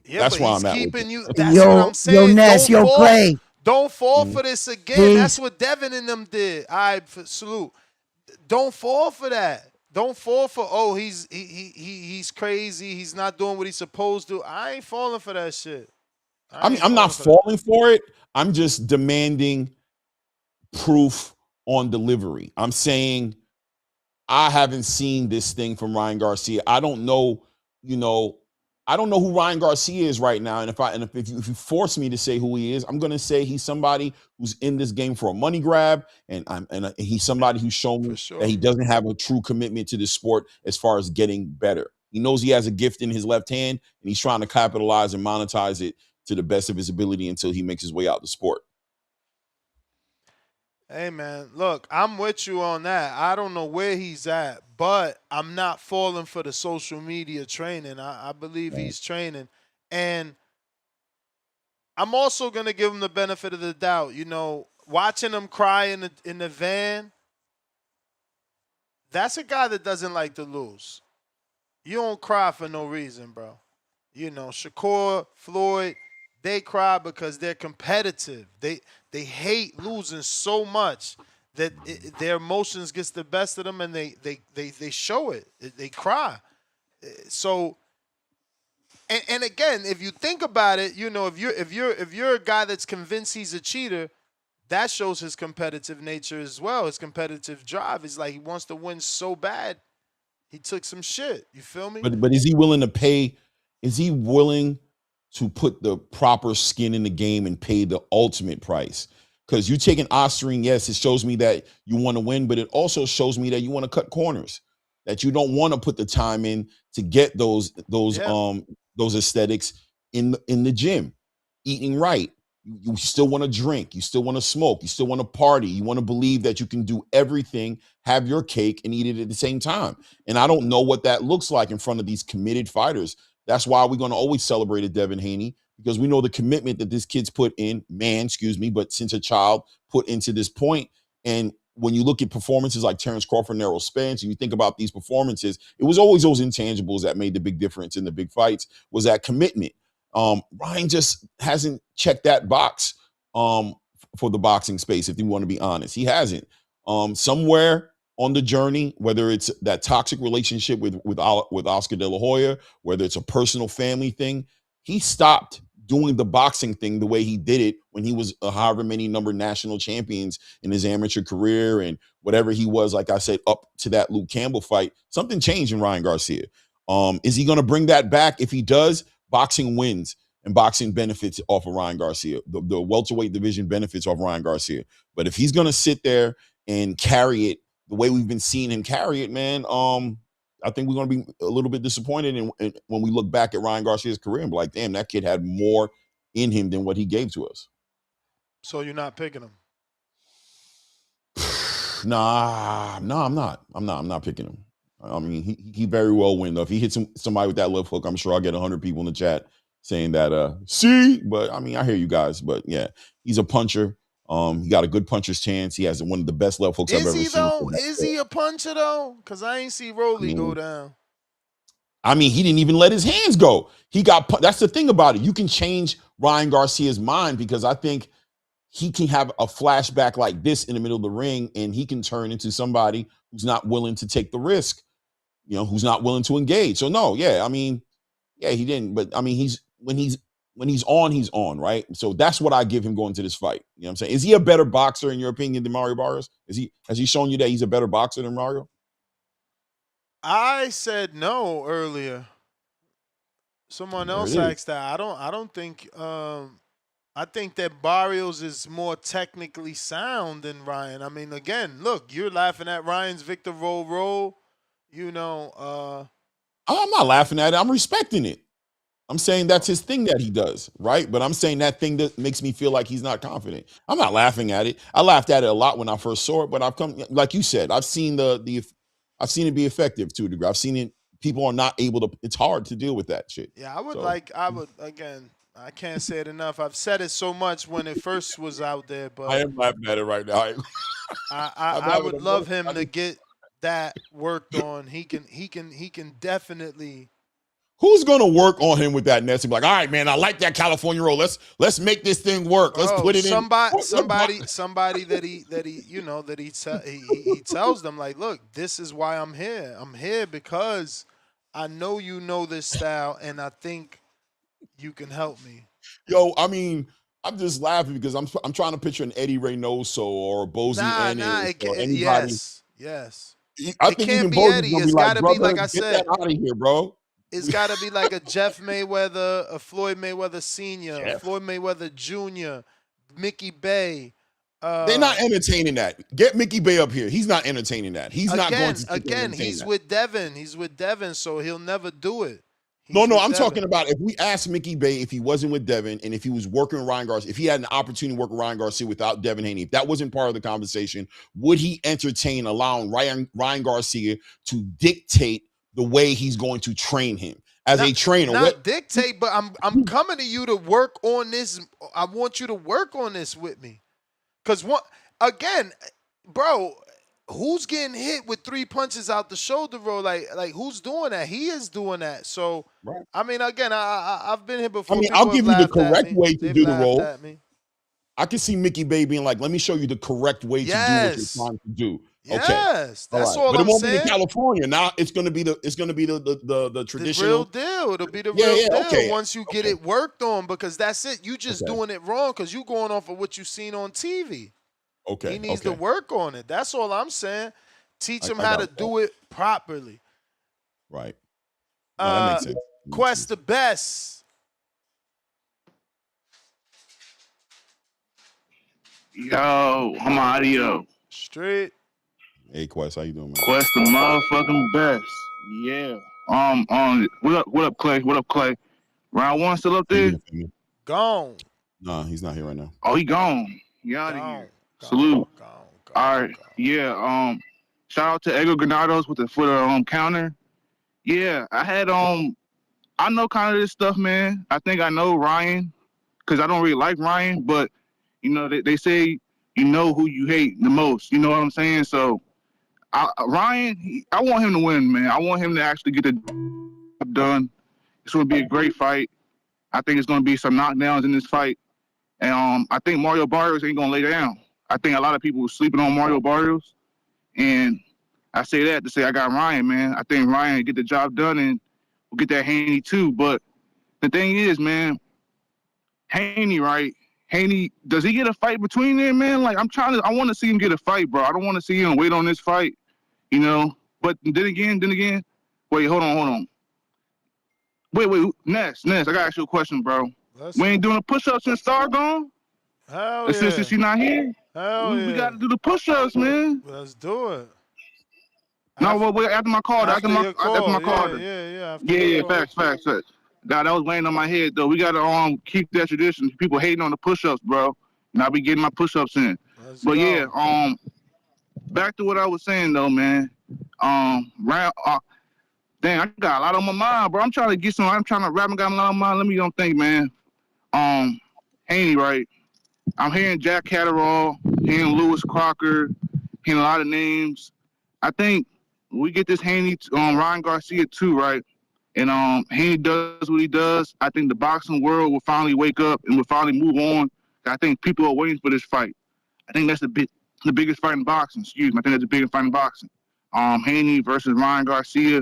Yeah, that's but why he's I'm at. keeping you. With That's what I'm saying. Yo, Ness, yo, Clay. Don't fall for this again. Peace. That's what Devin and them did. All right, salute. Don't fall for that. Don't fall for he's crazy. He's not doing what he's supposed to. I ain't falling for that shit. I'm not falling for it. I'm just demanding proof on delivery. I'm saying I haven't seen this thing from Ryan Garcia. I don't know, I don't know who Ryan Garcia is right now. And if you force me to say who he is, I'm going to say he's somebody who's in this game for a money grab. And he's somebody who's shown me that he doesn't have a true commitment to this sport as far as getting better. He knows he has a gift in his left hand, and he's trying to capitalize and monetize it to the best of his ability until he makes his way out the sport. Hey, man, look, I'm with you on that. I don't know where he's at, but I'm not falling for the social media training. I believe he's training. And I'm also going to give him the benefit of the doubt. Watching him cry in the van, that's a guy that doesn't like to lose. You don't cry for no reason, bro. Shakur, Floyd, they cry because they're competitive. They hate losing so much that their emotions gets the best of them, and they show it. They cry. So, and again, if you think about it, if you're a guy that's convinced he's a cheater, that shows his competitive nature as well. His competitive drive is like he wants to win so bad. He took some shit. You feel me? But is he willing to pay? Is he willing to put the proper skin in the game and pay the ultimate price? Because you take an Oscaring, yes, it shows me that you want to win, but it also shows me that you want to cut corners, that you don't want to put the time in to get those aesthetics in the gym, eating right. You still want to drink, you still want to smoke, you still want to party, you want to believe that you can do everything, have your cake, and eat it at the same time. And I don't know what that looks like in front of these committed fighters. That's why we're going to always celebrate a Devin Haney, because we know the commitment that this kid's but since a child put into this point. And when you look at performances like Terrence Crawford and Errol Spence, and you think about these performances, it was always those intangibles that made the big difference in the big fights, was that commitment. Ryan just hasn't checked that box for the boxing space, if you want to be honest. He hasn't. Somewhere on the journey, whether it's that toxic relationship with Oscar De La Hoya, whether it's a personal family thing, he stopped doing the boxing thing the way he did it when he was however many number national champions in his amateur career and whatever he was, like I said, up to that Luke Campbell fight. Something changed in Ryan Garcia. Is he going to bring that back? If he does, boxing wins and boxing benefits off of Ryan Garcia. The welterweight division benefits off Ryan Garcia. But if he's going to sit there and carry it the way we've been seeing him carry it, man, I think we're going to be a little bit disappointed when we look back at Ryan Garcia's career and be like, damn, that kid had more in him than what he gave to us. So you're not picking him? Nah, I'm not. I'm not picking him. I mean, he very well win though. If he hits somebody with that left hook, I'm sure I'll get 100 people in the chat saying that. See, but I mean, I hear you guys. But yeah, he's a puncher. He got a good puncher's chance. He has one of the best left hooks I've ever seen. Is he a puncher though? Because I ain't see Rolly go down. I mean, he didn't even let his hands go. That's the thing about it. You can change Ryan Garcia's mind because I think he can have a flashback like this in the middle of the ring and he can turn into somebody who's not willing to take the risk, who's not willing to engage. So no, yeah, I mean, yeah, he didn't. But I mean, when he's on, right? So that's what I give him going to this fight. You know what I'm saying? Is he a better boxer in your opinion than Mario Barrios? Has he shown you that he's a better boxer than Mario? I said no earlier. Someone else asked that. I don't think I think that Barrios is more technically sound than Ryan. I mean, again, look, you're laughing at Ryan's Victor roll. I'm not laughing at it. I'm respecting it. I'm saying that's his thing that he does, right? But I'm saying that thing that makes me feel like he's not confident. I'm not laughing at it. I laughed at it a lot when I first saw it, but I've come, like you said, I've seen I've seen it be effective to a degree. I've seen it. People are not able to. It's hard to deal with that shit. Yeah, again. I can't say it enough. I've said it so much when it first was out there, but I am laughing at it right now. I would love him to get that worked on. He can definitely. Who's gonna work on him with that, Ness? Be like, all right, man, I like that California roll. Let's make this thing work. Let's put it somebody that he tells them like, look, this is why I'm here. I'm here because I know you know this style, and I think you can help me. Yo, I mean, I'm just laughing because I'm trying to picture an Eddie Reynoso or Bozy Ennis or anybody. Yes. I think even Bozy's gonna be like, brother, like I said, get that out of here, bro. It's got to be like a Jeff Mayweather, a Floyd Mayweather Sr., a Floyd Mayweather Jr., Mickey Bay. They're not entertaining that. Get Mickey Bay up here. He's not entertaining that. He's not going to again. He's with Devin. He's with Devin, so he'll never do it. No, I'm talking about if we asked Mickey Bay if he wasn't with Devin and if he was working with Ryan Garcia, if he had an opportunity to work with Ryan Garcia without Devin Haney, if that wasn't part of the conversation, would he entertain allowing Ryan Garcia to dictate the way he's going to train him as a trainer? Not dictate, but I'm coming to you to work on this. I want you to work on this with me. Because bro, who's getting hit with 3 punches out the shoulder roll? Like who's doing that? He is doing that. So, right. I mean, again, I've been here before. I mean, I'll give you the correct way to do the roll. I can see Mickey Bay being like, let me show you the correct way to do what you're trying to do. Okay. Yes, that's all I'm saying. But it won't be in California. Now it's gonna be the traditional. The real deal. It'll be the real deal okay. Once you get it worked on, because that's it. You just doing it wrong because you going off of what you seen on TV. Okay. He needs to work on it. That's all I'm saying. Teach him how to do it properly. Right. No, that makes sense. Quest the best. Yo, I'm Mario. Straight. Hey Quest, how you doing, man? Quest the motherfucking best. Yeah. What up, Clay? What up, Clay? Round 1 still up there? Gone. Nah, he's not here right now. Oh, he gone. He out of here. Salute. All right. Yeah. Shout out to Ego Granados for the counter. Yeah, I had I know kind of this stuff, man. I think I know Ryan because I don't really like Ryan, but you know they say you know who you hate the most. You know what I'm saying? So Ryan, I want him to win, man. I want him to actually get the job done. It's going to be a great fight. I think it's going to be some knockdowns in this fight. And I think Mario Barrios ain't going to lay down. I think a lot of people are sleeping on Mario Barrios. And I say that to say I got Ryan, man. I think Ryan will get the job done and we'll get that Haney too. But the thing is, man, Haney, right? Haney, does he get a fight between them, man? Like, I want to see him get a fight, bro. I don't want to see him wait on this fight, you know? But then again, wait, hold on. Wait, Ness, I got to ask you a question, bro. We ain't doing the push-ups since Star gone? Hell yeah. Since she not here? Hell yeah. We got to do the push-ups, man. Let's do it. No, wait, after my call. After your call. Yeah, facts. God, that was weighing on my head, though. We got to keep that tradition. People hating on the push-ups, bro. And I'll be getting my push-ups in. But yeah, back to what I was saying, though, man. Dang, I got a lot on my mind, bro. I'm trying to rap and got a lot on my mind. Let me don't think, man. Haney, right? I'm hearing Jack Catterall, hearing Lewis Crocker, hearing a lot of names. I think we get this Haney, Ryan Garcia too, right? And Haney does what he does. I think the boxing world will finally wake up and will finally move on. I think people are waiting for this fight. I think that's the biggest fight in boxing. Excuse me. I think that's the biggest fight in boxing. Haney versus Ryan Garcia.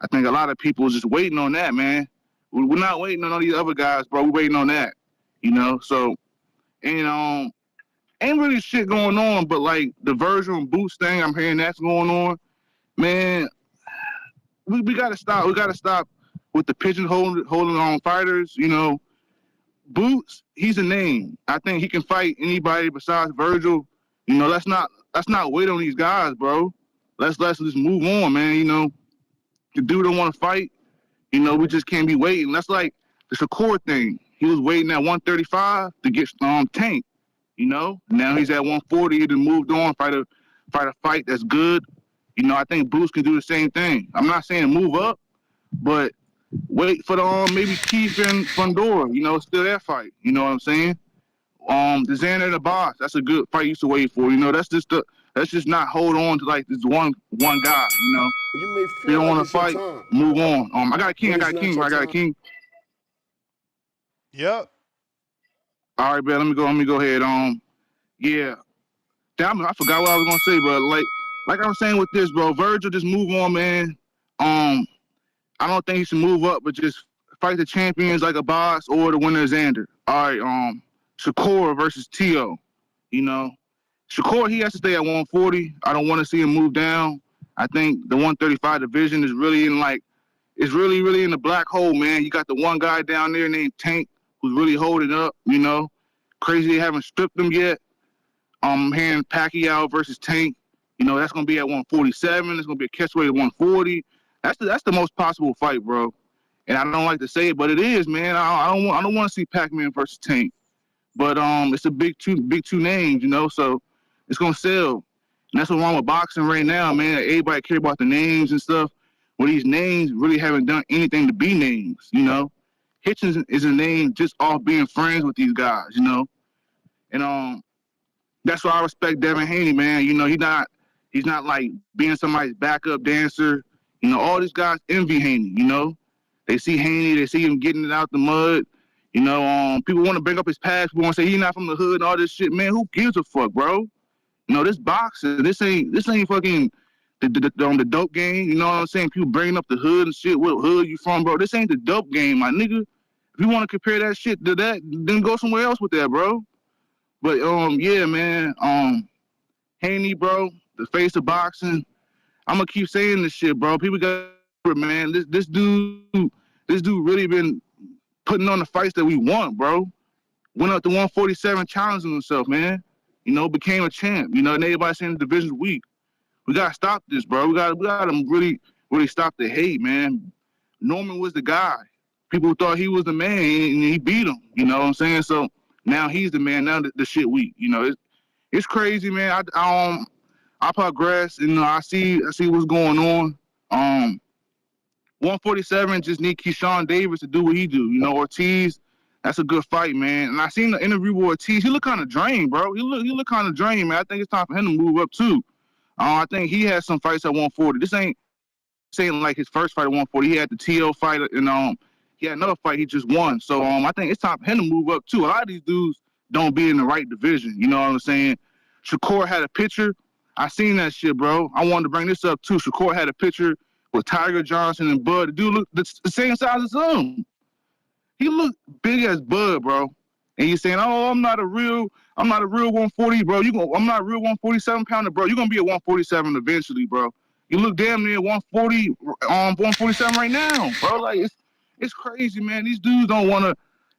I think a lot of people are just waiting on that, man. We're not waiting on all these other guys, bro. We're waiting on that, you know? So, and ain't really shit going on, but like the Virgil and Boots thing, I'm hearing that's going on. Man, we gotta stop. We gotta stop with the pigeonholing on fighters. You know, Boots, he's a name. I think he can fight anybody besides Virgil. You know, let's not wait on these guys, bro. Let's just move on, man. You know, the dude don't want to fight. You know, we just can't be waiting. That's like the Shakur thing. He was waiting at 135 to get Tank. You know, now he's at 140. He done moved on, fight a fight that's good. You know, I think Bruce can do the same thing. I'm not saying move up, but wait for the maybe Keith and Fundora. You know, still that fight. You know what I'm saying? The Xander and the Boss. That's a good fight you used to wait for. You know, let's just not hold on to like this one guy. You know, if you don't want to fight, move on. I got a king. I got a king. Yep. All right, man. Let me go ahead. Yeah. Damn, I forgot what I was gonna say, bro. Like I was saying with this, bro. Virgil, just move on, man. I don't think he should move up, but just fight the champions like a Boss or the winner of Xander. All right. Shakur versus Tio. You know, Shakur, he has to stay at 140. I don't want to see him move down. I think the 135 division is really really in the black hole, man. You got the one guy down there named Tank who's really holding up. You know, crazy they haven't stripped him yet. I'm hearing Pacquiao versus Tank. You know, that's gonna be at 147. It's gonna be a catchweight at 140. That's the most possible fight, bro. And I don't like to say it, but it is, man. I don't want to see Pac-Man versus Tank. But it's a big two names, you know, so it's gonna sell. And that's what's wrong with boxing right now, man. Everybody care about the names and stuff. Well, these names really haven't done anything to be names, you know. Hitchens is a name just off being friends with these guys, you know. And that's why I respect Devin Haney, man. You know, he's not like being somebody's backup dancer. You know, all these guys envy Haney, you know. They see Haney, they see him getting it out the mud. You know, people want to bring up his past. People want to say he's not from the hood and all this shit. Man, who gives a fuck, bro? You know, this boxing, this ain't fucking the dope game. You know what I'm saying? People bringing up the hood and shit. What hood you from, bro? This ain't the dope game, my nigga. If you want to compare that shit to that, then go somewhere else with that, bro. But yeah, man. Haney, bro, the face of boxing. I'm gonna keep saying this shit, bro. People got, man. This dude really been putting on the fights that we want, bro. Went up to 147, challenging himself, man. You know, became a champ. You know, and everybody saying the division's weak. We gotta stop this, bro. We gotta really stop the hate, man. Norman was the guy. People thought he was the man, and he beat him. You know what I'm saying? So now he's the man. Now the shit weak. You know, it's crazy, man. I progress, and I see what's going on. 147 just need Keyshawn Davis to do what he do. You know, Ortiz, that's a good fight, man. And I seen the interview with Ortiz. He look kind of drained, bro. He look kind of drained, man. I think it's time for him to move up too. I think he has some fights at 140. This ain't like his first fight at 140. He had the TO fight, and he had another fight he just won. So I think it's time for him to move up too. A lot of these dudes don't be in the right division. You know what I'm saying? Shakur had a picture. I seen that shit, bro. I wanted to bring this up too. Shakur had a picture with Tiger Johnson and Bud. The dude looked the same size as him. He looked big as Bud, bro. And you're saying, "Oh, I'm not a real 140, bro. I'm not a real 147 pounder, bro. You're gonna be at 147 eventually, bro. You look damn near 140, 147 right now, bro. Like it's crazy, man. These dudes don't want to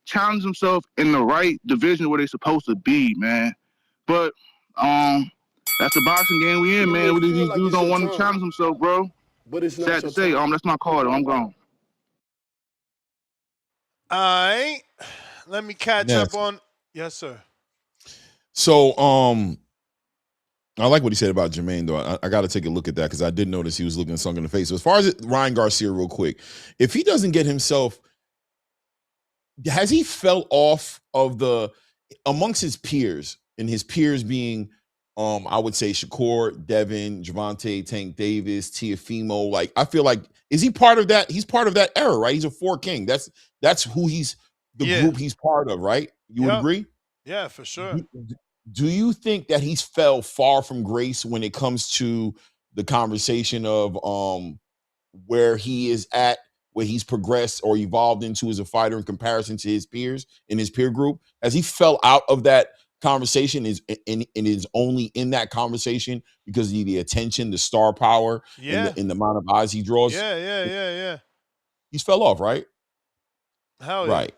challenge themselves in the right division where they're supposed to be, man. But that's the boxing game we in, man. These dudes don't want to challenge themselves, bro. But it's not Sad to say, that's my call. I'm gone. All right. Let me catch up on. Yes, sir. So, I like what he said about Jermaine, though. I got to take a look at that because I did notice he was looking sunk in the face. So as far as Ryan Garcia, real quick, if he doesn't get himself, has he fell off of amongst his peers, and his peers being, I would say Shakur, Devin, Gervonta, Tank Davis, Teofimo. Like, I feel like, is he part of that? He's part of that era, right? He's a four king. That's who group he's part of, right? You would agree? Yeah, for sure. Do you think that he's fell far from grace when it comes to the conversation of where he is at, where he's progressed or evolved into as a fighter in comparison to his peers in his peer group? Has he fell out of that conversation and is only in that conversation because of the attention, the star power, and the amount of eyes he draws? Yeah. He's fell off, right? Hell yeah. Right.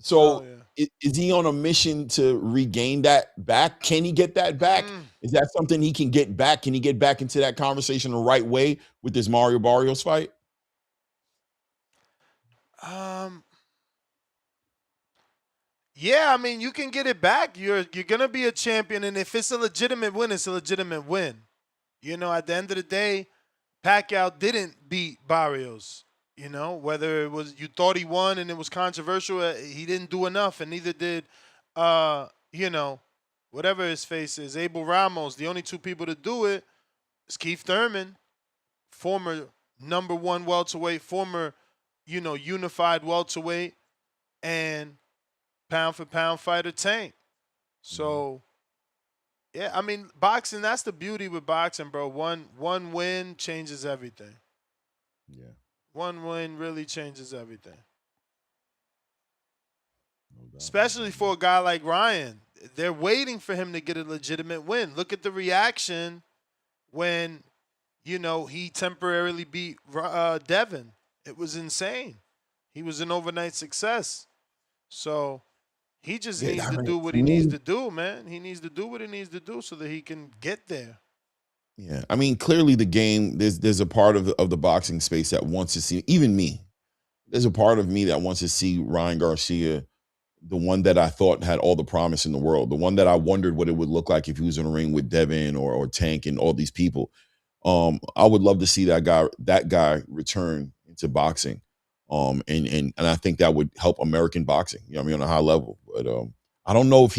So is he on a mission to regain that back? Can he get that back? Is that something he can get back? Can he get back into that conversation the right way with this Mario Barrios fight? Yeah, I mean, you can get it back. You're gonna be a champion, and if it's a legitimate win, it's a legitimate win. You know, at the end of the day, Pacquiao didn't beat Barrios. You know, whether it was you thought he won and it was controversial, he didn't do enough, and neither did, whatever his face is, Abel Ramos. The only two people to do it is Keith Thurman, former #1 welterweight, former, unified welterweight, and pound for pound fighter Tank. So, yeah, I mean, boxing, that's the beauty with boxing, bro. One win changes everything. Yeah. One win really changes everything. Especially for a guy like Ryan. They're waiting for him to get a legitimate win. Look at the reaction when, he temporarily beat Devin. It was insane. He was an overnight success. So he just needs to do what he needs to do, man. He needs to do what he needs to do so that he can get there. Yeah, I mean, clearly the game, there's a part of the boxing space that wants to see, even me, there's a part of me that wants to see Ryan Garcia, the one that I thought had all the promise in the world, the one that I wondered what it would look like if he was in a ring with Devin or Tank and all these people. I would love to see that guy return into boxing. And I think that would help American boxing, on a high level. But I don't know if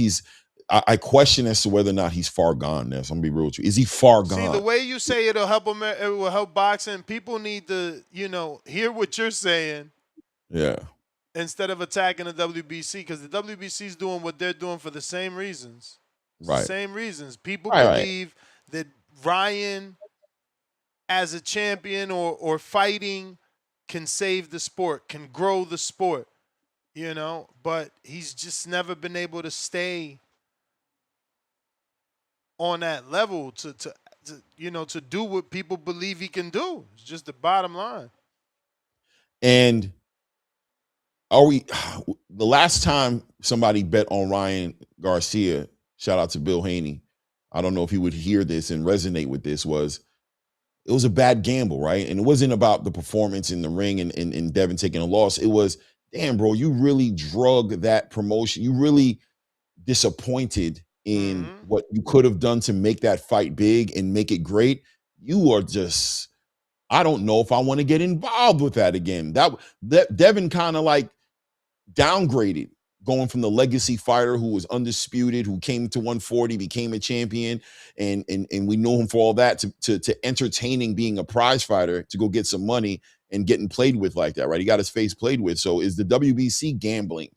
I question as to whether or not he's far gone. Now, so I'm gonna be real with you. Is he far gone? See, the way you say it'll help it will help boxing. People need to, hear what you're saying. Yeah. Instead of attacking the WBC, because the WBC is doing what they're doing for the same reasons. Right. Same reasons. People believe that Ryan, as a champion or fighting, can save the sport, can grow the sport. But he's just never been able to stay on that level to do what people believe he can do. It's just the bottom line. And the last time somebody bet on Ryan Garcia, shout out to Bill Haney, I don't know if he would hear this and resonate with this, it was a bad gamble, right? And it wasn't about the performance in the ring and Devin taking a loss. It was, damn, bro, you really drug that promotion. You really disappointed in what you could have done to make that fight big and make it great. You are just, I don't know if I want to get involved with that again. That Devin kind of like downgraded, going from the legacy fighter who was undisputed, who came to 140, became a champion, and we know him for all that, to entertaining being a prize fighter to go get some money and getting played with like that, right? He got his face played with. So is the WBC gambling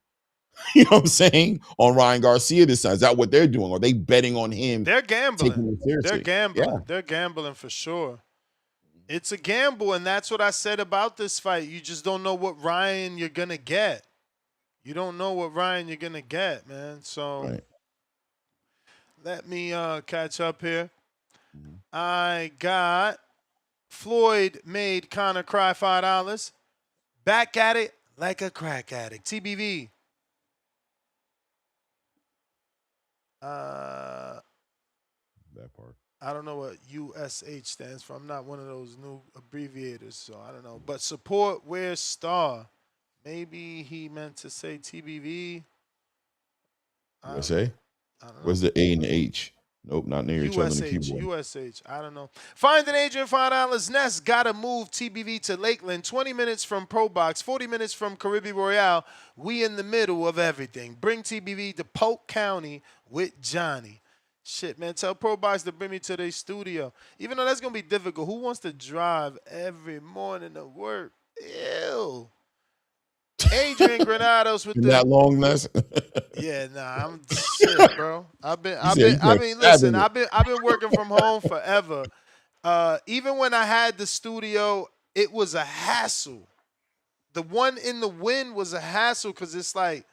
You know what I'm saying? On Ryan Garcia this time. Is that what they're doing? Are they betting on him? They're Taking gambling. it seriously? They're gambling. Yeah. They're gambling for sure. It's a gamble, and that's what I said about this fight. You just don't know what Ryan you're gonna get. You don't know what Ryan you're gonna get, man. So let me catch up here. I got Floyd made Conor cry $5. Back at it like a crack addict. TBV. That part. I don't know what USH stands for. I'm not one of those new abbreviators, so I don't know. But support where's star? Maybe he meant to say TBV. USA? Where's the A and the H? Nope, not near each other on the keyboard. USH. I don't know. Find an agent, $5. Ness got to move TBV to Lakeland. 20 minutes from Pro Box, 40 minutes from Caribbean Royale. We in the middle of everything. Bring TBV to Polk County with Johnny. Shit, man. Tell Pro Box to bring me to their studio. Even though that's going to be difficult. Who wants to drive every morning to work? Ew. Adrian Granados with that long, Ness? Yeah, nah, I'm shit, bro. I've been working from home forever. Even when I had the studio, it was a hassle. The one in the wind was a hassle because it's like,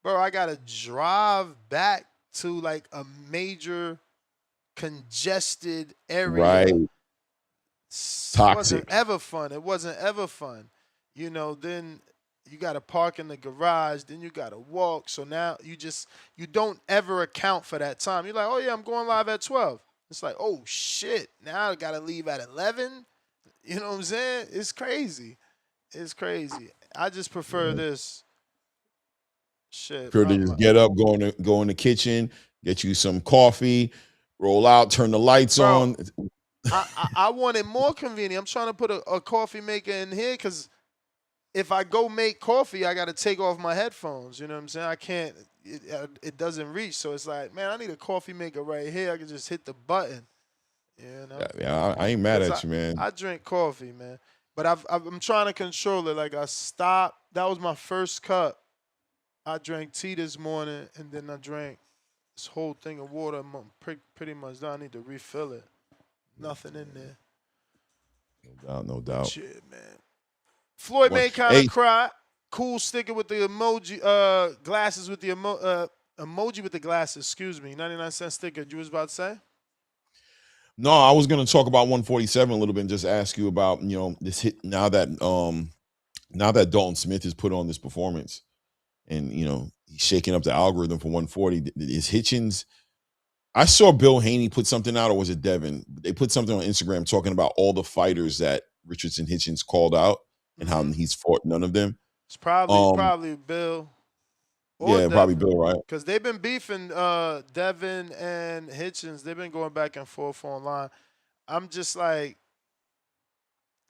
bro, I gotta drive back to like a major congested area. Right. It Toxic. wasn't ever fun. It wasn't ever fun. You know, then you got to park in the garage, then you got to walk. So now you don't ever account for that time. You're like, oh, yeah, I'm going live at 12. It's like, oh, shit, now I got to leave at 11. You know what I'm saying? It's crazy. It's crazy. I just prefer this shit. Prefer to just get up, go in the kitchen, get you some coffee, roll out, turn the lights on. I want it more convenient. I'm trying to put a coffee maker in here because if I go make coffee, I got to take off my headphones. You know what I'm saying? I can't. It doesn't reach. So it's like, man, I need a coffee maker right here. I can just hit the button. You know? Yeah, I ain't mad at you, man. I drink coffee, man. But I'm trying to control it. Like I stopped. That was my first cup. I drank tea this morning, and then I drank this whole thing of water. I'm pretty much done. I need to refill it. Nothing in there. No doubt. Shit, man. Floyd made kind of cry. Cool sticker with the emoji, glasses with the emoji with the glasses. Excuse me, 99-cent sticker. You was about to say? No, I was going to talk about 147 a little bit and just ask you about this hit now that Dalton Smith has put on this performance, and he's shaking up the algorithm for 140. Is Hitchens? I saw Bill Haney put something out, or was it Devin? They put something on Instagram talking about all the fighters that Richardson Hitchens called out and how he's fought none of them. It's probably Bill. Yeah, Devin. probably Bill, right? Because they've been beefing Devin and Hitchens. They've been going back and forth online. I'm just like,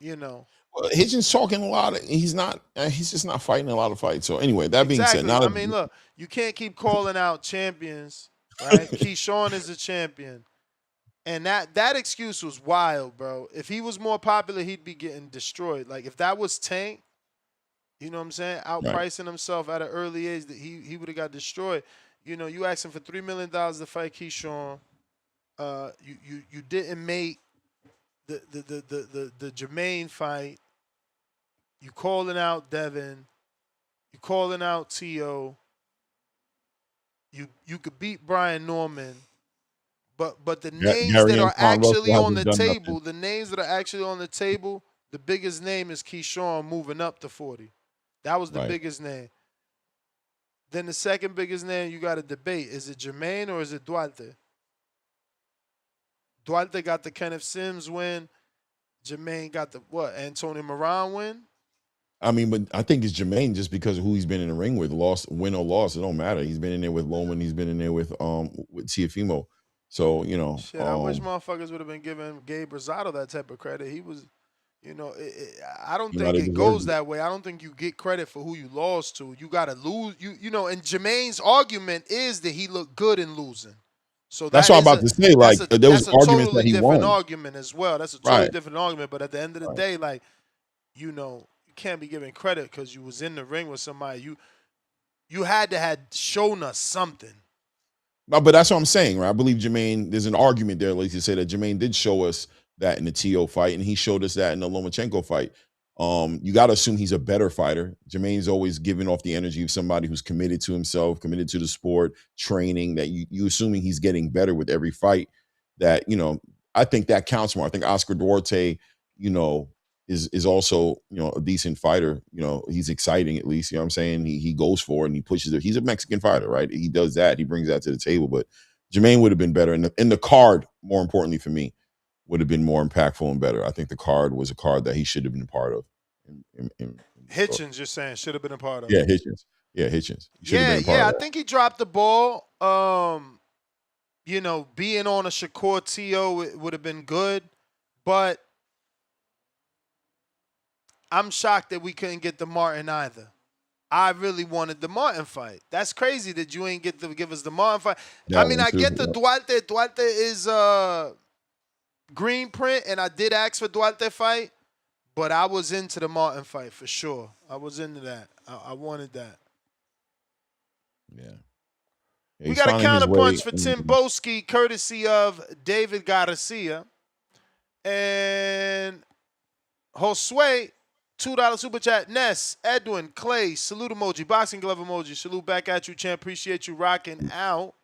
Well, Hitchens talking a lot. He's just not fighting a lot of fights. So anyway, that being said, look, you can't keep calling out champions, right? Keyshawn is a champion. And that excuse was wild, bro. If he was more popular, he'd be getting destroyed. Like, if that was Tank, you know what I'm saying, outpricing himself at an early age, that he would have got destroyed. You asked him for $3 million to fight Keyshawn. You didn't make the Jermaine fight. You calling out Devin. You calling out T.O. You could beat Brian Norman. But the names that are actually on the table, the biggest name is Keyshawn moving up to 40. That was the biggest name. Then the second biggest name you got to debate. Is it Jermaine or is it Duarte? Duarte got the Kenneth Sims win. Jermaine got the Antonio Moran win? I mean, but I think it's Jermaine just because of who he's been in the ring with. Win or loss, it don't matter. He's been in there with Loman. He's been in there with Tiafimo. So, Shit, I wish motherfuckers would have been giving Gabe Rosado that type of credit. He was, I don't think it goes that way. I don't think you get credit for who you lost to. You got to lose. And Jermaine's argument is that he looked good in losing. So that's what I'm about to say. Like, there was arguments totally that he won. That's a totally different argument as well. That's a totally different argument. But at the end of the day, like, you can't be giving credit because you was in the ring with somebody. You you had to have shown us something. But that's what I'm saying, right? I believe Jermaine, there's an argument there, like you say, that Jermaine did show us that in the TO fight, and he showed us that in the Lomachenko fight. You got to assume he's a better fighter. Jermaine's always giving off the energy of somebody who's committed to himself, committed to the sport, training, that you assuming he's getting better with every fight. That, I think that counts more. I think Oscar Duarte, is also, a decent fighter. He's exciting, at least. You know what I'm saying? He goes for it and he pushes it. He's a Mexican fighter, right? He does that. He brings that to the table. But Jermaine would have been better. In the card, more importantly for me, would have been more impactful and better. I think the card was a card that he should have been a part of. Hitchens, you're saying, should have been a part of. Yeah, Hitchens. Yeah, Hitchens. I think he dropped the ball. Being on a Shakur TO would have been good, but I'm shocked that we couldn't get the Martin either. I really wanted the Martin fight. That's crazy that you ain't get to give us the Martin fight. Yeah, I get the Duarte. Duarte is green print, and I did ask for Duarte fight, but I was into the Martin fight for sure. I was into that. I wanted that. Yeah. We got a counterpunch for Tim Boski, courtesy of David Garcia. And Josue, $2 super chat. Ness, Edwin, Clay, salute emoji, boxing glove emoji. Salute back at you, champ. Appreciate you rocking out.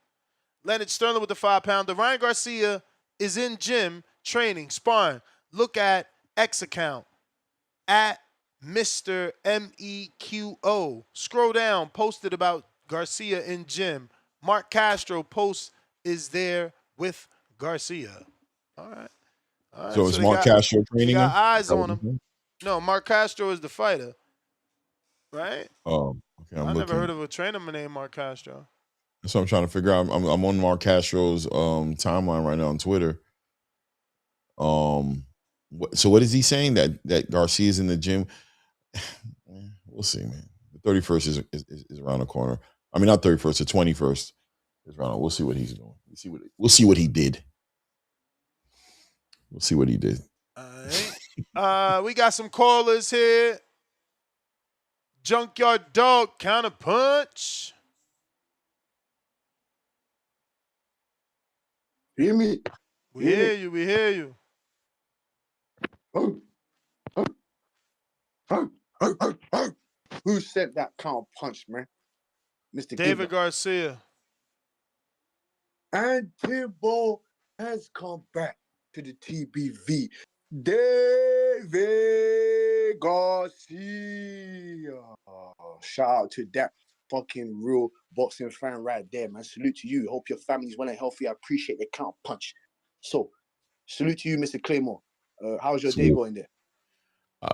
Leonard Sterling with the 5-pounder. Ryan Garcia is in gym, training, sparring. Look at X account at Mr. MEQO. Scroll down, posted about Garcia in gym. Mark Castro post is there with Garcia. All right. So is Mark Castro training him? Got eyes on him. No, Mark Castro is the fighter. Right? Oh, okay. I never heard of a trainer named Mark Castro. That's what I'm trying to figure out. I'm on Mark Castro's timeline right now on Twitter. So what is he saying? That Garcia's in the gym? We'll see, man. The 31st is around the corner. I mean, not 31st, the 21st is around. We'll see what he's doing. We'll see what he did. We'll see what he did. All right. We got some callers here. Junkyard Dog, counter punch. Hear me? We hear you. We hear you. Who said that counter punch, man? Mr. David Garcia. And Timbo has come back to the TBV. David Garcia. Shout out to that fucking real boxing fan right there, man. Salute to you. Hope your family's well and healthy. I appreciate the counter punch. So, salute to you, Mr. Claymore. How's your day going there?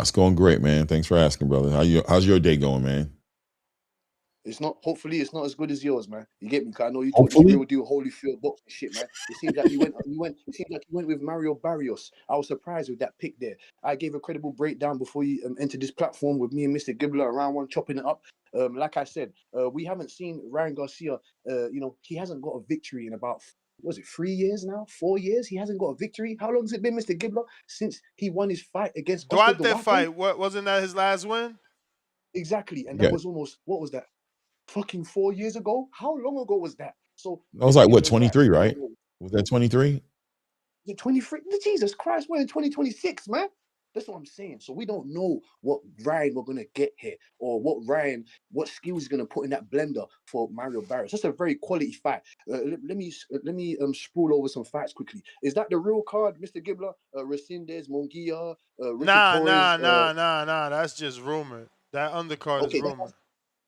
It's going great, man. Thanks for asking, brother. How's your day going, man? Hopefully it's not as good as yours, man. You get me? Cause I know you talk this real deal Holyfield boxing shit, man. It seems like you went with Mario Barrios. I was surprised with that pick there. I gave a credible breakdown before you entered this platform with me and Mr. Gibbler around one, chopping it up. Like I said, we haven't seen Ryan Garcia. He hasn't got a victory in about 3 years now? 4 years? He hasn't got a victory. How long has it been, Mr. Gibbler, since he won his fight against Duarte fight? Wasn't that his last win? Exactly, and that was almost, what was that? Fucking 4 years ago? How long ago was that? So that was like what, 23, right? Was that 23? 23? Jesus Christ, we're in 2026, man. That's what I'm saying. So we don't know what Ryan we're gonna get here, or what skills he's gonna put in that blender for Mario Barrios. That's a very quality fight. Let me sprawl over some fights quickly. Is that the real card, Mr. Gibbler? Resendez, Munguia, Nah. That's just rumored. That undercard is rumored.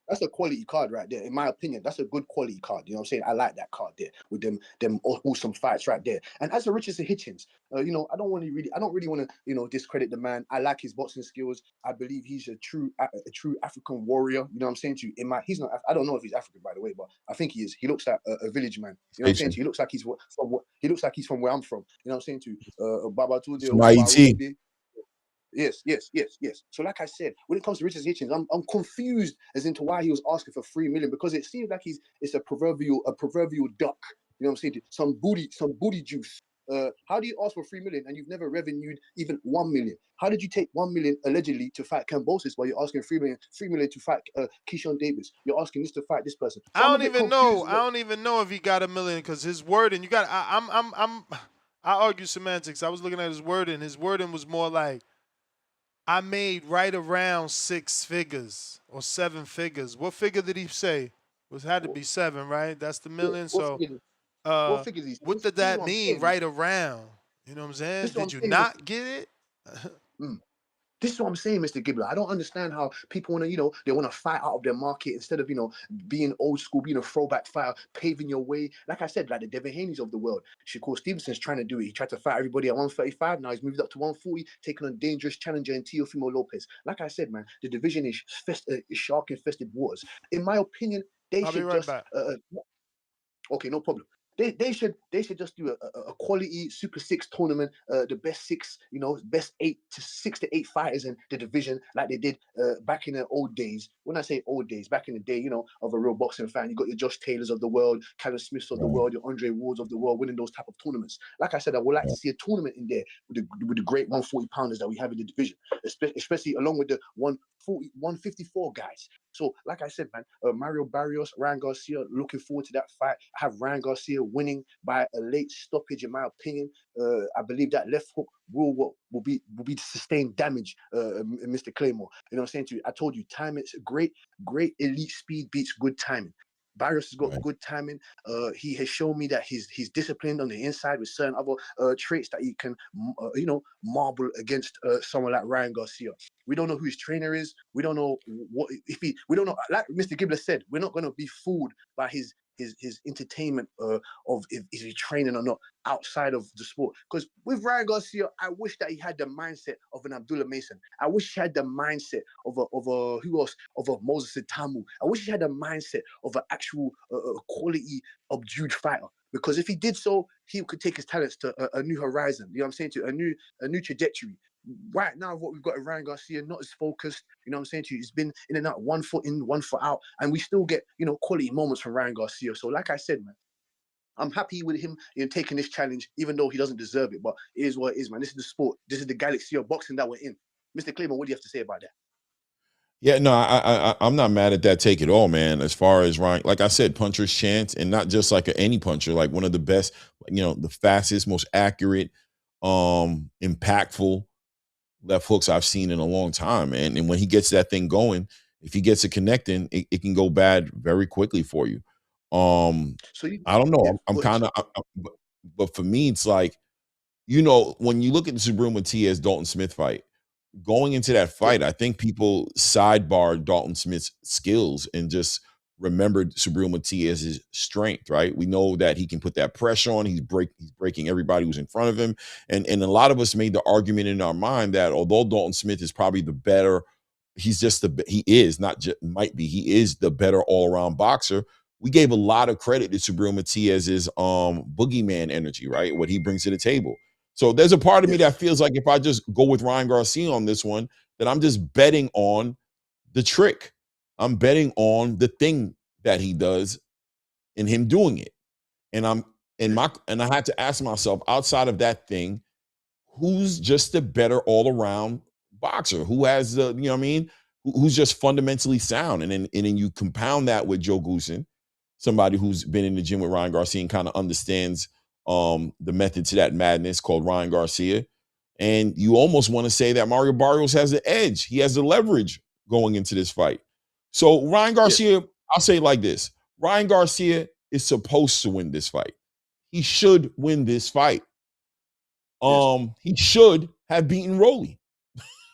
That's a quality card right there, in my opinion. That's a good quality card. You know what I'm saying? I like that card there with them awesome fights right there. And as for Richardson Hitchens, I don't really want to discredit the man. I like his boxing skills. I believe he's a true African warrior. You know what I'm saying to you? He's not. I don't know if he's African, by the way, but I think he is. He looks like a village man. You know what I'm saying to you? He looks like he's from where I'm from. You know what I'm saying to you? Babatunde. Yes. So like I said, when it comes to Richardson Hitchens, I'm confused as into why he was asking for $3 million, because it seems like it's a proverbial duck. You know what I'm saying? Some booty juice. How do you ask for 3 million and you've never revenued even 1 million? How did you take 1 million allegedly to fight Cambosis while you're asking 3 million to fight Keyshawn Davis? You're asking this to fight this person. So I don't even know if he got $1 million because his wording. I argue semantics. I was looking at his wording. His wording was more like, I made right around 6 figures or 7 figures. What figure did he say? It had to be 7, right? That's the million. So, what did that mean? Right around. You know what I'm saying? Did you not get it? This is what I'm saying, Mr. Gibbler. I don't understand how people want to, they want to fight out of their market instead of, being old school, being a throwback fighter, paving your way. Like I said, like the Devin Haney's of the world. Shakur Stevenson's trying to do it. He tried to fight everybody at 135. Now he's moved up to 140, taking on a dangerous challenger in Teofimo Lopez. Like I said, man, the division is shark-infested waters. In my opinion, they I'll should be right just... back. Okay, no problem. They should just do a quality Super 6 tournament, the best 6, best 6 to 8 fighters in the division, like they did back in the old days. When I say old days, back in the day, of a real boxing fan, you got your Josh Taylors of the world, Callum Smiths of the world, your Andre Wards of the world, winning those type of tournaments. Like I said, I would like to see a tournament in there with the great 140 pounders that we have in the division, especially along with the 140, 154 guys. So, like I said, man, Mario Barrios, Ryan Garcia, looking forward to that fight. I have Ryan Garcia winning by a late stoppage, in my opinion. I believe that left hook will be sustained damage, Mr. Claymore. You know what I'm saying to you? I told you, timing is great elite speed beats good timing. Barrios has got good timing. He has shown me that he's disciplined on the inside with certain other traits that he can, marble against someone like Ryan Garcia. We don't know who his trainer is. We don't know we don't know. Like Mr. Gibbler said, we're not going to be fooled by his entertainment of if he's training or not outside of the sport. Because with Ryan Garcia, I wish that he had the mindset of an Abdullah Mason. I wish he had the mindset of a who else? Of a Moses Tamu. I wish he had the mindset of an actual quality subdued fighter. Because if he did so, he could take his talents to a new horizon. You know what I'm saying? To a new trajectory. Right now, what we've got with Ryan Garcia, not as focused. You know what I'm saying to you? He's been in and out, 1 foot in, 1 foot out, and we still get quality moments from Ryan Garcia. So, like I said, man, I'm happy with him taking this challenge, even though he doesn't deserve it. But it is what it is, man. This is the sport. This is the galaxy of boxing that we're in. Mr. Claymore, what do you have to say about that? Yeah, no, I'm not mad at that take at all, man. As far as Ryan, like I said, puncher's chance, and not just like any puncher, like one of the best, the fastest, most accurate, impactful left hooks I've seen in a long time, man. And when he gets that thing going, if he gets it connecting, it can go bad very quickly for you. I don't know. I'm kind of, but for me, it's like, when you look at the Subriel Matias Dalton Smith fight, going into that fight, I think people sidebarred Dalton Smith's skills and just remembered Subriel Matias' strength, right? We know that he can put that pressure on. He's breaking everybody who's in front of him. And a lot of us made the argument in our mind that although Dalton Smith is probably the better, he is the better all-around boxer. We gave a lot of credit to Subriel Matias' boogeyman energy, right? What he brings to the table. So there's a part of me that feels like if I just go with Ryan Garcia on this one, that I'm just betting on the trick. I'm betting on the thing that he does and him doing it. And I had to ask myself, outside of that thing, who's just a better all-around boxer? Who has the, who's just fundamentally sound? And then you compound that with Joe Goosen, somebody who's been in the gym with Ryan Garcia and kind of understands the method to that madness called Ryan Garcia. And you almost want to say that Mario Barrios has the edge. He has the leverage going into this fight. So Ryan Garcia, I'll say it like this. Ryan Garcia is supposed to win this fight. He should win this fight. He should have beaten Rolly.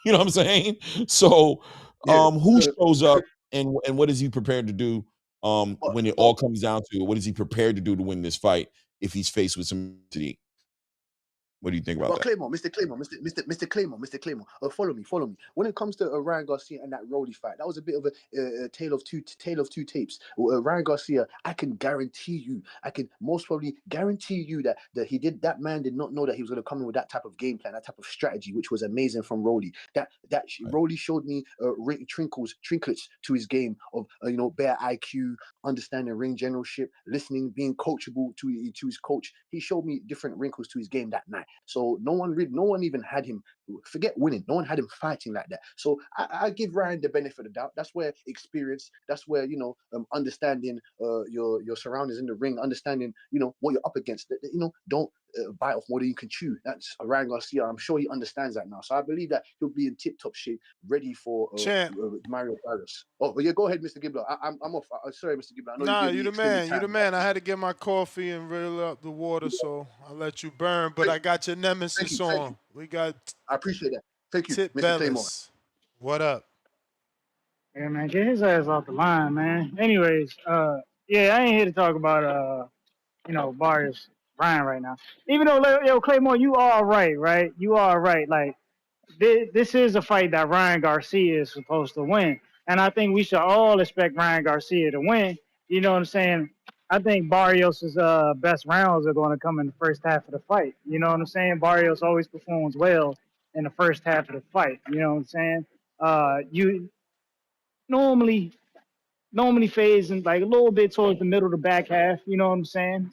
You know what I'm saying? So who shows up and what is he prepared to do when it all comes down to it? What is he prepared to do to win this fight if he's faced with some today? What do you think about Well, that? Claymore, Mr. Claymore. Follow me. When it comes to Ryan Garcia and that Rolly fight, that was a bit of a tale of two tapes. Ryan Garcia, I can most probably guarantee you that man did not know that he was going to come in with that type of game plan, that type of strategy, which was amazing from Rolly. Rolly showed me trinkets to his game of bare IQ, understanding ring generalship, listening, being coachable to his coach. He showed me different wrinkles to his game that night. So no one even had him, forget winning, no one had him fighting like that. So I give Ryan the benefit of the doubt. That's where experience, that's where understanding your surroundings in the ring, understanding what you're up against. Don't bite off more than you can chew. That's Ryan Garcia. I'm sure he understands that now. So I believe that he'll be in tip-top shape, ready for Mario Barrios. Oh, but yeah, go ahead, Mr. Gibbler. I'm off. Sorry, Mr. Gibbler. I know Nah, you you the extended man. You time. the man. I had to get my coffee and reel up the water, so I let you burn. But I got your nemesis Thank on. you. We got I appreciate that. Thank you, Tip Mr. Claymore. Bellis. What up? Yeah, man, get his ass off the line, man. Anyways, yeah, I ain't here to talk about Barrios Ryan right now. Even though Claymore, you are right? You are right. Like this is a fight that Ryan Garcia is supposed to win, and I think we should all expect Ryan Garcia to win. You know what I'm saying? I think Barrios' best rounds are going to come in the first half of the fight. You know what I'm saying? Barrios always performs well in the first half of the fight. You know what I'm saying? You normally fades in like a little bit towards the middle to back half, you know what I'm saying?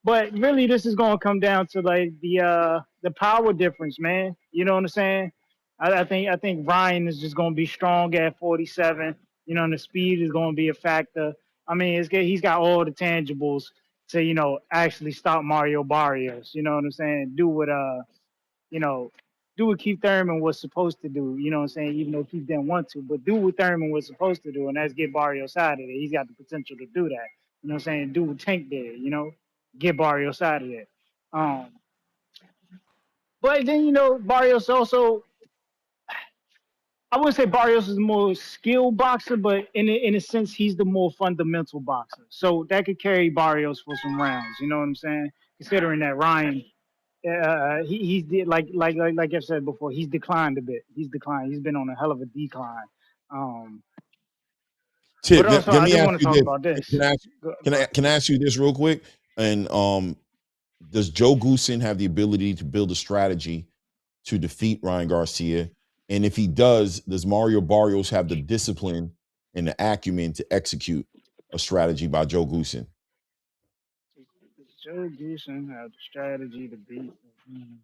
But really this is gonna come down to like the power difference, man. You know what I'm saying? I think Ryan is just gonna be strong at 47, and the speed is gonna be a factor. I mean, he's got all the tangibles to, actually stop Mario Barrios, you know what I'm saying? You know, do what Keith Thurman was supposed to do, you know what I'm saying? Even though Keith didn't want to, but do what Thurman was supposed to do, and that's get Barrios out of there. He's got the potential to do that. You know what I'm saying? Do what Tank did, get Barrios out of there. But then, Barrios also, I wouldn't say Barrios is the more skilled boxer, but in a sense, he's the more fundamental boxer. So that could carry Barrios for some rounds, you know what I'm saying? Considering that Ryan he's like I've said before, he's declined a bit. He's declined. He's been on a hell of a decline. Tip, But also, let I me do ask want to you talk this. about this. Can I ask you this real quick? And does Joe Goosen have the ability to build a strategy to defeat Ryan Garcia? And if he does Mario Barrios have the discipline and the acumen to execute a strategy by Joe Goosen? Joe Goosen had the strategy to beat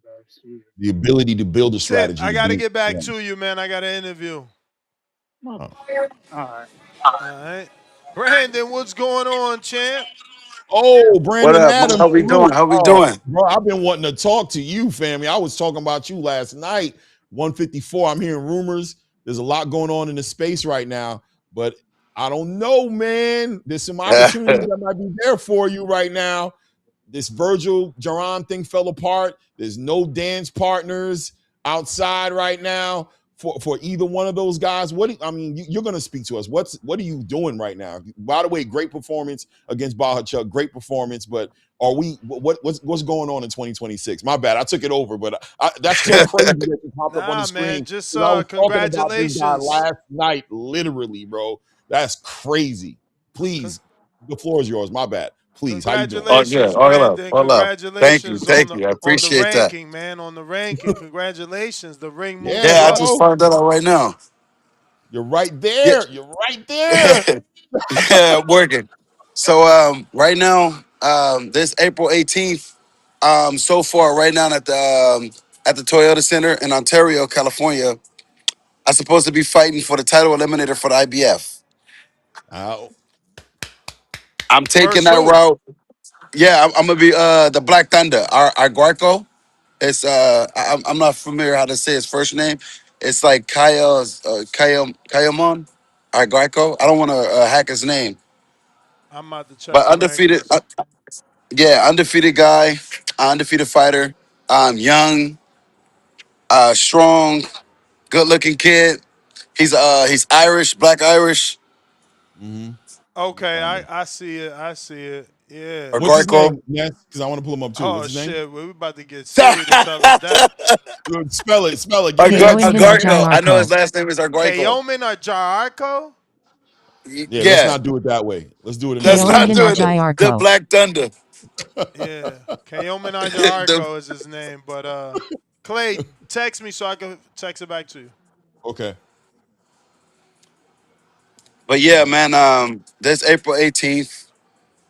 Garcia. The ability to build a Tip, strategy I to got to beat. get back to you, man. I got an interview. All right. All right. Brandon, what's going on, champ? Oh, What Brandon up, man? Adams, How we doing? salute. How we Oh, doing? bro, I've been wanting to talk to you, family. I was talking about you last night. 154. I'm hearing rumors. There's a lot going on in the space right now, but I don't know, man. There's some opportunities that might be there for you right now. This Virgil Duran thing fell apart. There's no dance partners outside right now for either one of those guys. You're going to speak to us. What are you doing right now? By the way, great performance against Bahachuk. Great performance, but are we? What's going on in 2026? My bad, I took it over, but that's so crazy that it popped up on the Nah, man. screen. Just 'Cause I was talking about this guy congratulations. last night, literally, bro. That's crazy. Please, the floor is yours. My bad. Please, how you doing? Oh yeah, Congratulations, hold up, Brandon. hold up. Thank you, Congratulations thank you. I on the appreciate that. ranking, man. On the ranking. Congratulations. The ring Yeah, moved Yeah, I up. just bro. found that out right now. You're right Yeah, there. You're right there. yeah, working. So right now, this April 18th, so far right now at the Toyota Center in Ontario, California, I'm supposed to be fighting for the title eliminator for the IBF. Oh. I'm taking Versus that who? route. Yeah, I'm gonna be the Black Thunder, our Guarco. It's I'm not familiar how to say his first name. It's like Kayamon, our Guarco. I don't want to hack his name, I'm about to check but the undefeated. rankings. Yeah, undefeated guy, undefeated fighter. Young, strong, good-looking kid. He's Irish, black Irish. Mm-hmm. Okay, I see it. I see it. Yeah. or What's his Garco. name? Yes, because I want to pull him up too. Oh What's his name? shit, we about to get Siri to tell us that. Look, spell it. Spell it. Give me the Agarco. I know his last name is Agarco. Kayomin or Jararko? Yeah, let's Yeah. not do it that way. Let's do it Let's another way. not do it. The Black Thunder. Yeah. Kayomin or The- Jararko is his name. But Clay, text me so I can text it back to you. Okay. but yeah, man, this April 18th,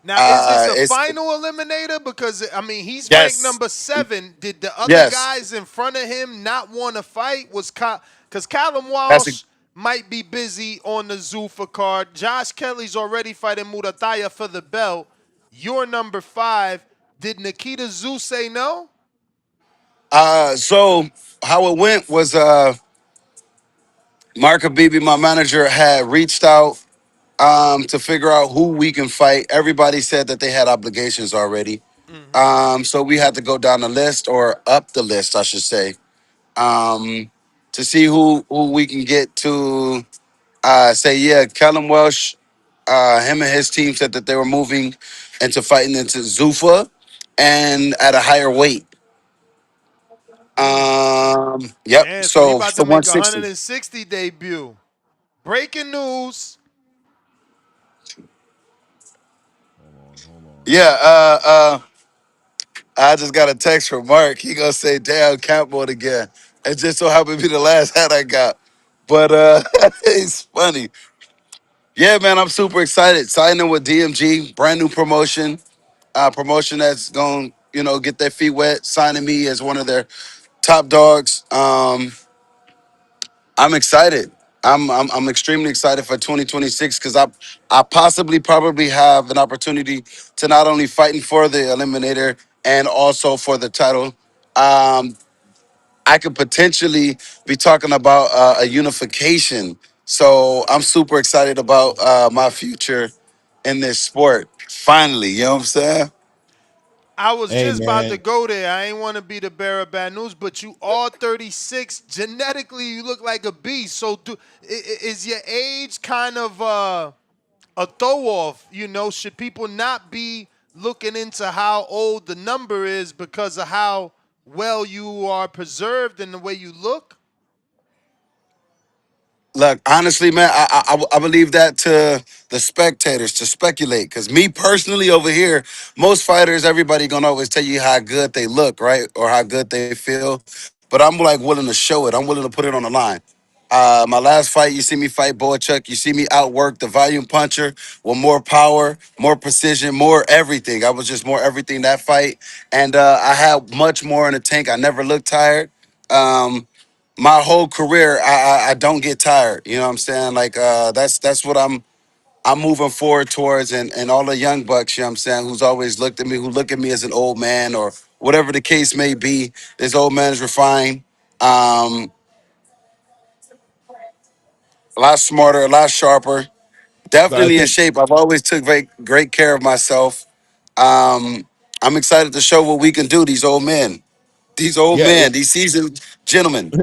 Now, is this a it's final eliminator? Because I mean, he's ranked yes. number 7. Did the other Yes. guys in front of him not want to fight? Was because Callum That's a Walsh might be busy on the Zuffa card. Josh Kelly's already fighting Murataya for the belt. You're number 5. Did Nikita Zoo say no? so how it went was Mark Habibi, my manager, had reached out to figure out who we can fight. Everybody said that they had obligations already. So we had to go down the list or up the list, I should say, to see who we can get to say, yeah, Callum Welsh, him and his team said that they were moving into fighting into Zuffa and at a higher weight. Yep. Damn, so he So about for to make a 160. 160 debut. Breaking news. Yeah. I just got a text from Mark. He gonna say, "Damn, Campbell again." It just so happened to be the last hat I got, but it's funny. Yeah, man, I'm super excited. Signing with DMG, brand new promotion, promotion that's gonna get their feet wet. Signing me as one of their top dogs. I'm excited. I'm extremely excited for 2026 because I possibly probably have an opportunity to not only fighting for the eliminator and also for the title. I could potentially be talking about a unification. So I'm super excited about my future in this sport. Finally, you know what I'm saying? I was Hey just about to man. go there. I ain't want to be the bearer of bad news, but you are 36. Genetically, you look like a beast. So, is your age kind of a throw off? Should people not be looking into how old the number is because of how well you are preserved and the way you look? Look, honestly, man, I believe that to the spectators to speculate. Because me personally over here, most fighters, everybody gonna always tell you how good they look, right, or how good they feel. But I'm like willing to show it. I'm willing to put it on the line. My last fight, you see me fight Boychuk. You see me outwork the volume puncher with more power, more precision, more everything. I was just more everything that fight, and I had much more in the tank. I never looked tired. My whole career, I don't get tired. You know what I'm saying? Like that's what I'm moving forward towards, and all the young bucks. You know what I'm saying? Who's always looked at me, who look at me as an old man or whatever the case may be. This old man is refined. Um, a lot smarter, a lot sharper, But I definitely in think shape. I've always took great care of myself. I'm excited to show what we can do. These old yeah. men, these seasoned gentlemen.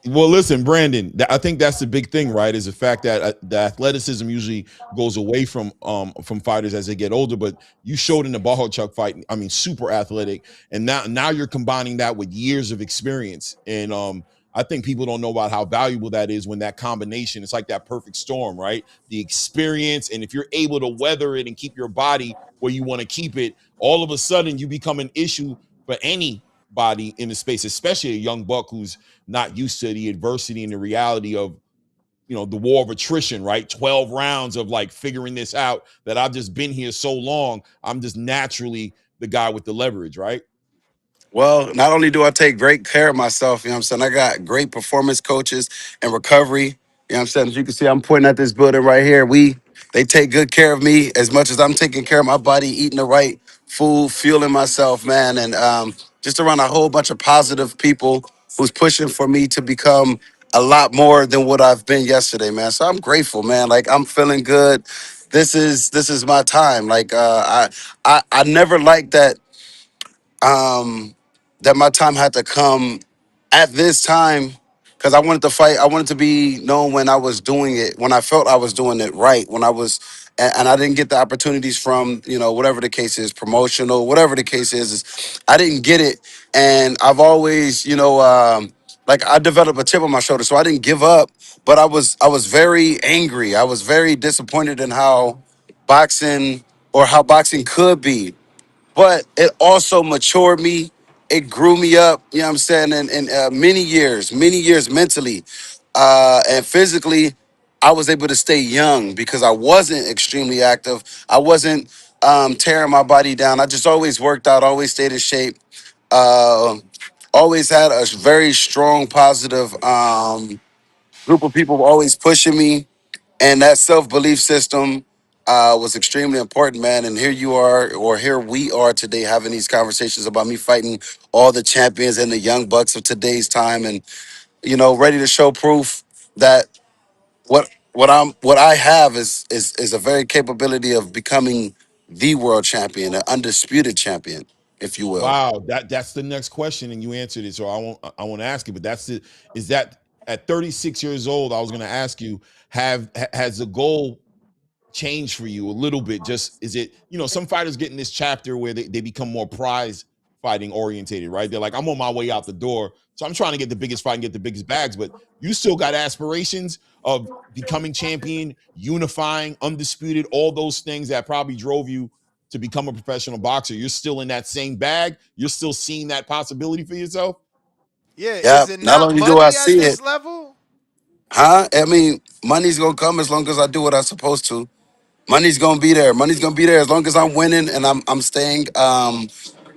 Well, listen, Brandon. I think that's the big thing, right? Is the fact that the athleticism usually goes away from fighters as they get older. But you showed in the Chuck fight. I mean, super athletic, and now you're combining that with years of experience. And I think people don't know about how valuable that is when that combination. It's like that perfect storm, right? The experience, and if you're able to weather it and keep your body where you want to keep it, all of a sudden you become an issue for anybody in the space, especially a young buck who's not used to the adversity and the reality of the war of attrition, right? 12 rounds of like figuring this out, that I've just been here so long, I'm just naturally the guy with the leverage, right? Well, not only do I take great care of myself, you know what I'm saying? I got great performance coaches and recovery. You know what I'm saying? As you can see, I'm pointing at this building right here. They take good care of me as much as I'm taking care of my body, eating the right food, fueling myself, man. And just around a whole bunch of positive people who's pushing for me to become a lot more than what I've been yesterday, man. So I'm grateful, man. Like I'm feeling good. This is my time. Like I never liked that my time had to come at this time because I wanted to fight. I wanted to be known when I was doing it, when I felt I was doing it right, when I was and I didn't get the opportunities from, whatever the case is, promotional, whatever the case is I didn't get it. And I've always, like I developed a chip on my shoulder, so I didn't give up, but I was very angry. I was very disappointed in how boxing how boxing could be, but it also matured me. It grew me up, you know what I'm saying, in many years mentally and physically. I was able to stay young because I wasn't extremely active. I wasn't tearing my body down. I just always worked out, always stayed in shape, uh, always had a very strong, positive group of people always pushing me, and that self belief system was extremely important, man. And here you are, or here we are today, having these conversations about me fighting all the champions and the young bucks of today's time, and ready to show proof that what I have is a very capability of becoming the world champion, an undisputed champion, if you will. Wow, that's the next question, and you answered it. So I won't ask you, but that's it. Is that at 36 years old? I was going to ask you, has the goal changed for you a little bit? Just is it, some fighters get in this chapter where they become more prize fighting orientated, right? They're like, I'm on my way out the door, so I'm trying to get the biggest fight and get the biggest bags. But you still got aspirations of becoming champion, unifying, undisputed, all those things that probably drove you to become a professional boxer. You're still in that same bag. You're still seeing that possibility for yourself. Yeah, Yeah, is it not not only do I money at see this it, level? huh? I mean, money's gonna come as long as I do what I'm supposed to. Money's gonna be there. Money's gonna be there as long as I'm winning and I'm staying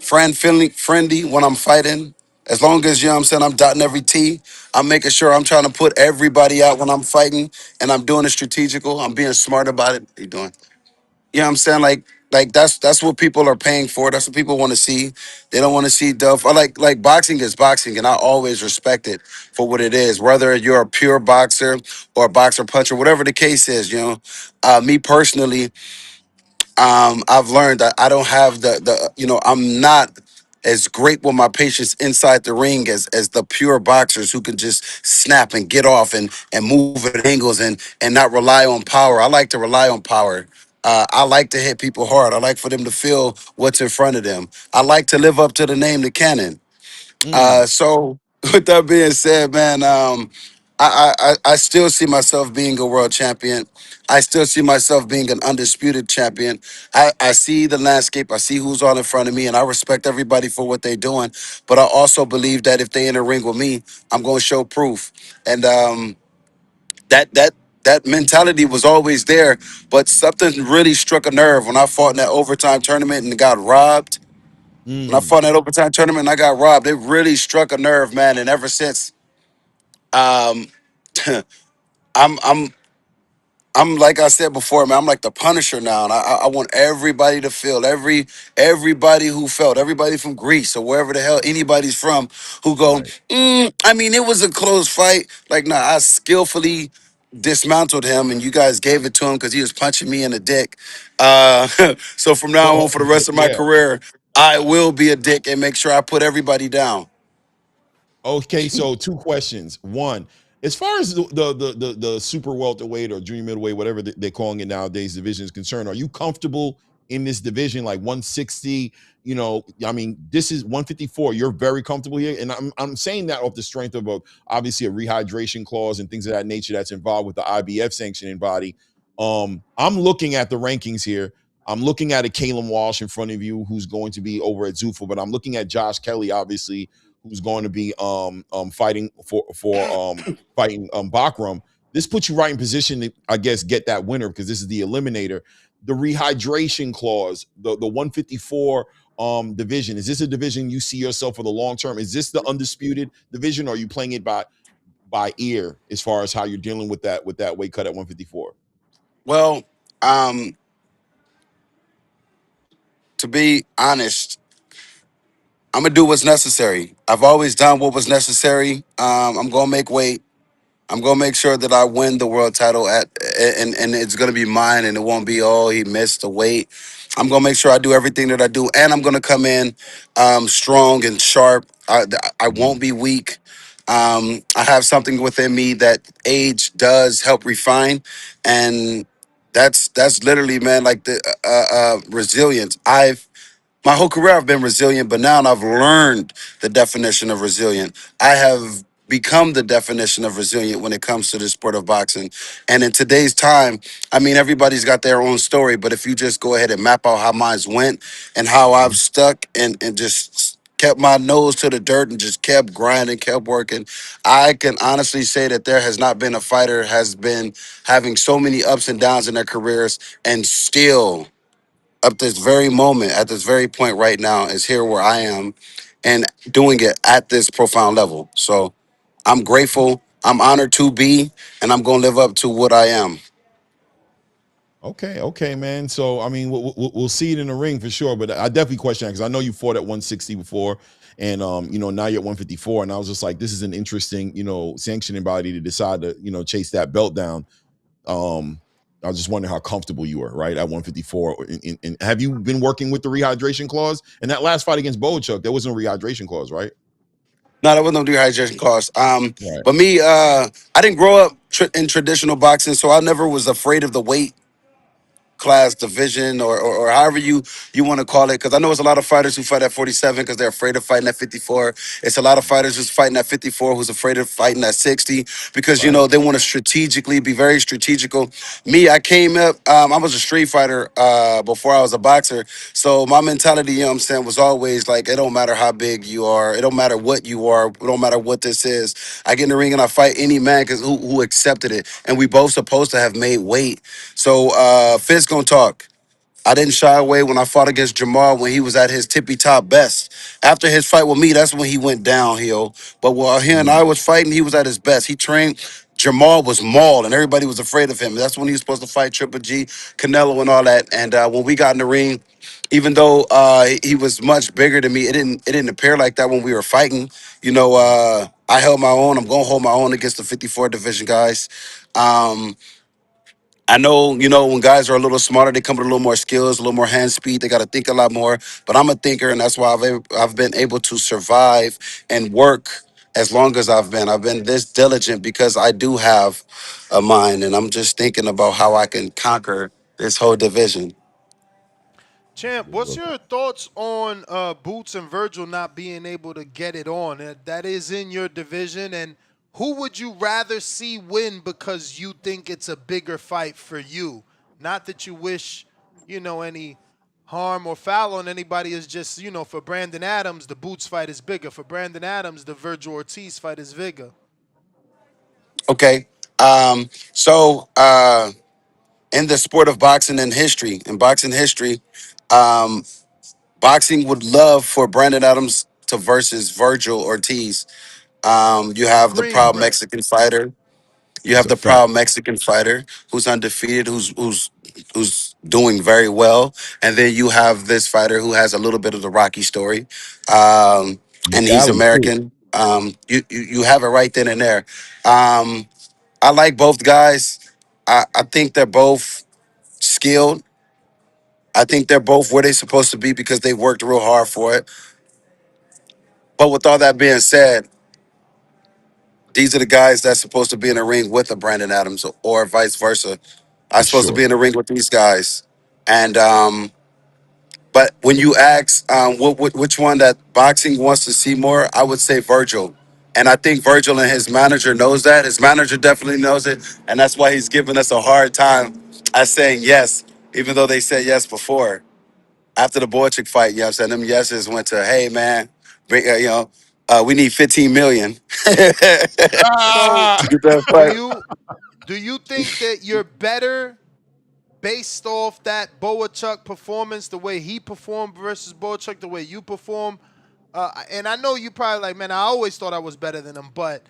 friendly when I'm fighting. As long as you know what I'm saying, I'm dotting every T. I'm making sure I'm trying to put everybody out when I'm fighting, and I'm doing it strategical. I'm being smart about it. What you doing? You know what I'm saying? Like that's what people are paying for. That's what people want to see. They don't want to see Duff. I like boxing is boxing, and I always respect it for what it is. Whether you're a pure boxer or a boxer puncher, whatever the case is, me personally, I've learned that I don't have I'm not as great with my patience inside the ring as the pure boxers who can just snap and get off and move at angles and not rely on power. I like to rely on power. I like to hit people hard. I like for them to feel what's in front of them. I like to live up to the name, the cannon. So with that being said, man, I still see myself being a world champion. I still see myself being an undisputed champion. I see the landscape. I see who's all in front of me, and I respect everybody for what they're doing. But I also believe that if they in a ring with me, I'm going to show proof. And that that that mentality was always there. But something really struck a nerve when I fought in that overtime tournament and got robbed. When I fought in that overtime tournament and I got robbed, it really struck a nerve, man. And ever since, um, I'm I'm I'm like I said before, man. I'm like the Punisher now, and I want everybody to feel everybody who felt, everybody from Greece or wherever the hell anybody's from, who go. I mean, it was a close fight. Like, nah, I skillfully dismantled him, and you guys gave it to him because he was punching me in the dick. So from now on, for the rest of my Yeah. career, I will be a dick and make sure I put everybody down. Okay, so two questions. One, as far as the super welterweight or junior middleweight, whatever they're calling it nowadays, division is concerned, are you comfortable in this division, like 160? I mean, this is 154. You're very comfortable here, and I'm saying that off the strength of obviously a rehydration clause and things of that nature that's involved with the IBF sanctioning body. I'm looking at the rankings here. I'm looking at a Kalen Walsh in front of you, who's going to be over at Zuffa, but I'm looking at Josh Kelly, obviously, who's going to be fighting for fighting Bakram. This puts you right in position to, I guess, get that winner because this is the eliminator. The rehydration clause, the 154 division. Is this a division you see yourself for the long term? Is this the undisputed division, or are you playing it by ear as far as how you're dealing with that weight cut at 154? Well, um, to be honest, I'm gonna do what's necessary. I've always done what was necessary. I'm gonna make weight. I'm gonna make sure that I win the world title and it's gonna be mine, and it won't be he missed the weight. I'm gonna make sure I do everything that I do, and I'm gonna come in strong and sharp. I won't be weak. I have something within me that age does help refine, and That's literally, man, like the resilience. My whole career I've been resilient, but now I've learned the definition of resilient. I have become the definition of resilient when it comes to the sport of boxing. And in today's time, I mean, everybody's got their own story, but if you just go ahead and map out how mine went and how I've stuck and just kept my nose to the dirt and just kept grinding, kept working, I can honestly say that there has not been a fighter has been having so many ups and downs in their careers and still up this very moment, at this very point right now, is here where I am and doing it at this profound level. So I'm grateful. I'm honored to be, and I'm going to live up to what I am. Okay, man. So I mean, we'll see it in the ring for sure. But I definitely question that because I know you fought at 160 before, and now you're at 154, and I was just like, this is an interesting, sanctioning body to decide to, chase that belt down. I was just wondering how comfortable you were, right, at 154. And have you been working with the rehydration clause? And that last fight against Boachuk, there was no rehydration clause, right? No, there was no dehydration clause. Right. But me, I didn't grow up in traditional boxing, so I never was afraid of the weight class division or however you want to call it, because I know it's a lot of fighters who fight at 47 because they're afraid of fighting at 54. It's a lot of fighters who's fighting at 54 who's afraid of fighting at 60 because they want to strategically be very strategical. Me, I came up, I was a street fighter before I was a boxer, so my mentality, was always like, it don't matter how big you are, it don't matter what you are, it don't matter what this is. I get in the ring and I fight any man because who accepted it, and we both supposed to have made weight. So Fitz gonna talk. I didn't shy away when I fought against Jamal when he was at his tippy top best. After his fight with me, that's when he went downhill. But while he and I was fighting, he was at his best. He trained. Jamal was mauled, and everybody was afraid of him. That's when he was supposed to fight Triple G, Canelo, and all that. And when we got in the ring, even though he was much bigger than me, it didn't appear like that when we were fighting. I held my own. I'm gonna hold my own against the 54 division guys. Um, I know, when guys are a little smarter, they come with a little more skills, a little more hand speed. They got to think a lot more. But I'm a thinker, and that's why I've been able to survive and work as long as I've been. I've been this diligent because I do have a mind, and I'm just thinking about how I can conquer this whole division. Champ, what's your thoughts on Boots and Virgil not being able to get it on? That is in your division, and who would you rather see win because you think it's a bigger fight for you? Not that you wish, any harm or foul on anybody. Is just, for Brandon Adams, the Boots fight is bigger. For Brandon Adams, the Virgil Ortiz fight is bigger. Okay. So in the sport of boxing and history, um, boxing would love for Brandon Adams to versus Virgil Ortiz. You have the Green proud print. Mexican fighter. You That's have a the fact. proud Mexican fighter who's undefeated, who's doing very well, and then you have this fighter who has a little bit of the Rocky story, The and he's talent too. American. You have it right then and there. Um, I like both guys. I think they're both skilled. I think they're both where they're supposed to be because they worked real hard for it. But with all that being said, these are the guys that's supposed to be in the ring with a Brandon Adams or vice versa. I'm For supposed to sure. be in the ring with these guys. And but when you ask which one that boxing wants to see more, I would say Virgil. And I think Virgil and his manager knows that. His manager definitely knows it, and that's why he's giving us a hard time at saying yes, even though they said yes before. After the Boychik fight, you know what I'm saying? Them yeses went to, hey man, bring, we need 15 million So, to get that do fight. you think that you're better based off that Boachuk performance, the way he performed versus Boachuk, the way you perform? And I know you probably like, man, I always thought I was better than him, but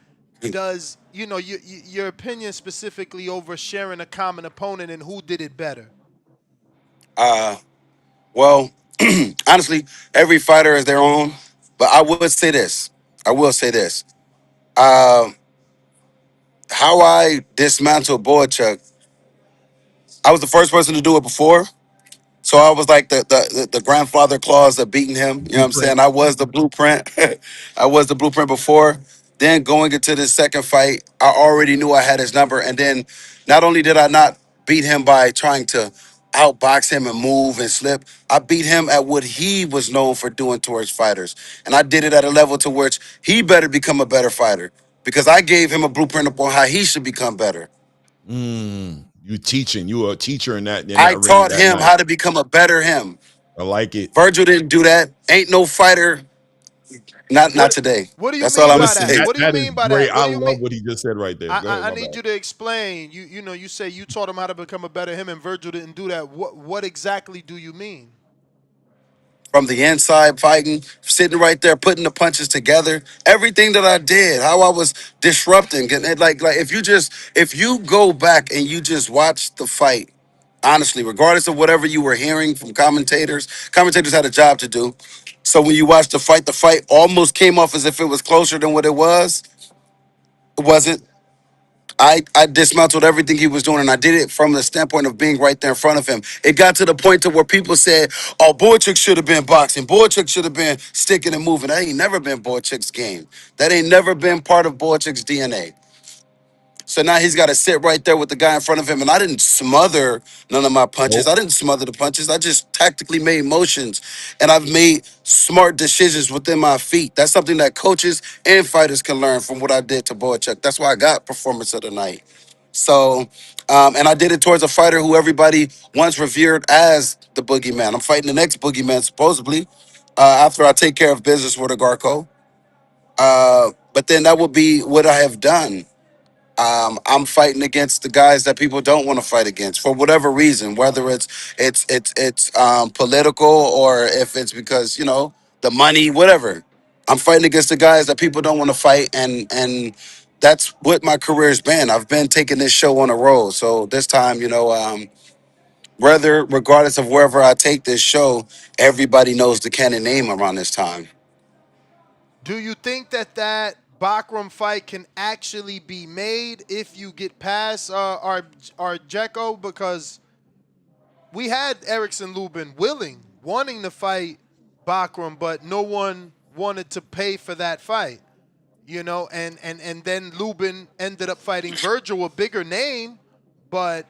does, your opinion specifically over sharing a common opponent and who did it better? Uh, well, honestly, every fighter is their own. But I would say this. I will say this. Uh, how I dismantled Boychuk, I was the first person to do it before. So I was like the grandfather clause of beating him. You know what I'm Blueprint. saying? I was the blueprint. I was the blueprint before. Then going into the second fight, I already knew I had his number. And then not only did I not beat him by trying to outbox him and move and slip. I beat him at what he was known for doing towards fighters. And I did it at a level to which he better become a better fighter because I gave him a blueprint upon how he should become better. You teaching. You were a teacher in that I ring taught that him night. how to become a better him. I like it. Virgil didn't do that. Ain't no fighter, not today. What do you That's all mean I'm gonna by Listen, that? say. What do you that is mean by great. that? What I do you mean? love what he just said right there. Go ahead, I my need bad. you to explain. You say you taught him how to become a better him, and Virgil didn't do that. What exactly do you mean? From the inside fighting, sitting right there, putting the punches together, everything that I did, how I was disrupting. And like if you go back and you just watch the fight, honestly, regardless of whatever you were hearing from commentators had a job to do. So when you watch the fight almost came off as if it was closer than what it was. It wasn't. I dismantled everything he was doing, and I did it from the standpoint of being right there in front of him. It got to the point to where people said, "Oh, Boychuk should have been boxing. Boychuk should have been sticking and moving." That ain't never been Boychuk's game. That ain't never been part of Boychuk's DNA. So now he's got to sit right there with the guy in front of him. And I didn't smother none of my punches. Nope. I didn't smother the punches. I just tactically made motions. And I've made smart decisions within my feet. That's something that coaches and fighters can learn from what I did to Boychuk. That's why I got performance of the night. So, and I did it towards a fighter who everybody once revered as the boogeyman. I'm fighting the next boogeyman, supposedly, after I take care of business with a Garco. But then that would be what I have done. I'm fighting against the guys that people don't want to fight against for whatever reason, whether it's political or if it's because the money, whatever. I'm fighting against the guys that people don't want to fight, and that's what my career's been. I've been taking this show on a roll. So this time, regardless of wherever I take this show, everybody knows the Cannon name around this time. Do you think that Bakram fight can actually be made if you get past our Jekko? Because we had Erickson Lubin wanting to fight Bakram, but no one wanted to pay for that fight. And then Lubin ended up fighting Virgil, a bigger name, but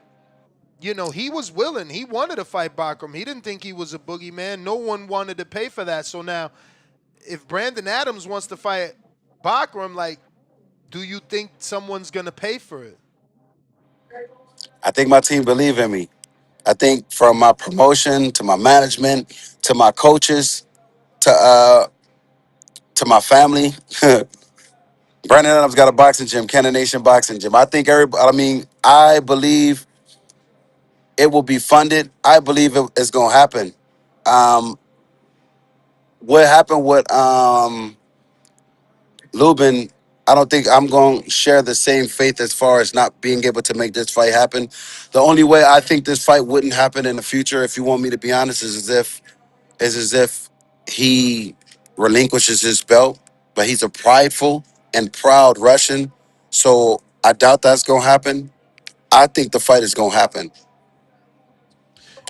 he was willing. He wanted to fight Bakram. He didn't think he was a boogeyman. No one wanted to pay for that. So now, if Brandon Adams wants to fight Bakram, do you think someone's gonna pay for it? I think my team believe in me. I think from my promotion to my management to my coaches to my family, Brandon Adams got a boxing gym, Cannon Nation Boxing Gym. I think everybody. I mean, I believe it will be funded. I believe it's gonna happen. Um, what happened with Lubin? I don't think I'm going to share the same faith as far as not being able to make this fight happen. The only way I think this fight wouldn't happen in the future, if you want me to be honest, is as if he relinquishes his belt, but he's a prideful and proud Russian. So I doubt that's gonna happen. I think the fight is gonna happen.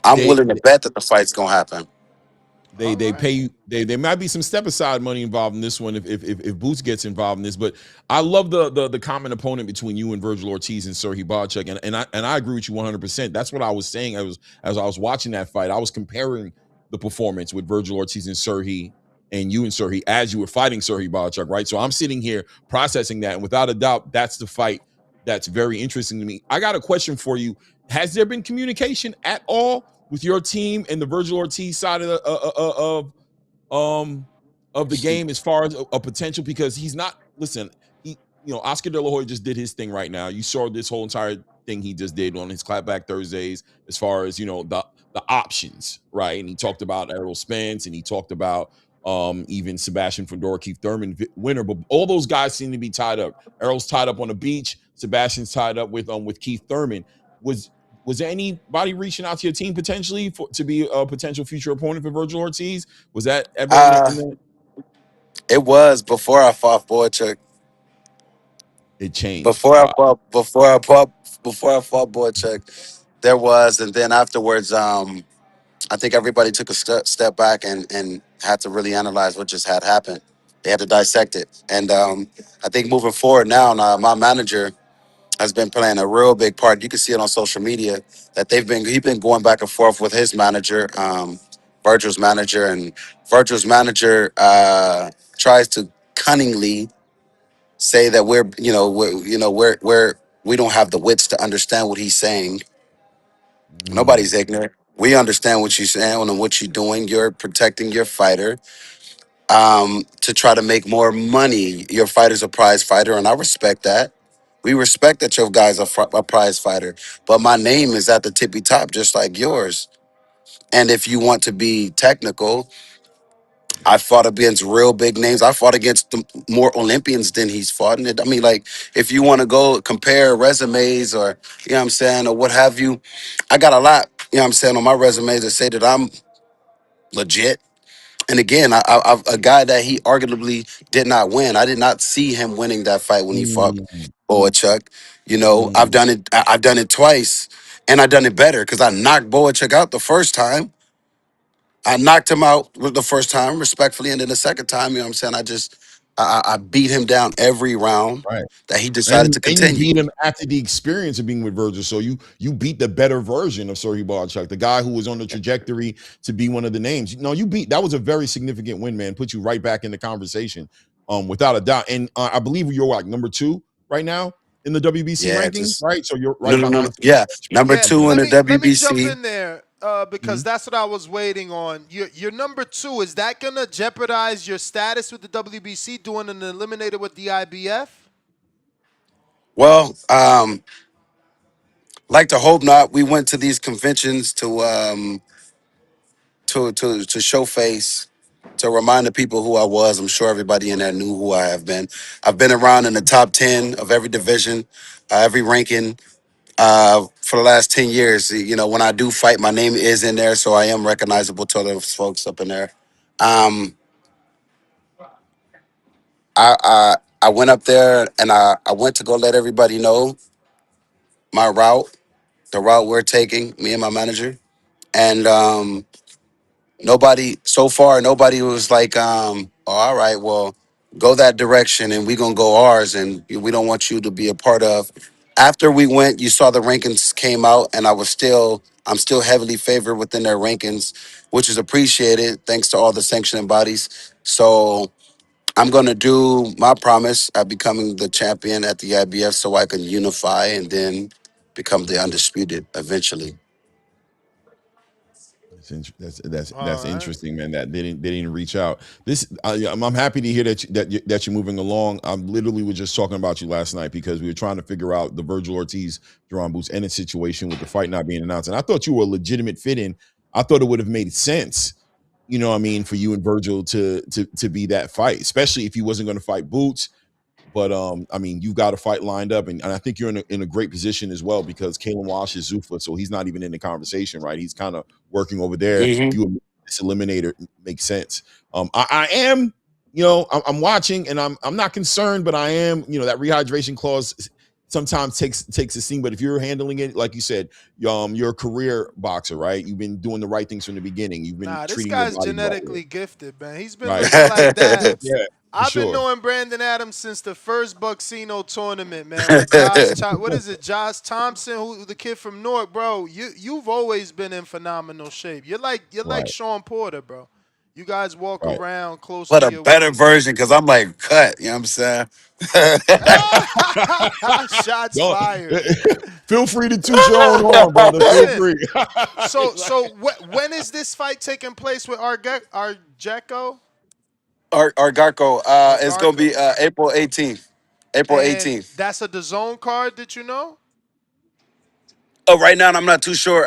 I'm They willing to bet that the fight's gonna happen. They pay you. There might be some step aside money involved in this one if Boots gets involved in this. But I love the common opponent between you and Virgil Ortiz and Serhii Barchuk, and I agree with you 100%. That's what I was saying. As I was watching that fight, I was comparing the performance with Virgil Ortiz and Serhii, and you and Serhii as you were fighting Serhii Barchuk, right? So I'm sitting here processing that, and without a doubt, that's the fight that's very interesting to me. I got a question for you. Has there been communication at all with your team and the Virgil Ortiz side of the game as far as a potential? Because he's not. Listen, Oscar De La Hoya just did his thing right now. You saw this whole entire thing he just did on his Clapback Thursdays, as far as the options, right? And he talked about Errol Spence, and he talked about even Sebastian Fedor, Keith Thurman winner, but all those guys seem to be tied up. Errol's tied up on the beach. Sebastian's tied up with Keith Thurman. Was there anybody reaching out to your team potentially to be a potential future opponent for Virgil Ortiz? Was that ever in the It was before I fought Boychuk. It changed. Before I fought Boychuk, there was, and then afterwards, I think everybody took a step back and had to really analyze what just had happened. They had to dissect it, and I think moving forward now, my manager has been playing a real big part. You can see it on social media that he's been going back and forth with his manager, Virgil's manager, and Virgil's manager tries to cunningly say that we don't have the wits to understand what he's saying. Nobody's ignorant. We understand what you're saying and what you're doing. You're protecting your fighter to try to make more money. Your fighter's a prize fighter, and I respect that. We respect that your guy's a prize fighter, but my name is at the tippy top, just like yours. And if you want to be technical, I fought against real big names. I fought against more Olympians than he's fought. And I mean, like, if you want to go compare resumes or, you know what I'm saying, or what have you, I got a lot, you know what I'm saying, on my resumes that say that I'm legit. And again, a guy that he arguably did not win. I did not see him winning that fight when he fought Boachuk. You know, I've done it. I've done it twice, and I done it better because I knocked Boachuk out the first time. I knocked him out with the first time respectfully, and then the second time, you know what I'm saying. I beat him down every round Right. that he decided to And you continue. beat him after the experience of being with Virgil. So you beat the better version of Sergey Barchuk, the guy who was on the trajectory to be one of the names. No, you beat. That was a very significant win, man. Put you right back in the conversation, without a doubt. And I believe you're like number 2 right now in the WBC Yeah, rankings, just right? So you're no, right no, no, no. behind. Yeah, number Yeah, 2 in the let me jump WBC. in there because that's what I was waiting on. Your number 2, is that gonna jeopardize your status with the WBC doing an eliminator with the IBF? Well, like to hope not. We went to these conventions to show face, to remind the people who I was. I'm sure everybody in there knew who I have been. I've been around in the top 10 of every division, every ranking for the last 10 years. You know, when I do fight, my name is in there, so I am recognizable to those folks up in there. Um, I went up there and I went to go let everybody know my route, the route we're taking, me and my manager. And nobody was like, oh, all right, well, go that direction and we gonna go ours and we don't want you to be a part of. After we went, you saw the rankings came out and I'm still heavily favored within their rankings, which is appreciated thanks to all the sanctioning bodies. So I'm gonna do my promise at becoming the champion at the IBF so I can unify and then become the undisputed eventually. That's interesting, man. That they didn't reach out. I'm happy to hear that you're moving along. I literally was just talking about you last night because we were trying to figure out the Virgil Ortiz, Duran Boots, and situation with the fight not being announced. And I thought you were a legitimate fit in. I thought it would have made sense, you know what I mean, for you and Virgil to be that fight, especially if he wasn't going to fight Boots. But I mean, you got a fight lined up, and I think you're in a great position as well because Kalen Walsh is Zuffa, so he's not even in the conversation, right? He's kind of working over there. You this eliminator makes sense. I am, you know, I'm watching, and I'm not concerned, but I am, you know, that rehydration clause sometimes takes a scene. But if you're handling it, like you said, you're a career boxer, right? You've been doing the right things from the beginning. You've been Nah, this treating your guy's body right. genetically gifted, man. He's been Right. looking like that. Yeah. I've been Sure. knowing Brandon Adams since the first Bucksino tournament, man. With what is it, Josh Thompson, who the kid from Newark, bro? You've always been in phenomenal shape. You're like Right. Sean Porter, bro. You guys walk Right. around close But to a your better weight. version because I'm like cut, you know what I'm saying? Shots Don't fired. feel free to toot your own horn, brother. Feel Listen, free. so when is this fight taking place with Argeco? Garco, it's gonna be Argarco. April 18th. April And 18th. that's a DAZN card that you know? Oh, right now I'm not too sure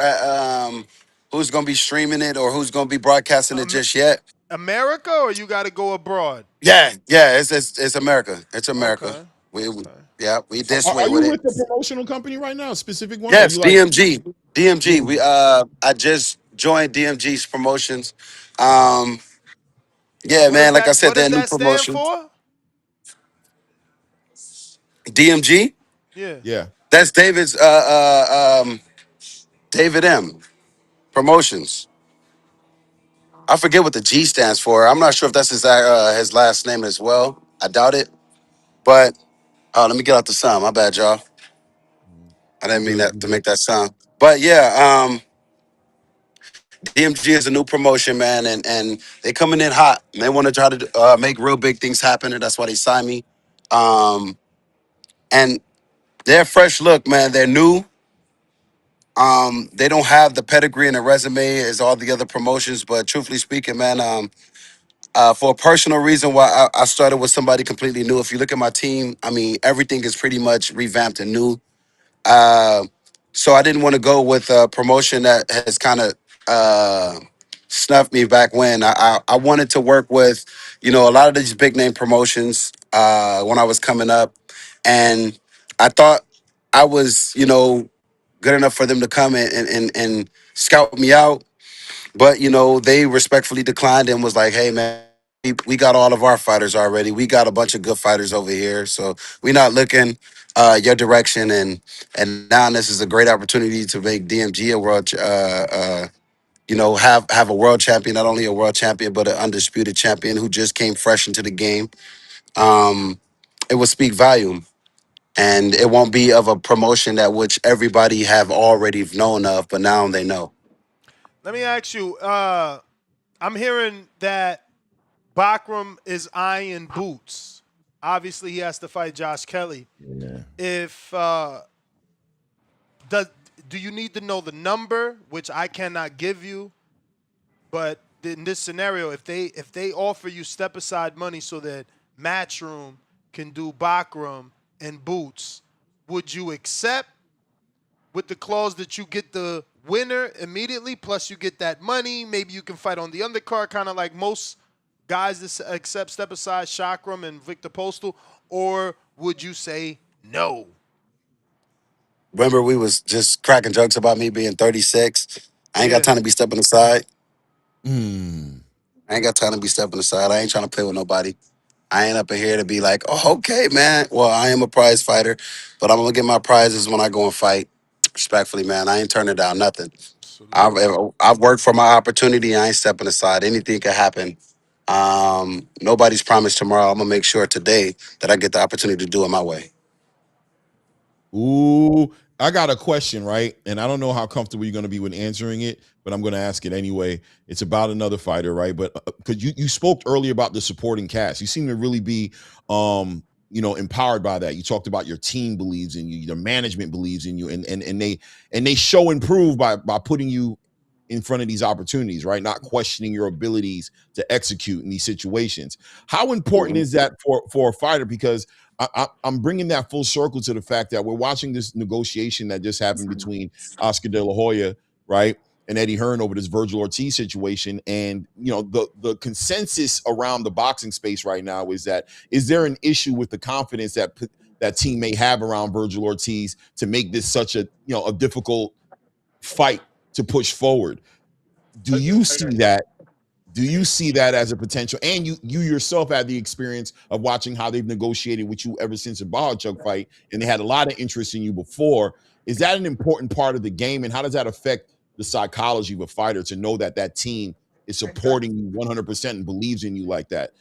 who's gonna be streaming it or who's gonna be broadcasting it just yet. America, or you got to go abroad? Yeah, it's America. It's America. Okay. We this Are way you with it. with the promotional company right now? A specific one? Or are Yes, you like DMG. DMG. DMG? I just joined DMG's promotions. Yeah, What does man, like I that said, What does they're new that stand promotion. for? DMG? Yeah. Yeah. That's David M. Promotions. I forget what the G stands for. I'm not sure if that's his last name as well. I doubt it. But let me get out the sun. My bad, y'all. I didn't You mean good? that You to good? make that sound. But yeah, DMG is a new promotion, man, and they coming in hot. And they want to try to make real big things happen, and that's why they signed me. Um, and they're a fresh look, man. They're new. They don't have the pedigree and the resume as all the other promotions, but truthfully speaking, man, for a personal reason why I started with somebody completely new. If you look at my team, I mean, everything is pretty much revamped and new. Uh, so I didn't want to go with a promotion that has kind of snuffed me back when. I wanted to work with, a lot of these big name promotions when I was coming up. And I thought I was, good enough for them to come and scout me out. But, they respectfully declined and was like, hey, man, we got all of our fighters already. We got a bunch of good fighters over here. So we're not looking your direction. And now this is a great opportunity to make DMG a have a world champion, not only a world champion, but an undisputed champion who just came fresh into the game. It will speak volume. And it won't be of a promotion that which everybody have already known of, but now they know. Let me ask you. I'm hearing that Bakram is eyeing Boots. Obviously, he has to fight Josh Kelly. Yeah. If does do you need to know the number, which I cannot give you? But in this scenario, if they offer you step aside money so that Matchroom can do Bakram and Boots, would you accept with the clause that you get the winner immediately, plus you get that money? Maybe you can fight on the undercard, kind of like most guys that accept step aside, Chakram and Victor Postal, or would you say no? Remember, we was just cracking jokes about me being 36. I ain't got Yeah. time to be stepping aside. Mm. I ain't got time to be stepping aside. I ain't trying to play with nobody. I ain't up in here to be like, oh, okay, man. Well, I am a prize fighter, but I'm gonna get my prizes when I go and fight. Respectfully, man, I ain't turning down nothing. I've, Absolutely. I've worked for my opportunity. I ain't stepping aside. Anything could happen. Nobody's promised tomorrow. I'm gonna make sure today that I get the opportunity to do it my way. Ooh, I got a question, right? And I don't know how comfortable you're going to be with answering it, but I'm going to ask it anyway. It's about another fighter, right? But because you spoke earlier about the supporting cast, you seem to really be, empowered by that. You talked about your team believes in you, your management believes in you, and they show and prove by putting you in front of these opportunities, right? Not questioning your abilities to execute in these situations. How important is that for a fighter? Because I'm bringing that full circle to the fact that we're watching this negotiation that just happened between Oscar De La Hoya, right, and Eddie Hearn over this Virgil Ortiz situation. And the consensus around the boxing space right now is there an issue with the confidence that team may have around Virgil Ortiz to make this such a difficult fight to push forward? Do you see that? Do you see that as a potential? And you yourself had the experience of watching how they've negotiated with you ever since the Barchuk fight, and they had a lot of interest in you before. Is that an important part of the game, and how does that affect the psychology of a fighter to know that that team is supporting you 100% and believes in you like that?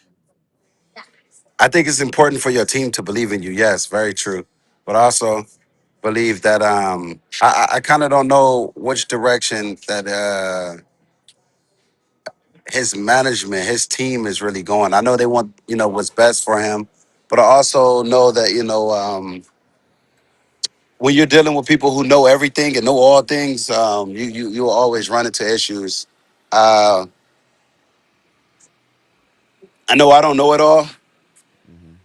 I think it's important for your team to believe in you. Yes, very true. But also believe that I kind of don't know which direction that his management, his team is really going. I know they want, what's best for him, but I also know that, when you're dealing with people who know everything and know all things, you'll always run into issues. Uh, I know I don't know it all.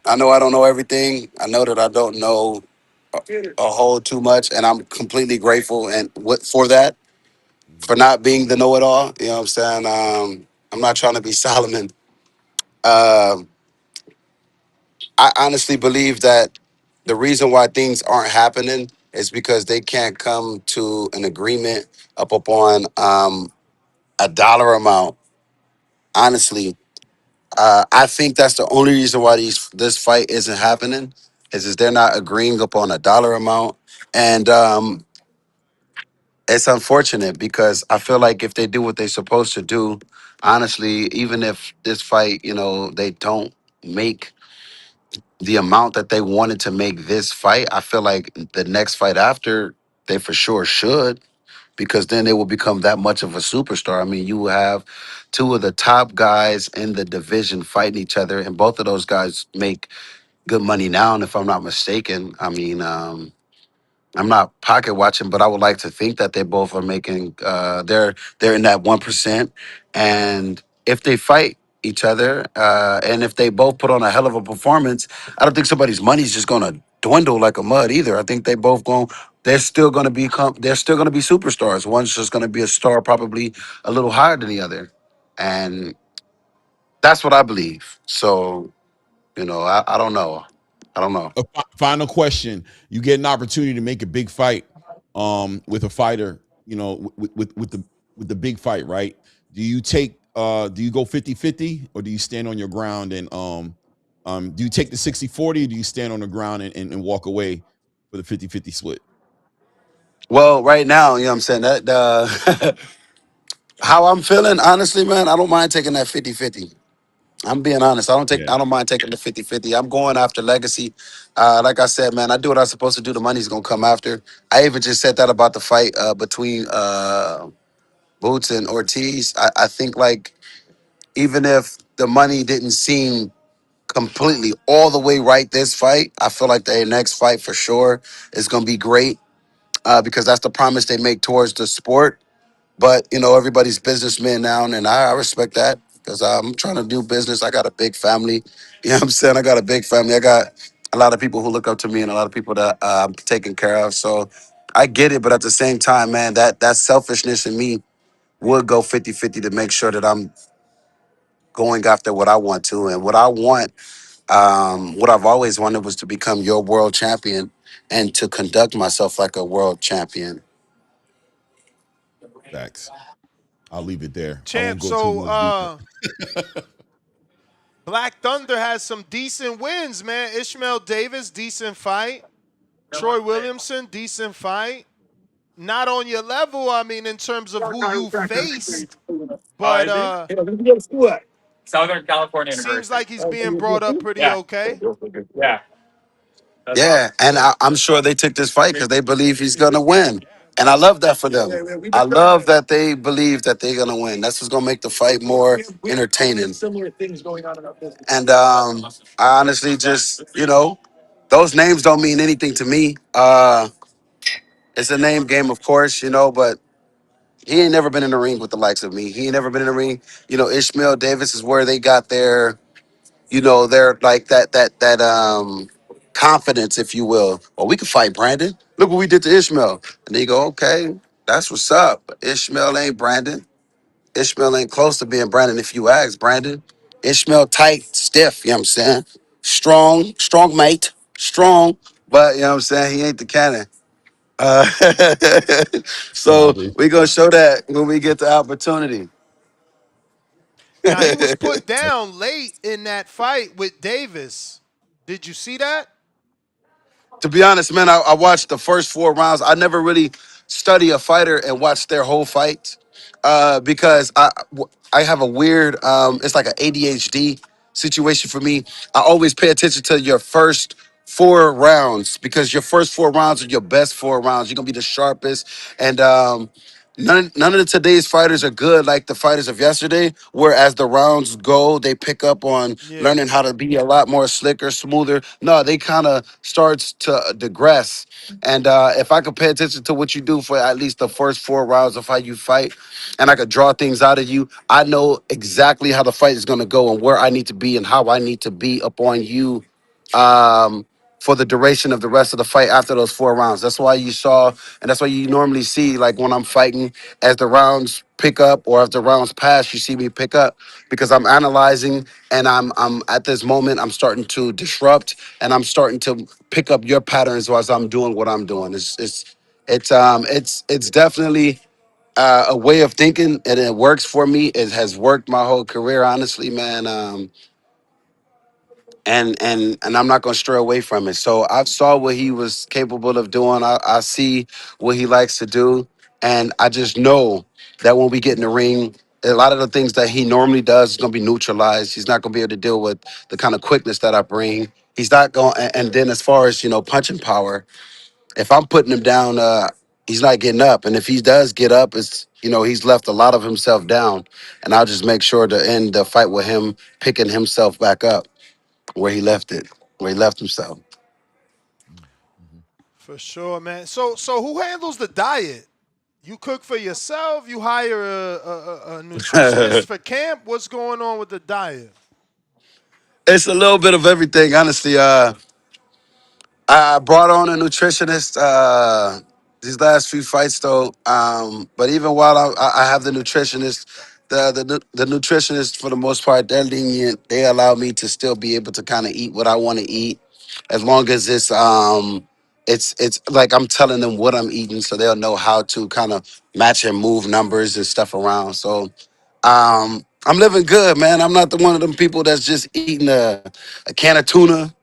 I know I don't know everything. I know that I don't know a whole too much, and I'm completely grateful for that, for not being the know-it-all. You know what I'm saying? I'm not trying to be Solomon. Um I honestly believe that the reason why things aren't happening is because they can't come to an agreement up upon a dollar amount. Honestly, I think that's the only reason why this fight isn't happening is they're not agreeing upon a dollar amount, and it's unfortunate because I feel like if they do what they're supposed to do, honestly, even if this fight, they don't make the amount that they wanted to make this fight, I feel like the next fight after, They for sure should, because then they will become that much of a superstar. I mean, you have two of the top guys in the division fighting each other, and both of those guys make good money now. And if I'm not mistaken, I mean, I'm not pocket watching, but I would like to think that they both are making. They're in that 1%, and if they fight each other, and if they both put on a hell of a performance, I don't think somebody's money's just gonna dwindle like a mud either. I think they both going. They're still gonna become. They're still gonna be superstars. One's just gonna be a star, probably a little higher than the other, and that's what I believe. So I don't know. I don't know. Final question: you get an opportunity to make a big fight, with a fighter, with the big fight, right? Do you go 50-50, or do you stand on your ground and do you take the 60-40, or do you stand on the ground and walk away for the 50-50 split? Well, right now, you know what I'm saying, that how I'm feeling, honestly, man, I don't mind taking that 50-50. I'm being honest. Yeah. I don't mind taking the 50-50. I'm going after legacy. Like I said, man, I do what I'm supposed to do. The money's gonna come after. I even just said that about the fight between Boots and Ortiz. I think, like, even if the money didn't seem completely all the way right this fight, I feel like the next fight for sure is gonna be great, because that's the promise they make towards the sport. But everybody's businessmen now, and I respect that, because I'm trying to do business. I got a big family. You know what I'm saying? I got a big family. I got a lot of people who look up to me, and a lot of people that I'm taking care of. So I get it, but at the same time, man, that selfishness in me would go 50-50 to make sure that I'm going after what I want to. And what I want, what I've always wanted, was to become your world champion and to conduct myself like a world champion. Facts. I'll leave it there. I won't Champ, go too so much deeper. Black Thunder has some decent wins, man. Ishmael Davis, decent fight. Troy Williamson, decent fight. Not on your level, I mean, in terms of who you faced, but Southern California seems University. like he's being brought up pretty Yeah. okay. Yeah. That's Yeah, awesome. and I'm sure they took this fight because they believe he's gonna win, and I love that for them. I love that they believe that they're gonna win. That's what's gonna make the fight more entertaining. And I honestly just, those names don't mean anything to me. It's a name game, of course, but he ain't never been in the ring with the likes of me. He ain't never been in the ring. Ishmael Davis is where they got their, they're like that confidence, if you will. Or we could fight Brandon. Look what we did to Ishmael. And then you go, okay, that's what's up. But Ishmael ain't Brandon. Ishmael ain't close to being Brandon if you ask Brandon. Ishmael tight, stiff, you know what I'm saying? Strong mate, strong, but you know what I'm saying? He ain't the cannon. Uh, Nah, so dude. we gonna show that when we get the opportunity. Now he was put down late in that fight with Davis. Did you see that? To be honest, man, I watched the first 4 rounds. I never really study a fighter and watch their whole fight, because I have a weird, it's like an ADHD situation for me. I always pay attention to your first 4 rounds, because your first 4 rounds are your best 4 rounds. You're gonna be the sharpest, and none of today's fighters are good like the fighters of yesterday. Whereas the rounds go, they pick up on Yeah. learning how to be a lot more slicker, smoother. No, they kind of starts to digress. And if I could pay attention to what you do for at least the first 4 rounds of how you fight, and I could draw things out of you, I know exactly how the fight is going to go and where I need to be and how I need to be upon you. For the duration of the rest of the fight after those 4 rounds. That's why you saw, and that's why you normally see, like when I'm fighting, as the rounds pick up or as the rounds pass, you see me pick up, because I'm analyzing, and I'm at this moment, I'm starting to disrupt, and I'm starting to pick up your patterns as I'm doing what I'm doing. It's definitely a way of thinking, and it works for me. It has worked my whole career, honestly, man. And I'm not gonna stray away from it. So I saw what he was capable of doing. I see what he likes to do, and I just know that when we get in the ring, a lot of the things that he normally does is gonna be neutralized. He's not gonna be able to deal with the kind of quickness that I bring. He's not going. And then as far as punching power, if I'm putting him down, he's not getting up. And if he does get up, it's he's left a lot of himself down. And I'll just make sure to end the fight with him picking himself back up where he left it, where he left himself. For sure, man. So who handles the diet? You cook for yourself? You hire a nutritionist for camp? What's going on with the diet? It's a little bit of everything, honestly. I brought on a nutritionist these last few fights, though. But even while I have the nutritionist, the nutritionist for the most part, they're lenient. They allow me to still be able to kind of eat what I want to eat, as long as it's like I'm telling them what I'm eating, so they'll know how to kind of match and move numbers and stuff around. So I'm living good, man. I'm not the one of them people that's just eating a can of tuna,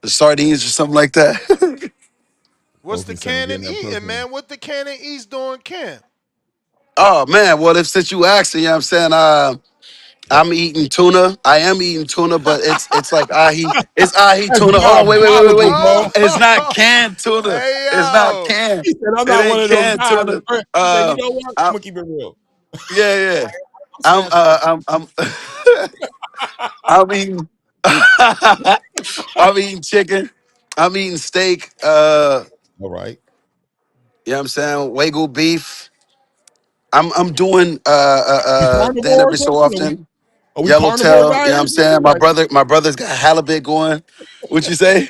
the sardines or something like that. What's the Cannon eating, man? What the Cannon eats during camp? Oh man, well if since you asking, you know what I'm saying, I'm eating tuna. I am eating tuna, but it's like ahi. It's ahi That's tuna. Hold on, diabolical, wait. bro. It's not canned tuna. Hey It's not yo. canned. He said, I'm It not one ain't of those canned guys. tuna. He said, you know what? I'm I'm, gonna keep it real. yeah. I'm snatching I'm I'm eating I'm eating chicken. I'm eating steak. All right. You know what I'm saying? Wagyu beef. I'm doing We then carnivore or every so something? often. Are we carnivore Yellowtail, you know what I'm dieting, saying? bro? My Like, brother's got halibut going. What you say?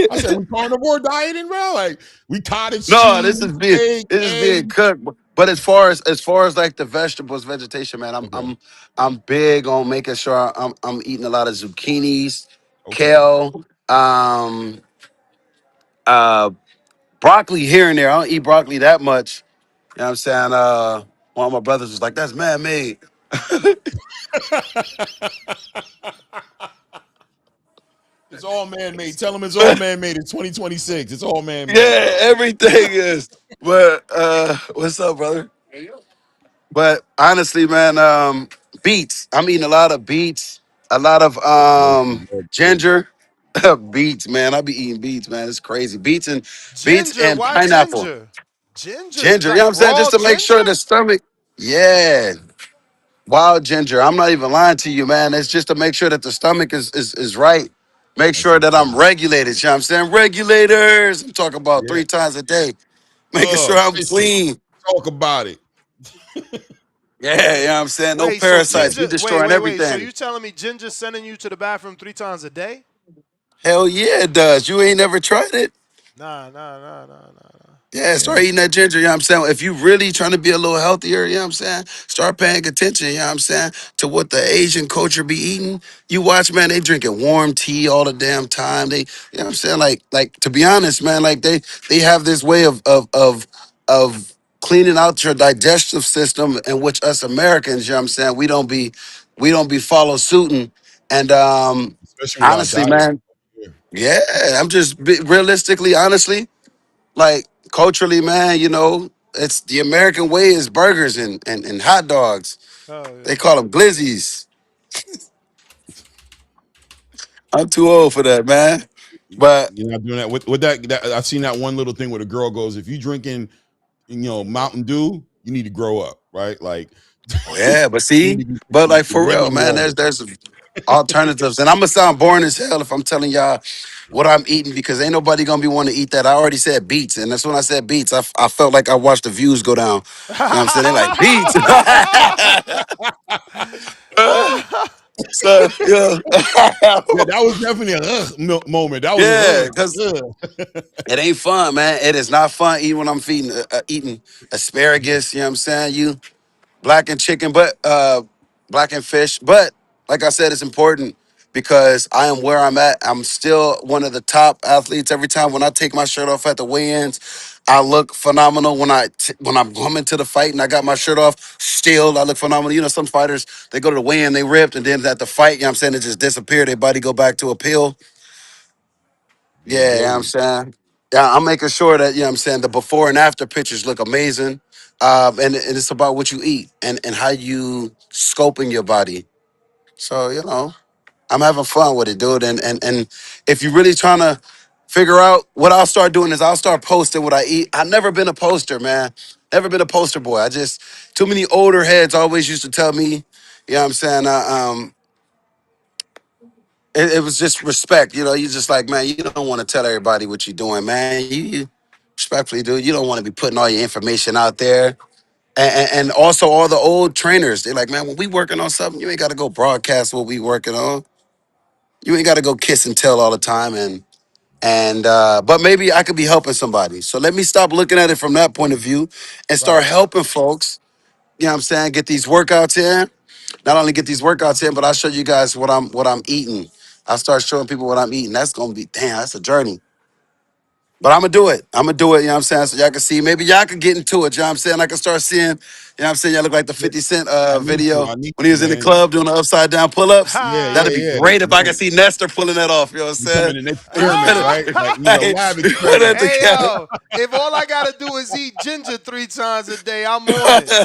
I said, we carnivore dieting, bro? Like, we cottage No, cheese, steak, this is being eggs. cooked. But as far as like the vegetables, vegetation, man, Okay. I'm big on making sure I'm eating a lot of zucchinis, Okay. kale, uh broccoli here and there. I don't eat broccoli that much. You know what I'm saying? One of my brothers was like, that's man made. It's all man made. Tell them it's all man made. It's 2026. It's all man made, Yeah, bro. everything is. But what's up, brother? But honestly, man, beets. I'm eating a lot of beets, a lot of ginger. Beets, man. I be eating beets, man. It's crazy. Beets Ginger. and Why pineapple. ginger? Ginger, Ginger, you know what like I'm saying? raw Just to make sure ginger? the stomach. Yeah. Wild ginger. I'm not even lying to you, man. It's just to make sure that the stomach is right. Make That's sure what's that up. I'm regulated. You know what I'm saying? Regulators. I'm talking about Yeah. 3 times a day. Making sure I'm Listen, clean. talk about it. Yeah, you know what I'm saying? No Wait, so parasites. We ginger. destroying Wait. So everything. you telling me ginger sending you to the bathroom 3 times a day? Hell yeah, it does. You ain't never tried it? Nah. Yeah, Yeah. start eating that ginger, you know what I'm saying? If you really trying to be a little healthier, you know what I'm saying? Start paying attention, you know what I'm saying, to what the Asian culture be eating. You watch, man, they drinking warm tea all the damn time. They, you know what I'm saying? Like to be honest, man, like they have this way of cleaning out your digestive system, in which us Americans, you know what I'm saying, we don't be follow suiting. And Especially with our honestly, diet. man, yeah, I'm just realistically, honestly, like culturally, man, it's the American way is burgers and hot dogs. Oh They yeah. call them glizzies. I'm too old for that, man. But You're not doing that. With that, I've seen that one little thing where the girl goes, if you drinking, Mountain Dew, you need to grow up, right? Like, yeah, but you need see, to be but drinking like for real, lemon man, water. there's alternatives, and I'm gonna sound boring as hell if I'm telling y'all what I'm eating because ain't nobody gonna be wanting to eat that. I already said beets, and that's when I said beets. I felt like I watched the views go down. You know what I'm saying? They like beets. So yeah. Yeah, that was definitely a moment. That was Yeah, a because it ain't fun, man. It is not fun eating when I'm eating asparagus. You know what I'm saying? You blackened chicken, but blackened fish. But like I said, it's important because I am where I'm at. I'm still one of the top athletes. Every time when I take my shirt off at the weigh-ins, I look phenomenal. When I'm coming to the fight and I got my shirt off, still I look phenomenal. Some fighters they go to the weigh-in, they ripped, and then at the fight, you know what I'm saying, it just disappeared. Their body go back to a pill. being Yeah, you know what I'm bullied. saying? Yeah, I'm making sure that, you know what I'm saying, the before and after pictures look amazing. And it's about what you eat and how you scoping your body. So, I'm having fun with it, dude. And if you're really trying to figure out what I'll start doing is I'll start posting what I eat. I've never been a poster, man. Never been a poster boy. I just too many older heads always used to tell me, you know what I'm saying? It was just respect. You know, you just like, man, you don't want to tell everybody what you're doing, man. You respectfully, dude, you don't want to be putting all your information out there. And also all the old trainers, they're like, man, when we working on something, you ain't got to go broadcast what we working on. You ain't got to go kiss and tell all the time. But maybe I could be helping somebody. So let me stop looking at it from that point of view and start Right. helping folks. You know what I'm saying? Get these workouts in. Not only get these workouts in, but I'll show you guys what I'm eating. I'll start showing people what I'm eating. That's gonna be that's a journey. But I'm gonna do it. I'm gonna do it, you know what I'm saying? So y'all can see. Maybe y'all could get into it, you know what I'm saying? I can start seeing, you know what I'm saying? Y'all look like the 50 Cent video I need when he to, was in the man. club doing the upside down pull-ups. Yeah, That'd yeah, be yeah. great if You I could come, see Nestor pulling that off, you know what I'm you come saying? in an experiment, right? Like you know, lab Put experiment. it Hey together. yo, if all I gotta do is eat ginger 3 times a day, I'm on it.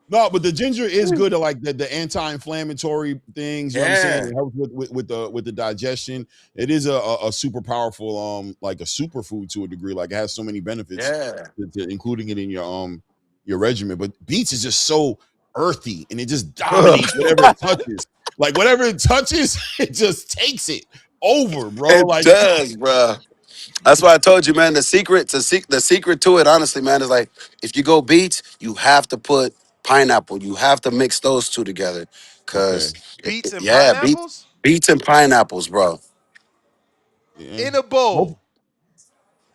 No, but the ginger is good at like the anti-inflammatory things. You know what I'm saying? Yeah, It helps with the digestion. It is a super powerful like a superfood to a degree. Like it has so many benefits, yeah. including it in your regimen. But beets is just so earthy and it just dominates whatever it touches. Like whatever it touches, it just takes it over, bro. It Like does, bro. That's why I told you, man. The secret to it, honestly, man, is like if you go beets, you have to put pineapple. You have to mix those two together, okay, cause Beets and yeah, pineapples beets and pineapples, bro. yeah. in a Both, bowl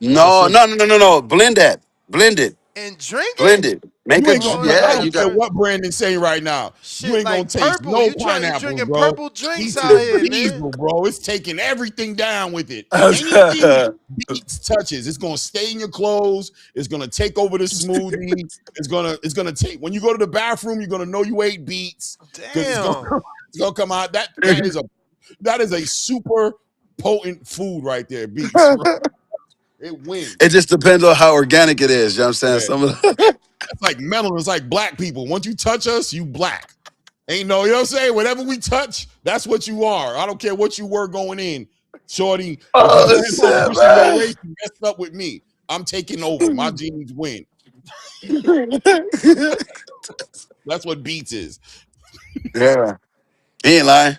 no, No, so no, no, no, no, no. Blend that. Blend it. and drink Blend it. it. Make you a ain't ju- gonna Oh, like. I yeah. yo, You don't care got. what Brandon's saying right now. You shit ain't gonna like taste purple. no You pineapples, drinking bro. purple drinks Beets out is here, man. diesel, bro. It's taking everything down with it. Anything beets touches, it's gonna stay in your clothes. It's gonna take over the smoothie. It's gonna take when you go to the bathroom. You're gonna know you ate beets because it's gonna Damn. it's gonna come out. That is a super potent food right there. Beets, bro. It It wins. just depends on how organic it is. You know what I'm saying? Yeah. Some of the, It's like melanin. It's like black people. Once you touch us, you black. Ain't no, you know what I'm saying? Whatever we touch, that's what you are. I don't care what you were going in. Shorty, if you oh plan on shit, pushing your man. race, you messed up with me. I'm taking over. My genes win. That's what beats is. Yeah. He ain't lying.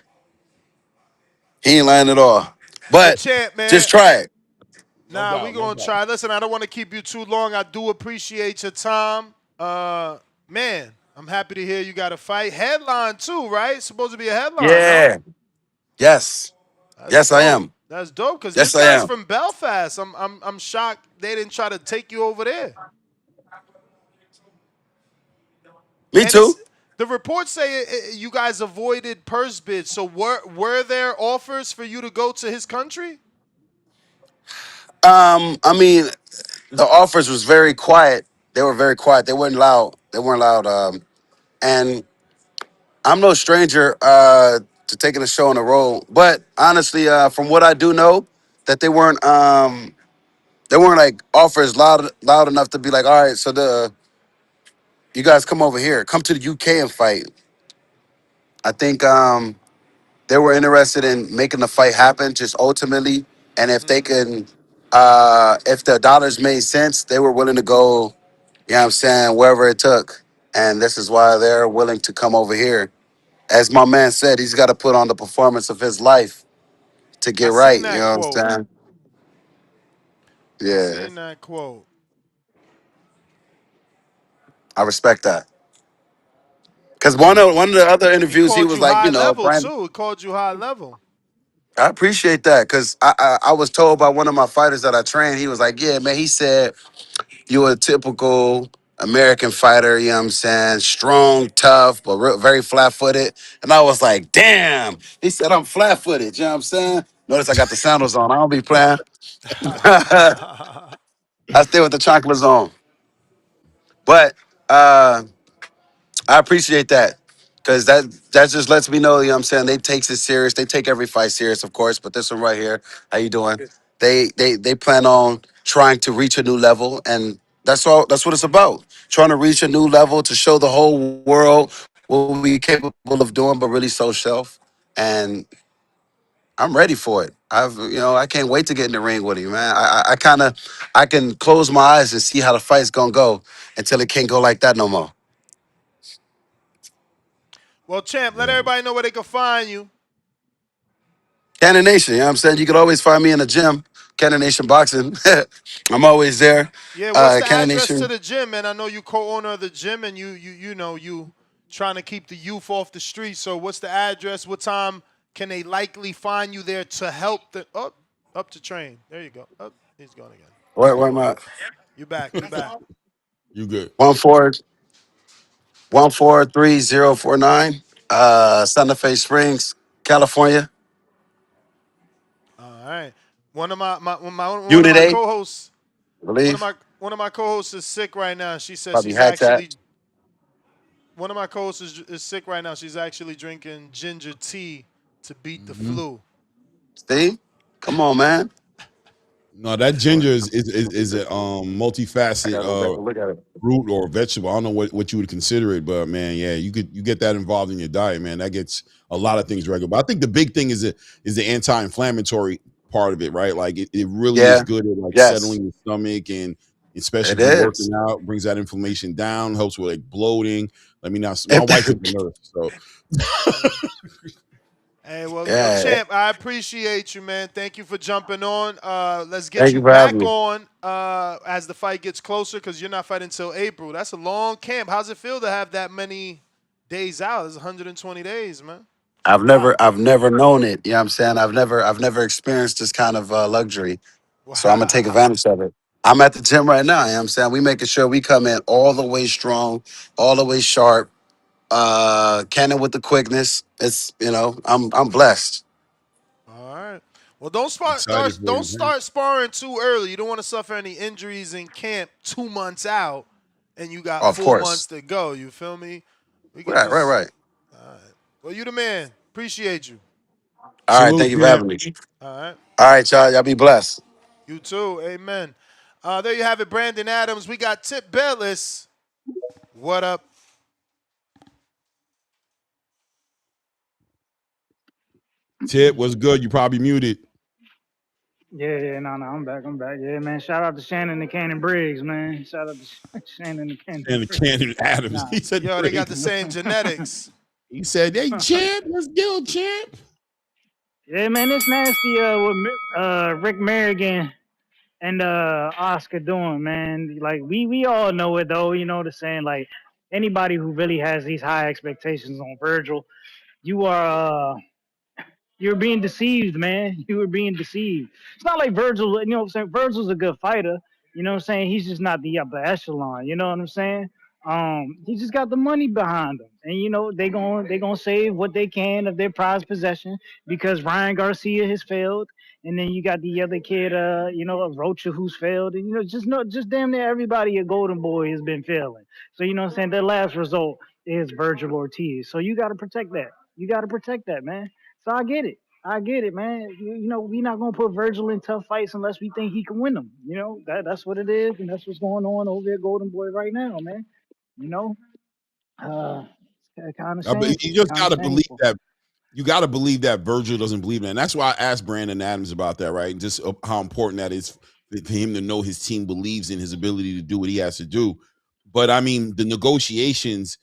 He ain't lying at all. Hey, But champ, just man. try it. No Nah, we doubt, no gonna doubt. try. Listen, I don't want to keep you too long. I do appreciate your time. Man, I'm happy to hear you got a fight. Headline too, right? It's supposed to be a headline, no? Yeah. Yes. That's Yes, I dope. am. That's dope. Cause Yes, this I guy's am. from Belfast. I'm shocked they didn't try to take you over there. Me And it's too. the reports say you guys avoided purse bids. So were there offers for you to go to his country? I mean, the offers was very quiet. They were very quiet. They weren't loud. They weren't loud. And I'm no stranger to taking a show on the road. But honestly, from what I do know, that they weren't like offers loud enough to be like, all right, so you guys come over here, come to the UK and fight. I think they were interested in making the fight happen, just ultimately. And if they can, if the dollars made sense, they were willing to go. You know what I'm saying? Wherever it took. And this is why they're willing to come over here. As my man said, he's got to put on the performance of his life to get I right. seen You that know what quote. I'm saying? I Yeah, seen that quote. I respect that. Because one of the other He interviews, he called was you like, high level Brian, too. He called you high level. I appreciate that. Because I was told by one of my fighters that I trained, he was like, yeah, man, he said, you're a typical American fighter, you know what I'm saying? Strong, tough, but very flat footed. And I was like, damn. He said, I'm flat footed, you know what I'm saying? Notice I got the sandals on. I don't be playing. I stay with the chocolates on. But I appreciate that. Because that just lets me know, you know what I'm saying? They takes it serious. They take every fight serious, of course. But this one right here, how you doing? They plan on trying to reach a new level. And that's all. That's what it's about. Trying to reach a new level to show the whole world what we capable of doing, but really so self. And I'm ready for it. I can't wait to get in the ring with him, man. I can close my eyes and see how the fight's gonna go until it can't go like that no more. Well, champ, let everybody know where they can find you. Cannon Nation, you know what I'm saying? You can always find me in the gym, Cannon Nation Boxing. I'm always there. Yeah, what's the Cannon address to Nation. the gym, man? I know you co-owner of the gym, and you trying to keep the youth off the street. So what's the address? What time can they likely find you there to help the up to train? There you go. Up, he's going again. Where am I? You back. You back. You good? 143-049, Santa Fe Springs, California. All right. One of one of Unit my 8, co-hosts. I believe. One of my co-hosts is sick right now. She says Probably she's had that. actually one of my co-hosts is sick right now. She's actually drinking ginger tea to beat the flu. See? Come on, man. No, that ginger is a I multifaceted gotta go back and look at it. root or vegetable. I don't know what you would consider it, but man, yeah, you get that involved in your diet, man. That gets a lot of things regular. But I think the big thing is the anti-inflammatory part of it, right? Like it really is Yeah. good at like Yes. settling your stomach, and especially It if you're working is. out, brings that inflammation down, helps with like bloating. Let me now. My wife is a nurse, so Hey, well, Yeah. champ, I appreciate you, man. Thank you for jumping on. Let's get Thank you you for having back me. on as the fight gets closer, because you're not fighting until April. That's a long camp. How's it feel to have that many days out? It's 120 days, man. I've never known it. You know what I'm saying? I've never experienced this kind of luxury. So I'm gonna take Wow. advantage of it. I'm at the gym right now. You know what I'm saying? We making sure we come in all the way strong, all the way sharp, cannon with the quickness. It's I'm blessed. All right. Well, don't excited for you, man. start sparring too early. You don't want to suffer any injuries in camp 2 months out, and you got Of 4 months course. to go. You feel me? We could just. Right. All right. Well, you the man. Appreciate you. All right, thank Salute, you for champ. having me. All right. All right, y'all be blessed. You too. Amen. There you have it, Brandon Adams. We got Tip Bellis. What up? Tip was good. You probably muted. Yeah, no, I'm back. Yeah, man. Shout out to Shannon and Cannon Briggs, man. Shout out to Shannon and Cannon And Briggs. Cannon Adams. Nah. He said Yo, they got the Briggs. same genetics. He said, "Hey, champ, let's go, champ." Yeah, man, it's nasty what Rick Merrigan and Oscar doing, man. Like we all know it though, you know what I'm saying? Like anybody who really has these high expectations on Virgil, you are you're being deceived, man. You were being deceived. It's not like Virgil, you know what I'm saying? Virgil's a good fighter. You know what I'm saying? He's just not the upper echelon. You know what I'm saying? He just got the money behind him. And you know, they gonna save what they can of their prized possession because Ryan Garcia has failed. And then you got the other kid, Rocha who's failed. And just damn near everybody at Golden Boy has been failing. So you know what I'm saying? Their last result is Virgil Ortiz. So you gotta protect that. You gotta protect that, man. So I get it. I get it, man. We're not gonna put Virgil in tough fights unless we think he can win them. You know, that's what it is, and that's what's going on over at Golden Boy right now, man. You know, it's kind of But shameful. you just Kind of gotta believe shameful. that. You gotta believe that Virgil doesn't believe that, and that's why I asked Brandon Adams about that, right? Just how important that is for him to know his team believes in his ability to do what he has to do. But I mean, the negotiations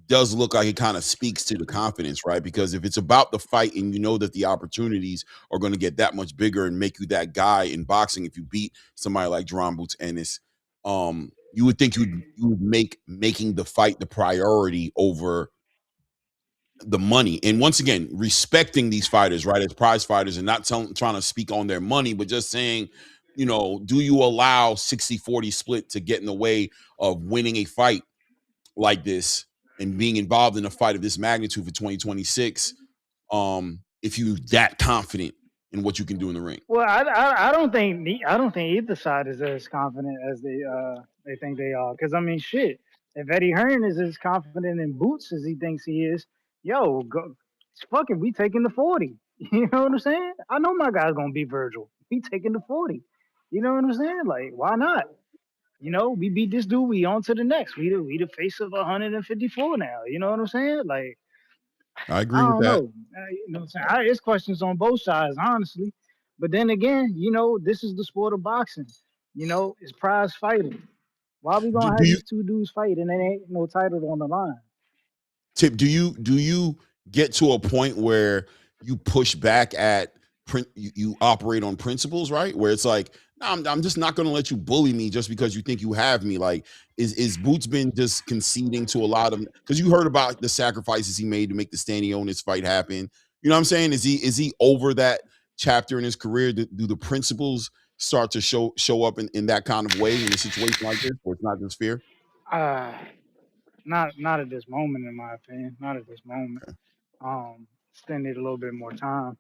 does look like it kind of speaks to the confidence, right? Because if it's about the fight and you know that the opportunities are going to get that much bigger and make you that guy in boxing, if you beat somebody like Jerome Boots Ennis, you would think you would make making the fight the priority over the money. And once again, respecting these fighters, right, as prize fighters, and not trying to speak on their money, but just saying, do you allow 60-40 split to get in the way of winning a fight like this and being involved in a fight of this magnitude for 2026, if you that confident in what you can do in the ring? Well, I don't think either side is as confident as they think they are. Because I mean, shit, if Eddie Hearn is as confident in Boots as he thinks he is, yo, go, fuck it, we taking the 40. You know what I'm saying? I know my guy's gonna beat Virgil. He taking the 40. You know what I'm saying? Like, why not? You know, we beat this dude. We on to the next. We the face of 154 now. You know what I'm saying? Like, I I agree with don't that. know. You know what I'm saying? It's questions on both sides, honestly. But then again, you know, this is the sport of boxing. You know, it's prize fighting. Why we Do, gonna do have you these two dudes fight and there ain't no title on the line? Tip, do you get to a point where you push back at you operate on principles, right? Where it's like, no, I'm just not going to let you bully me just because you think you have me. Like, is Boots been just conceding to a lot of, because you heard about the sacrifices he made to make the Stanionis fight happen. You know what I'm saying? Is he over that chapter in his career? Do the principles start to show up in that kind of way in a situation like this, where it's not just fear? Uh not at this moment, in my opinion. Not at this moment. Still need a little bit more time.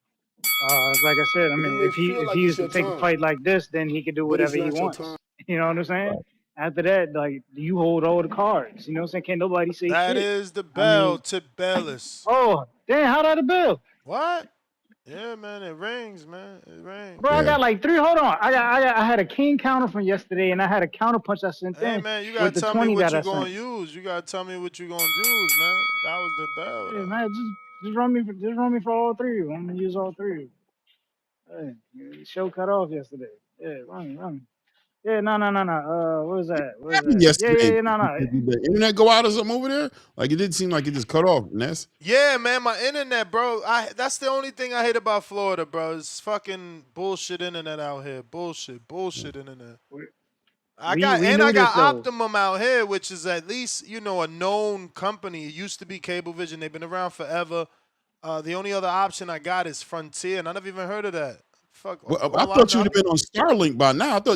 Like I said, I You mean, may feel if like he it's used to your take a time, fight like this, then he could do but it's whatever he not your wants. time. You know what I'm saying? After that, like, you hold all the cards. You know what I'm saying? Can't nobody say That shit. is the I bell. mean, Tip Bellis. oh damn, how that a bill? What? Yeah, man, it rings, man. It rings. Bro, I got like three. Hold on, I had a king counter from yesterday, and I had a counter punch I sent Hey, in man, you with gotta the tell me 20 what that you I gonna sent. use. You gotta tell me what you gonna use, man. That was the bell, Yeah, though. man, just run me for all three of them. I'm gonna use all three of them. Hey, show cut off yesterday. Yeah, run me. Yeah, no. What was that? What was Happened that? yesterday? Yeah, no. Did the internet go out or something over there? Like, it didn't seem like it just cut off, Ness. Yeah, man, my internet, bro. That's the only thing I hate about Florida, bro. It's fucking bullshit internet out here. Bullshit internet. I We got knew this though. Optimum out here, which is at least, you know, a known company. It used to be Cablevision. They've been around forever. The only other option I got is Frontier, and I never even heard of that. Fuck. Well, I All I thought know, you'd have been on Starlink by now. I thought